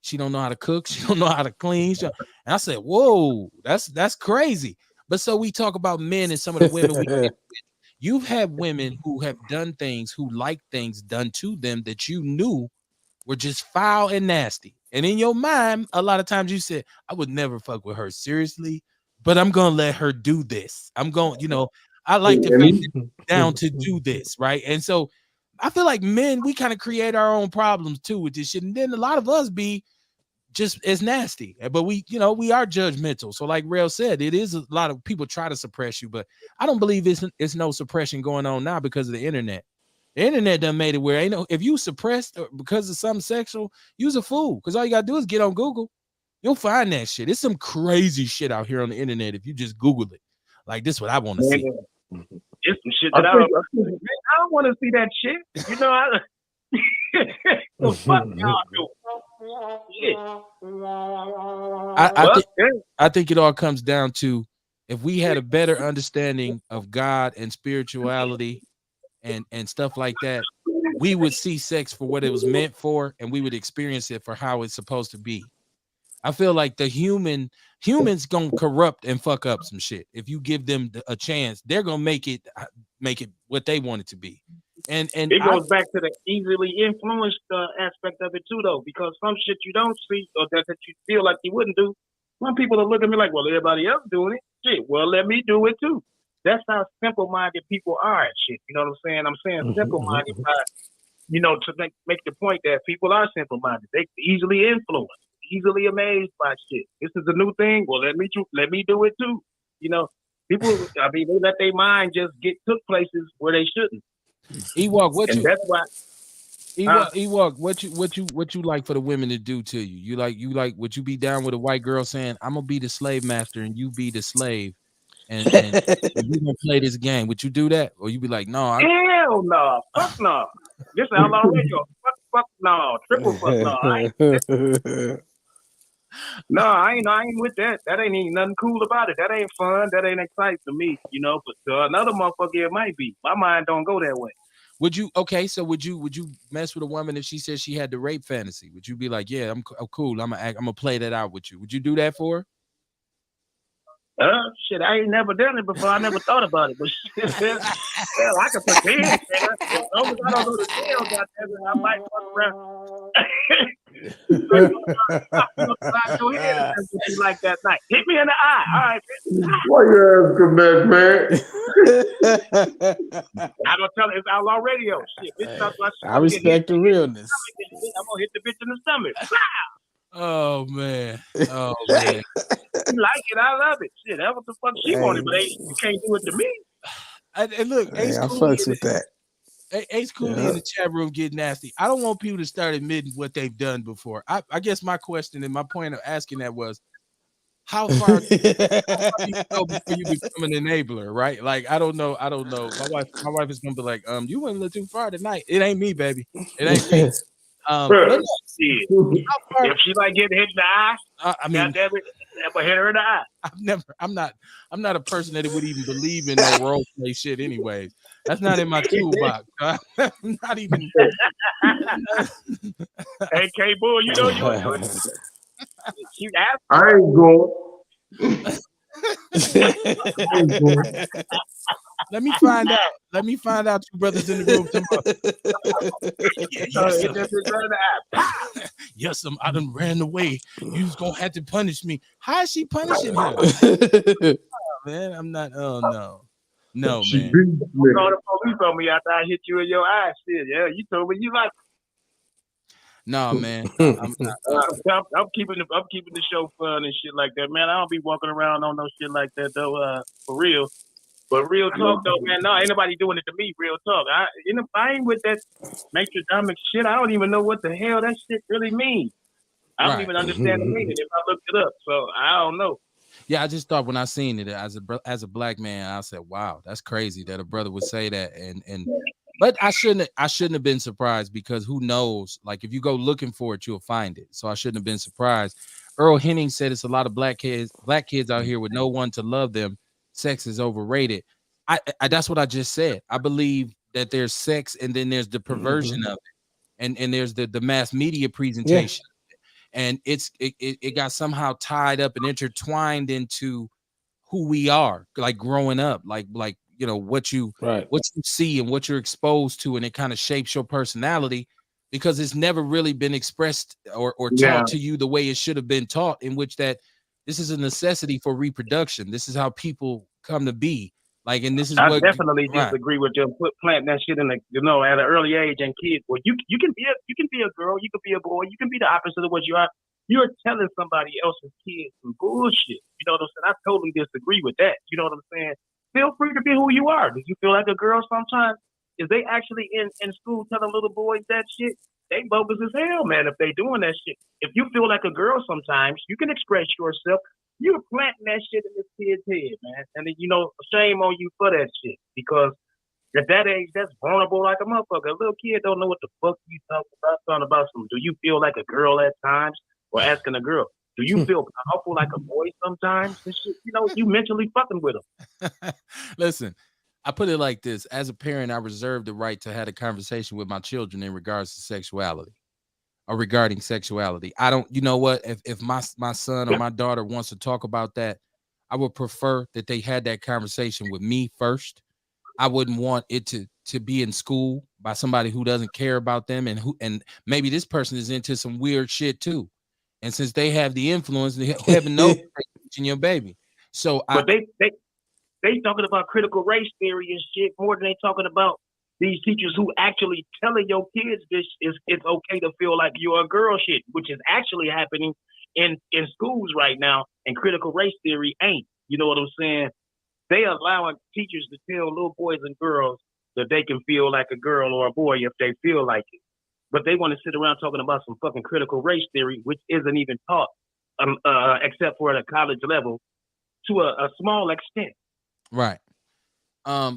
She don't know how to cook. She don't know how to clean. And I said, whoa, that's crazy. But so we talk about men and some of the women we get with. You've had women who have done things, who like things done to them that you knew were just foul and nasty. And in your mind, a lot of times you said, I would never fuck with her seriously, but I'm gonna let her do this. I'm going, you know, I like the fact that she's down to do this, right? And so I feel like men, we kind of create our own problems too with this shit. And then a lot of us be just as nasty, but we, you know, we are judgmental. So like Rail said, it is a lot of people try to suppress you, but I don't believe it's no suppression going on now because of the internet. The internet done made it where ain't no, if you suppressed because of something sexual, you's a fool. Because all you gotta do is get on Google. You'll find that shit. It's some crazy shit out here on the internet if you just Google it. Like, this is what I want to see. It's some shit that I don't want to see that shit. You know, fuck y'all do. I think it all comes down to, if we had a better understanding of God and spirituality and stuff like that, we would see sex for what it was meant for, and we would experience it for how it's supposed to be. I feel like the humans gonna corrupt and fuck up some shit. If you give them a chance, they're gonna make it what they want it to be. And it goes back to the easily influenced aspect of it too, though, because some shit you don't see or that you feel like you wouldn't do. Some people will look at me like, well, everybody else doing it. Shit, well, let me do it too. That's how simple-minded people are and shit. You know what I'm saying? I'm saying simple-minded by, you know, to make the point that people are simple-minded. They easily influenced, easily amazed by shit. This is a new thing. Well, let me do it too. You know, people, I mean, they let their mind just get took places where they shouldn't. Ewok, that's why. Ewok, what you like for the women to do to you? You like, would you be down with a white girl saying, I'm gonna be the slave master and you be the slave, and you gonna play this game? Would you do that, or you be like, no? Hell no, fuck no. This is Outlaw Radio. Fuck no, triple fuck no. No, I ain't with that. That ain't even nothing cool about it. That ain't fun. That ain't exciting to me, you know. But to another motherfucker, it might be. My mind don't go that way. Would you mess with a woman if she said she had the rape fantasy? Would you be like, yeah, I'm cool. I'm gonna play that out with you? Would you do that for her? Shit, I ain't never done it before. I never thought about it. But shit, hell, I can pretend. As long as I don't go to jail, goddamn, I might fuck around. Go ahead and what you like that night. Hit me in the eye. All right. Why you asking that, man? I'm gonna tell it, it's Outlaw Radio. Shit, bitch, I respect the realness. I'm gonna hit the bitch in the stomach. Oh man. Oh man. You like it, I love it. Shit, that's what the fuck she wanted, but you can't do it to me. And look, I fucks with that. Ace Cooley in the chat room get nasty. I don't want people to start admitting what they've done before. I guess my question and my point of asking that was, how far do you go before you become an enabler, right? Like, I don't know. My wife is gonna be like, you went a little too far tonight. It ain't me, baby. It ain't me. But if she like getting hit in the eye, I mean, damn it, I'm hit her in the eye. I'm not a person that would even believe in no role play shit anyways. That's not in my toolbox. I'm not even. Hey, K-Bull, you know you. I ain't going. Let me find out. Let me find out you brothers in the room tomorrow. Yes, I done ran away. You was gonna have to punish me. How is she punishing him? Oh, man, I'm not. Oh no, man. You called the police on me after I hit you in your eye. Shit, yeah, you told me you like. No, man. I'm keeping the show fun and shit like that, man. I don't be walking around on no shit like that though, for real. But real talk though, man. No, ain't nobody doing it to me. Real talk. I ain't with that matronymic shit. I don't even know what the hell that shit really means. I don't even understand the meaning if I looked it up. So I don't know. Yeah, I just thought when I seen it as a black man, I said, "Wow, that's crazy that a brother would say that." But I shouldn't have been surprised, because who knows? Like, if you go looking for it, you'll find it. So I shouldn't have been surprised. Earl Henning said it's a lot of black kids out here with no one to love them. Sex is overrated. I that's what I just said. I believe that there's sex and then there's the perversion of it, and there's the mass media Yeah. presentation, and it got somehow tied up and intertwined into who we are, like growing up, like what you Right. see and what you're exposed to, and it kind of shapes your personality because it's never really been expressed or Yeah, taught to you the way it should have been taught, in which that this is a necessity for reproduction. This is how people come to be. Like, and this is I what definitely right. disagree with you. Planting that shit in the, at an early age and kids. Well, you can be a girl, you can be a boy, you can be the opposite of what you are. You're telling somebody else's kids some bullshit. You know what I'm saying? I totally disagree with that. You know what I'm saying? Feel free to be who you are. Do you feel like a girl sometimes? Is they actually in school telling little boys that shit? They bogus as hell, man, if they doing that shit. If you feel like a girl sometimes, you can express yourself. You're planting that shit in this kid's head, man. And then, shame on you for that shit. Because at that age, that's vulnerable like a motherfucker. A little kid don't know what the fuck you talking about some. Do you feel like a girl at times? Or asking a girl, do you feel powerful like a boy sometimes? And shit, you mentally fucking with them. Listen, I put it like this: as a parent, I reserve the right to have a conversation with my children in regards to sexuality or regarding sexuality. I don't, you know what? If my son or my daughter wants to talk about that, I would prefer that they had that conversation with me first. I wouldn't want it to be in school by somebody who doesn't care about them, and maybe this person is into some weird shit too. And since they have the influence, heaven knows they're teaching your baby. So But they talking about critical race theory and shit more than they talking about these teachers who actually telling your kids this is it's okay to feel like you're a girl shit, which is actually happening in schools right now, and critical race theory ain't. You know what I'm saying? They allowing teachers to tell little boys and girls that they can feel like a girl or a boy if they feel like it. But they want to sit around talking about some fucking critical race theory, which isn't even taught, except for at a college level, to a small extent. right.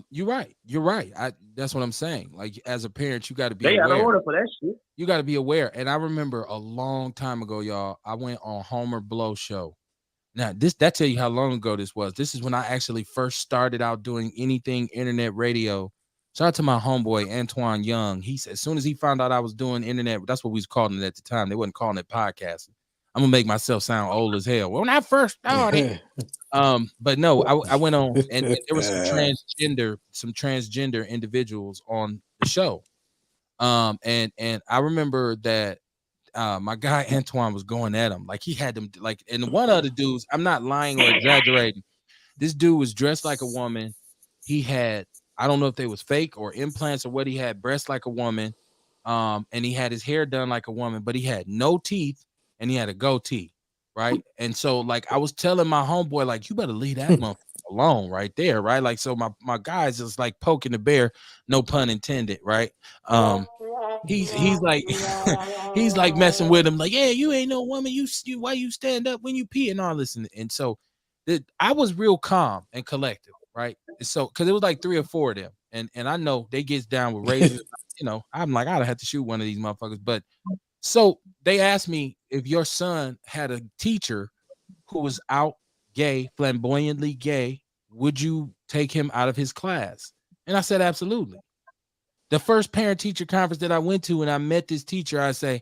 You're right. You're right. That's what I'm saying. Like, as a parent, you got to be They out of aware. order for that shit. You got to be aware. And I remember a long time ago, y'all, I went on Homer Blow show. Now, that tell you how long ago this was. This is when I actually first started out doing anything internet radio. Shout out to my homeboy Antoine Young. He said as soon as he found out I was doing internet, that's what we was calling it at the time. They wasn't calling it podcasting. I'm gonna make myself sound old as hell. When I first started, but no, I went on and there was some transgender individuals on the show. And I remember that my guy Antoine was going at him like he had them like, and one other dudes, I'm not lying or exaggerating. This dude was dressed like a woman. He had, I don't know if they was fake or implants or what, he had breasts like a woman. And he had his hair done like a woman, but he had no teeth and he had a goatee. Right. And so like I was telling my homeboy, like, you better leave that motherfucker alone right there. Right. Like, so my guys is like poking the bear, no pun intended. Right. He's like he's like messing with him, like, yeah, you ain't no woman, you why you stand up when you pee and all this, and so I was real calm and collective, right? And so because it was like 3 or 4 of them, and I know they gets down with razors, I'm like, I'd have to shoot one of these motherfuckers. But so they asked me if your son had a teacher who was out gay, flamboyantly gay, would you take him out of his class? And I said absolutely. The first parent teacher conference that I went to and I met this teacher, I say,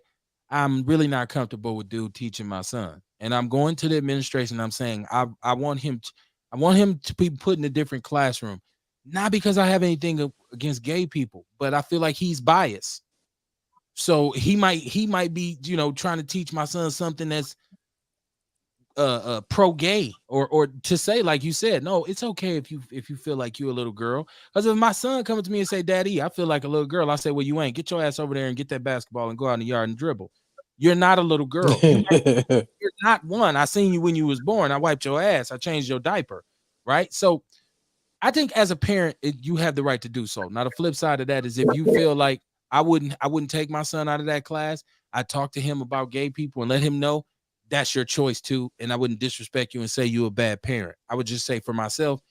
I'm really not comfortable with dude teaching my son. And I'm going to the administration. I'm saying, I want him to be put in a different classroom. Not because I have anything against gay people, but I feel like he's biased. So he might be, trying to teach my son something that's pro gay, or to say, like you said, no, it's okay if you feel like you're a little girl. Because if my son comes to me and say, Daddy, I feel like a little girl, I say, well, you ain't. Get your ass over there and get that basketball and go out in the yard and dribble. You're not a little girl. You're not one. I seen you when you was born. I wiped your ass. I changed your diaper. Right. So I think as a parent, you have the right to do so. Now the flip side of that is if you feel like I wouldn't take my son out of that class, I talk to him about gay people and let him know that's your choice too. And I wouldn't disrespect you and say you a bad parent. I would just say for myself,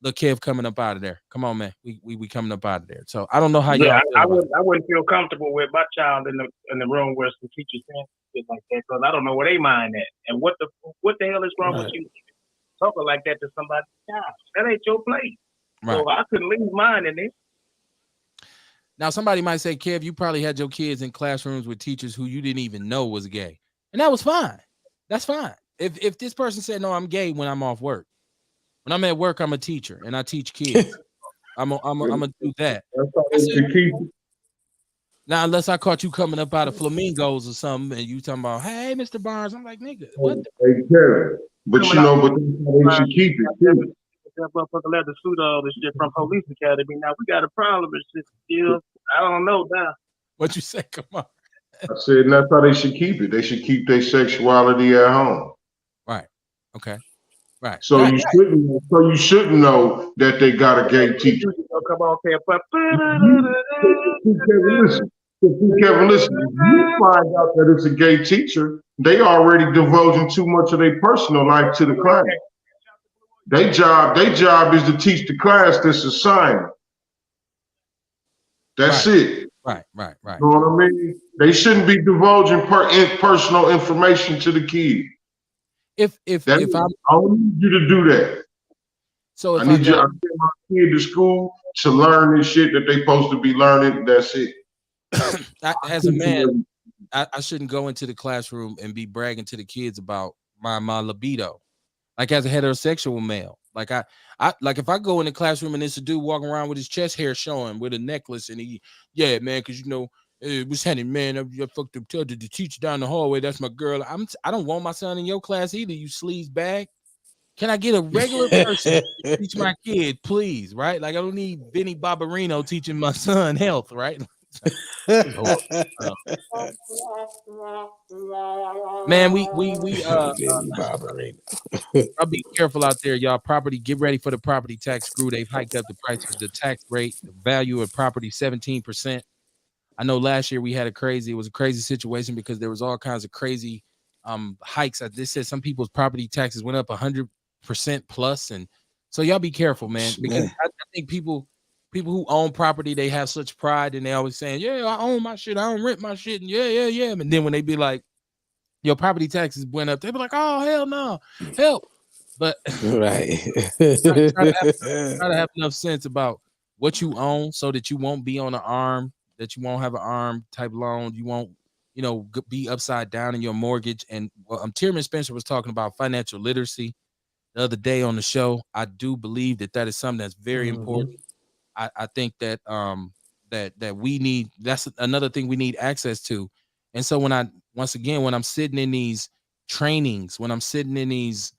look, Kev, coming up out of there. Come on, man. We coming up out of there. So I don't know how y'all Yeah, feel I wouldn't feel comfortable with my child in the room where some teachers saying, shit like that because I don't know where they mind at. And what the hell is wrong with Right. you talking like that to somebody's child? That ain't your place. Right. So I couldn't leave mine in there. Now, somebody might say, Kev, you probably had your kids in classrooms with teachers who you didn't even know was gay. And that was fine. That's fine. If this person said, no, I'm gay when I'm off work. When I'm at work, I'm a teacher and I teach kids. I'm gonna do that. That's how I they said, should keep it. now, unless I caught you coming up out of flamingos or something and you talking about, hey, Mr. Barnes, I'm like, nigga, what the? Hey, Kevin. But Coming you out know, but that's how they should keep it too. that motherfucker leather suit all this shit from Police Academy. Now we got a problem and shit still. I don't know now. What you say? Come on. I said, and that's how they should keep it. They should keep their sexuality at home. Right. Okay. Right. So Right. you shouldn't know that they got a gay teacher. Come on, Kev. Listen, Kevin, listen. If you find out that it's a gay teacher, they already divulging too much of their personal life to the class. Their job is to teach the class this assignment. That's it. Right. You know what I mean? They shouldn't be divulging personal information to the kid. If I don't need you to do that. so if I need you. I send my kid to school to learn this shit that they supposed to be learning. That's it. as a man, I shouldn't go into the classroom and be bragging to the kids about my libido. Like as a heterosexual male, like I like if I go in the classroom and it's a dude walking around with his chest hair showing with a necklace and yeah, man, because you know, what's happening, man? I fucked up the teacher down the hallway. That's my girl. I don't want my son in your class either. You sleaze bag. Can I get a regular person to teach my kid, please? Right? Like I don't need Vinny Barbarino teaching my son health, right? Man, I'll be careful out there, y'all. Get ready for the property tax screw. They've hiked up the price of the tax rate, the value of property 17%. I know last year it was a crazy situation because there was all kinds of crazy hikes. This said some people's property taxes went up 100% plus, and so y'all be careful, man, because I think people who own property, they have such pride and they always saying, yeah, I own my shit, I don't rent my shit, and yeah. And then when they be like, your property taxes went up, they be like, oh hell no, help. But right. try to have enough sense about what you own so that you won't be on an arm, that you won't have an arm type loan, you won't, be upside down in your mortgage. And Tierman Spencer was talking about financial literacy the other day on the show. I do believe that is something that's very important. I think that that we need, that's another thing we need access to. And so when I'm sitting in these trainings, when I'm sitting in these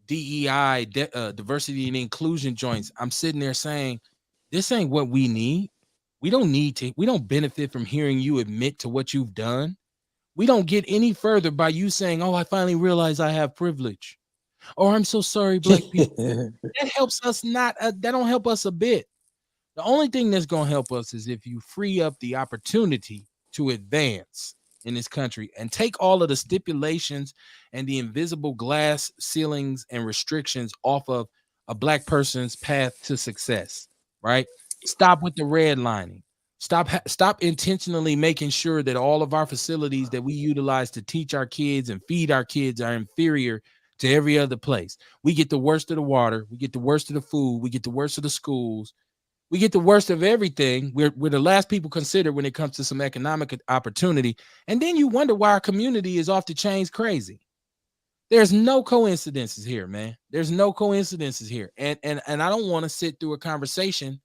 DEI, diversity and inclusion joints, I'm sitting there saying, this ain't what we need. We don't benefit from hearing you admit to what you've done. We don't get any further by you saying, oh, I finally realized I have privilege. Or I'm so sorry, Black people. That helps us not, that don't help us a bit. The only thing that's going to help us is if you free up the opportunity to advance in this country and take all of the stipulations and the invisible glass ceilings and restrictions off of a Black person's path to success, right? Stop with the redlining. Stop intentionally making sure that all of our facilities that we utilize to teach our kids and feed our kids are inferior to every other place. We get the worst of the water. We get the worst of the food. We get the worst of the schools. We get the worst of everything. We're the last people considered when it comes to some economic opportunity. And then you wonder why our community is off the chains crazy. There's no coincidences here, man. There's no coincidences here. And I don't want to sit through a conversation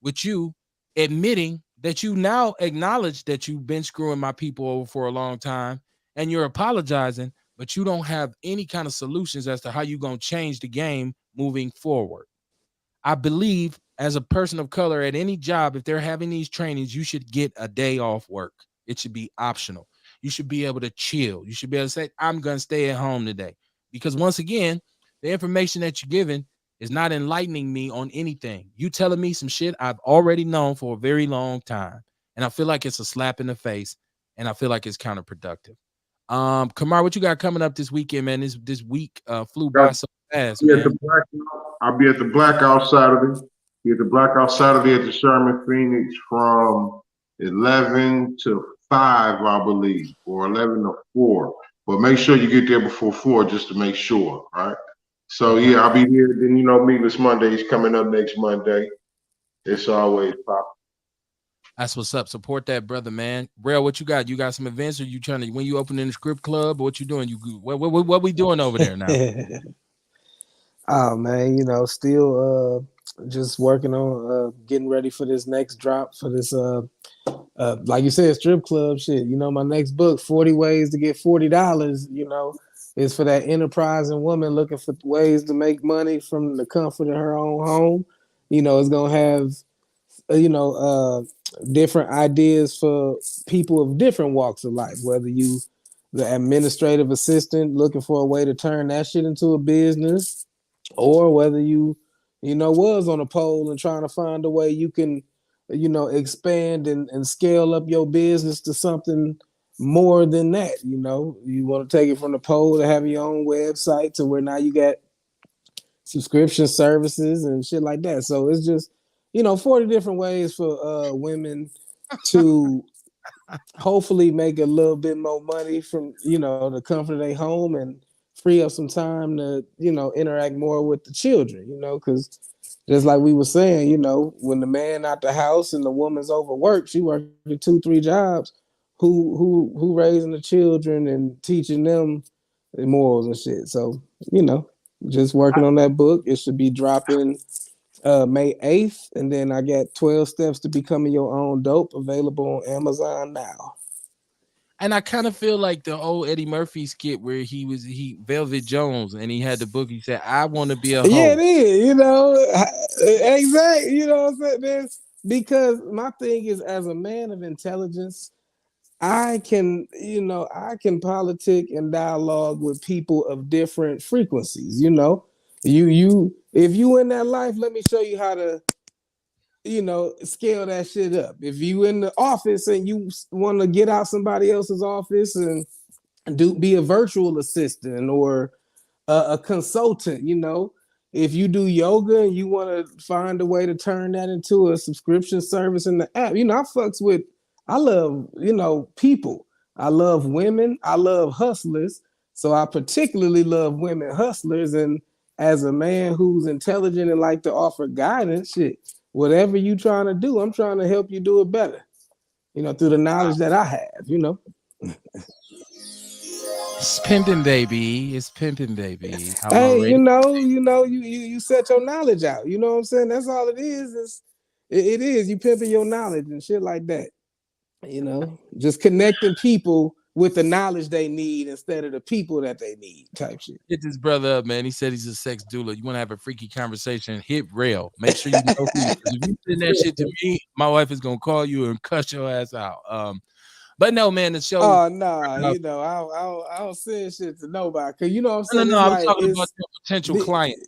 with you admitting that you now acknowledge that you've been screwing my people over for a long time and you're apologizing, but you don't have any kind of solutions as to how you're going to change the game moving forward. I believe as a person of color at any job, if they're having these trainings, you should get a day off work. It should be optional. You should be able to chill. You should be able to say, I'm going to stay at home today. Because once again, the information that you're giving is not enlightening me on anything. You telling me some shit I've already known for a very long time. And I feel like it's a slap in the face. And I feel like it's counterproductive. Kamar, what you got coming up this weekend, man? This week flew by so fast, man. I'll be at the Blackout Saturday. Be at the Blackout Saturday at the Sherman Phoenix from 11 to 5, I believe, or 11 to 4. But make sure you get there before 4 just to make sure, right? So Okay. yeah, I'll be here. Then Meatless Monday is coming up next Monday. It's always pop. That's what's up. Support that brother, man. Braille, what you got? You got some events, or you trying to when you opening the script club, or what you doing? What we doing over there now? Oh man, still just working on getting ready for this next drop for this like you said, strip club shit. My next book, 40 Ways to Get $40, is for that enterprising woman looking for ways to make money from the comfort of her own home. It's gonna have different ideas for people of different walks of life, whether you the administrative assistant looking for a way to turn that shit into a business, or whether you was on a pole and trying to find a way you can expand and scale up your business to something more than that. You want to take it from the pole to have your own website to where now you got subscription services and shit like that. So it's just 40 different ways for women to hopefully make a little bit more money from the comfort of their home and free up some time to interact more with the children, because just like we were saying, when the man out the house and the woman's overworked, she working 2-3 jobs, who raising the children and teaching them the morals and shit. So you know just working on that book. It should be dropping May 8th, and then I got 12 steps to becoming your own dope available on Amazon now. And I kind of feel like the old Eddie Murphy skit where he Velvet Jones and he had the book. He said, "I want to be a Yeah, it hoe." is, exactly. You know what I'm saying? Because my thing is, as a man of intelligence, I can politic and dialogue with people of different frequencies. If you in that life, let me show you how to scale that shit up. If you in the office and you want to get out somebody else's office and be a virtual assistant or a consultant, if you do yoga and you want to find a way to turn that into a subscription service in the app, I love, people. I love women. I love hustlers. So I particularly love women hustlers. And as a man who's intelligent and like to offer guidance, shit, whatever you trying to do, I'm trying to help you do it better, through the knowledge that I have. It's pimping, baby. It's pimping, baby. Outlaw Hey, Radio. you set your knowledge out. You know what I'm saying? That's all it is. It is you pimping your knowledge and shit like that. Just connecting people with the knowledge they need instead of the people that they need, type shit. Hit this brother up, man. He said he's a sex doula. You want to have a freaky conversation? Hit rail. Make sure you know who. Because if you send that shit to me, my wife is gonna call you and cuss your ass out. But no, man, the show. Oh nah, I don't send shit to nobody. Cause you know what I'm No, saying? no, It's I was like talking about it's your potential the client.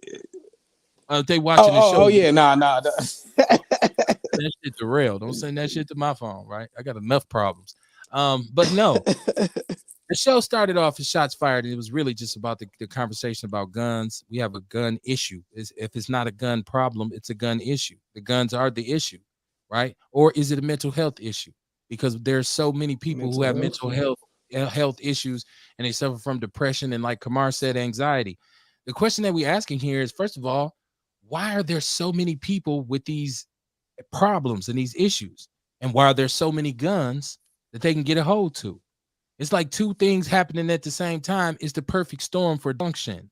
If they oh watching the oh show, oh yeah, nah. that shit to rail. Don't send that shit to my phone, right? I got enough problems. But no, the show started off as shots fired, and it was really just about the conversation about guns. We have a gun issue. If it's not a gun problem, it's a gun issue. The guns are the issue, right? Or is it a mental health issue? Because there's so many people who Mental have health, mental yeah. health issues, and they suffer from depression and, like Kamar said, anxiety. The question that we're asking here is, first of all, why are there so many people with these problems and these issues? And why are there so many guns that they can get a hold to? It's like two things happening at the same time. It's the perfect storm for function.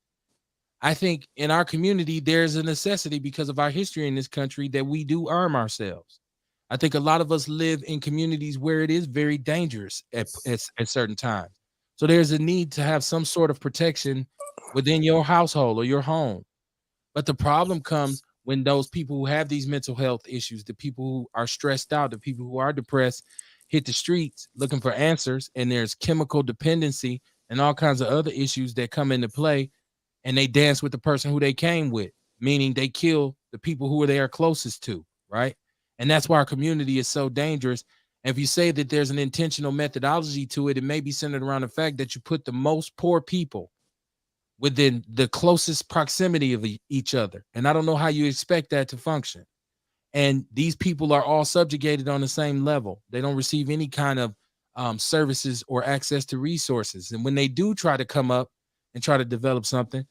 I think in our community, there's a necessity because of our history in this country that we do arm ourselves. I think a lot of us live in communities where it is very dangerous at certain times. So there's a need to have some sort of protection within your household or your home. But the problem comes when those people who have these mental health issues, the people who are stressed out, the people who are depressed, hit the streets looking for answers, and there's chemical dependency and all kinds of other issues that come into play, and they dance with the person who they came with, meaning they kill the people who they are closest to, right? And that's why our community is so dangerous. And if you say that there's an intentional methodology to it, it may be centered around the fact that you put the most poor people within the closest proximity of each other. And I don't know how you expect that to function. And these people are all subjugated on the same level. They don't receive any kind of services or access to resources. And when they do try to come up and try to develop something,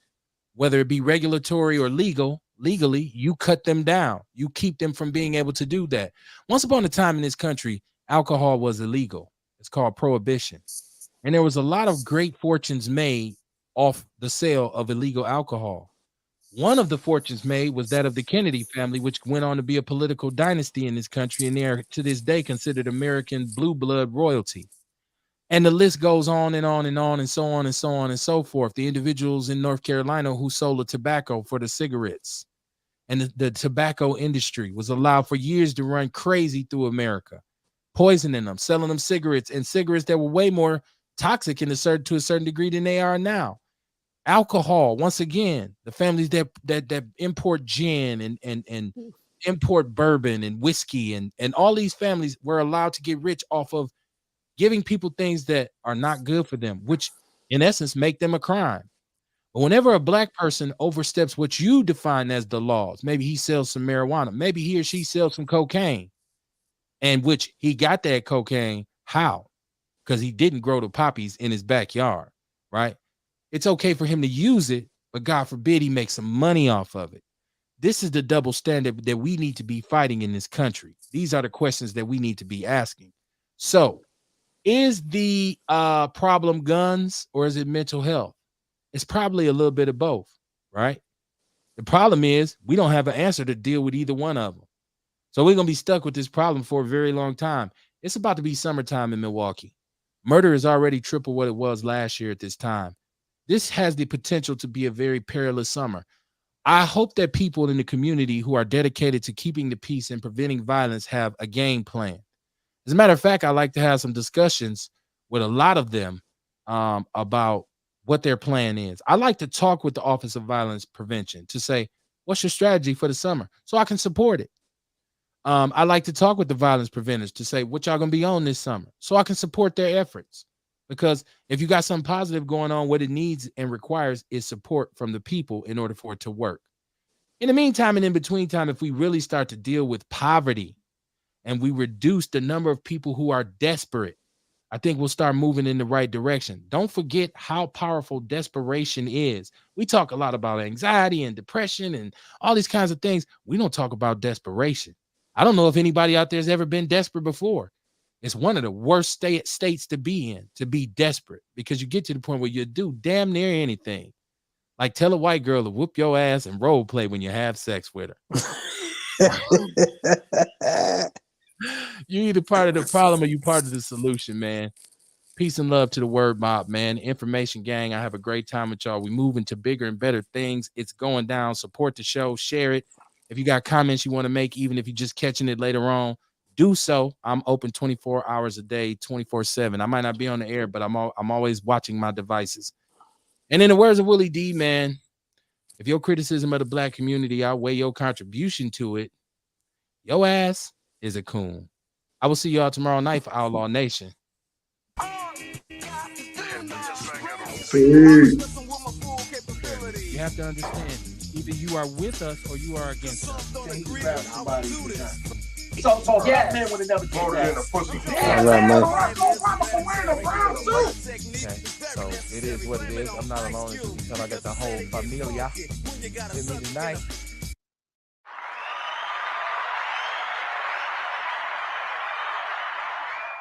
whether it be regulatory or legally, you cut them down. You keep them from being able to do that. Once upon a time in this country, alcohol was illegal. It's called prohibition. And there was a lot of great fortunes made off the sale of illegal alcohol. One of the fortunes made was that of the Kennedy family, which went on to be a political dynasty in this country, and they are to this day considered American blue blood royalty. And the list goes on and on and on and so on and so on and so forth. The individuals in North Carolina who sold the tobacco for the cigarettes, and the tobacco industry was allowed for years to run crazy through America, poisoning them, selling them cigarettes, and cigarettes that were way more toxic to a certain degree than they are now. Alcohol, once again, the families that import gin and import bourbon and whiskey and all these families were allowed to get rich off of giving people things that are not good for them, which in essence make them a crime. But whenever a black person oversteps what you define as the laws, maybe he sells some marijuana, maybe he or she sells some cocaine, and which he got that cocaine, how? Because he didn't grow the poppies in his backyard, right? It's okay for him to use it, but God forbid he makes some money off of it. This is the double standard that we need to be fighting in this country. These are the questions that we need to be asking. So, is the problem guns or is it mental health? It's probably a little bit of both, right? The problem is we don't have an answer to deal with either one of them. So we're going to be stuck with this problem for a very long time. It's about to be summertime in Milwaukee. Murder is already triple what it was last year at this time. This has the potential to be a very perilous summer. I hope that people in the community who are dedicated to keeping the peace and preventing violence have a game plan. As a matter of fact, I like to have some discussions with a lot of them about what their plan is. I like to talk with the Office of Violence Prevention to say, what's your strategy for the summer? So I can support it. I like to talk with the violence preventers to say what y'all gonna be on this summer so I can support their efforts. Because if you got something positive going on, what it needs and requires is support from the people in order for it to work. In the meantime and in between time, if we really start to deal with poverty and we reduce the number of people who are desperate, I think we'll start moving in the right direction. Don't forget how powerful desperation is. We talk a lot about anxiety and depression and all these kinds of things. We don't talk about desperation. I don't know if anybody out there has ever been desperate before. It's one of the worst states to be in, to be desperate, because you get to the point where you do damn near anything. Like tell a white girl to whoop your ass and role play when you have sex with her. You either part of the problem or you part of the solution, man. Peace and love to the word mob, man. Information gang, I have a great time with y'all. We move into bigger and better things. It's going down. Support the show. Share it. If you got comments you want to make, even if you're just catching it later on, do so. I'm open 24 hours a day, 24/7. I might not be on the air, but I'm always watching my devices. And in the words of Willie D, man, if your criticism of the black community outweigh your contribution to it, your ass is a coon. I will see y'all tomorrow night for Outlaw Nation. You have to understand, either you are with us or you are against us. So black man would have never did that. All right, man. Okay, so it is what it is. I'm not alone until I got the whole familia with me tonight.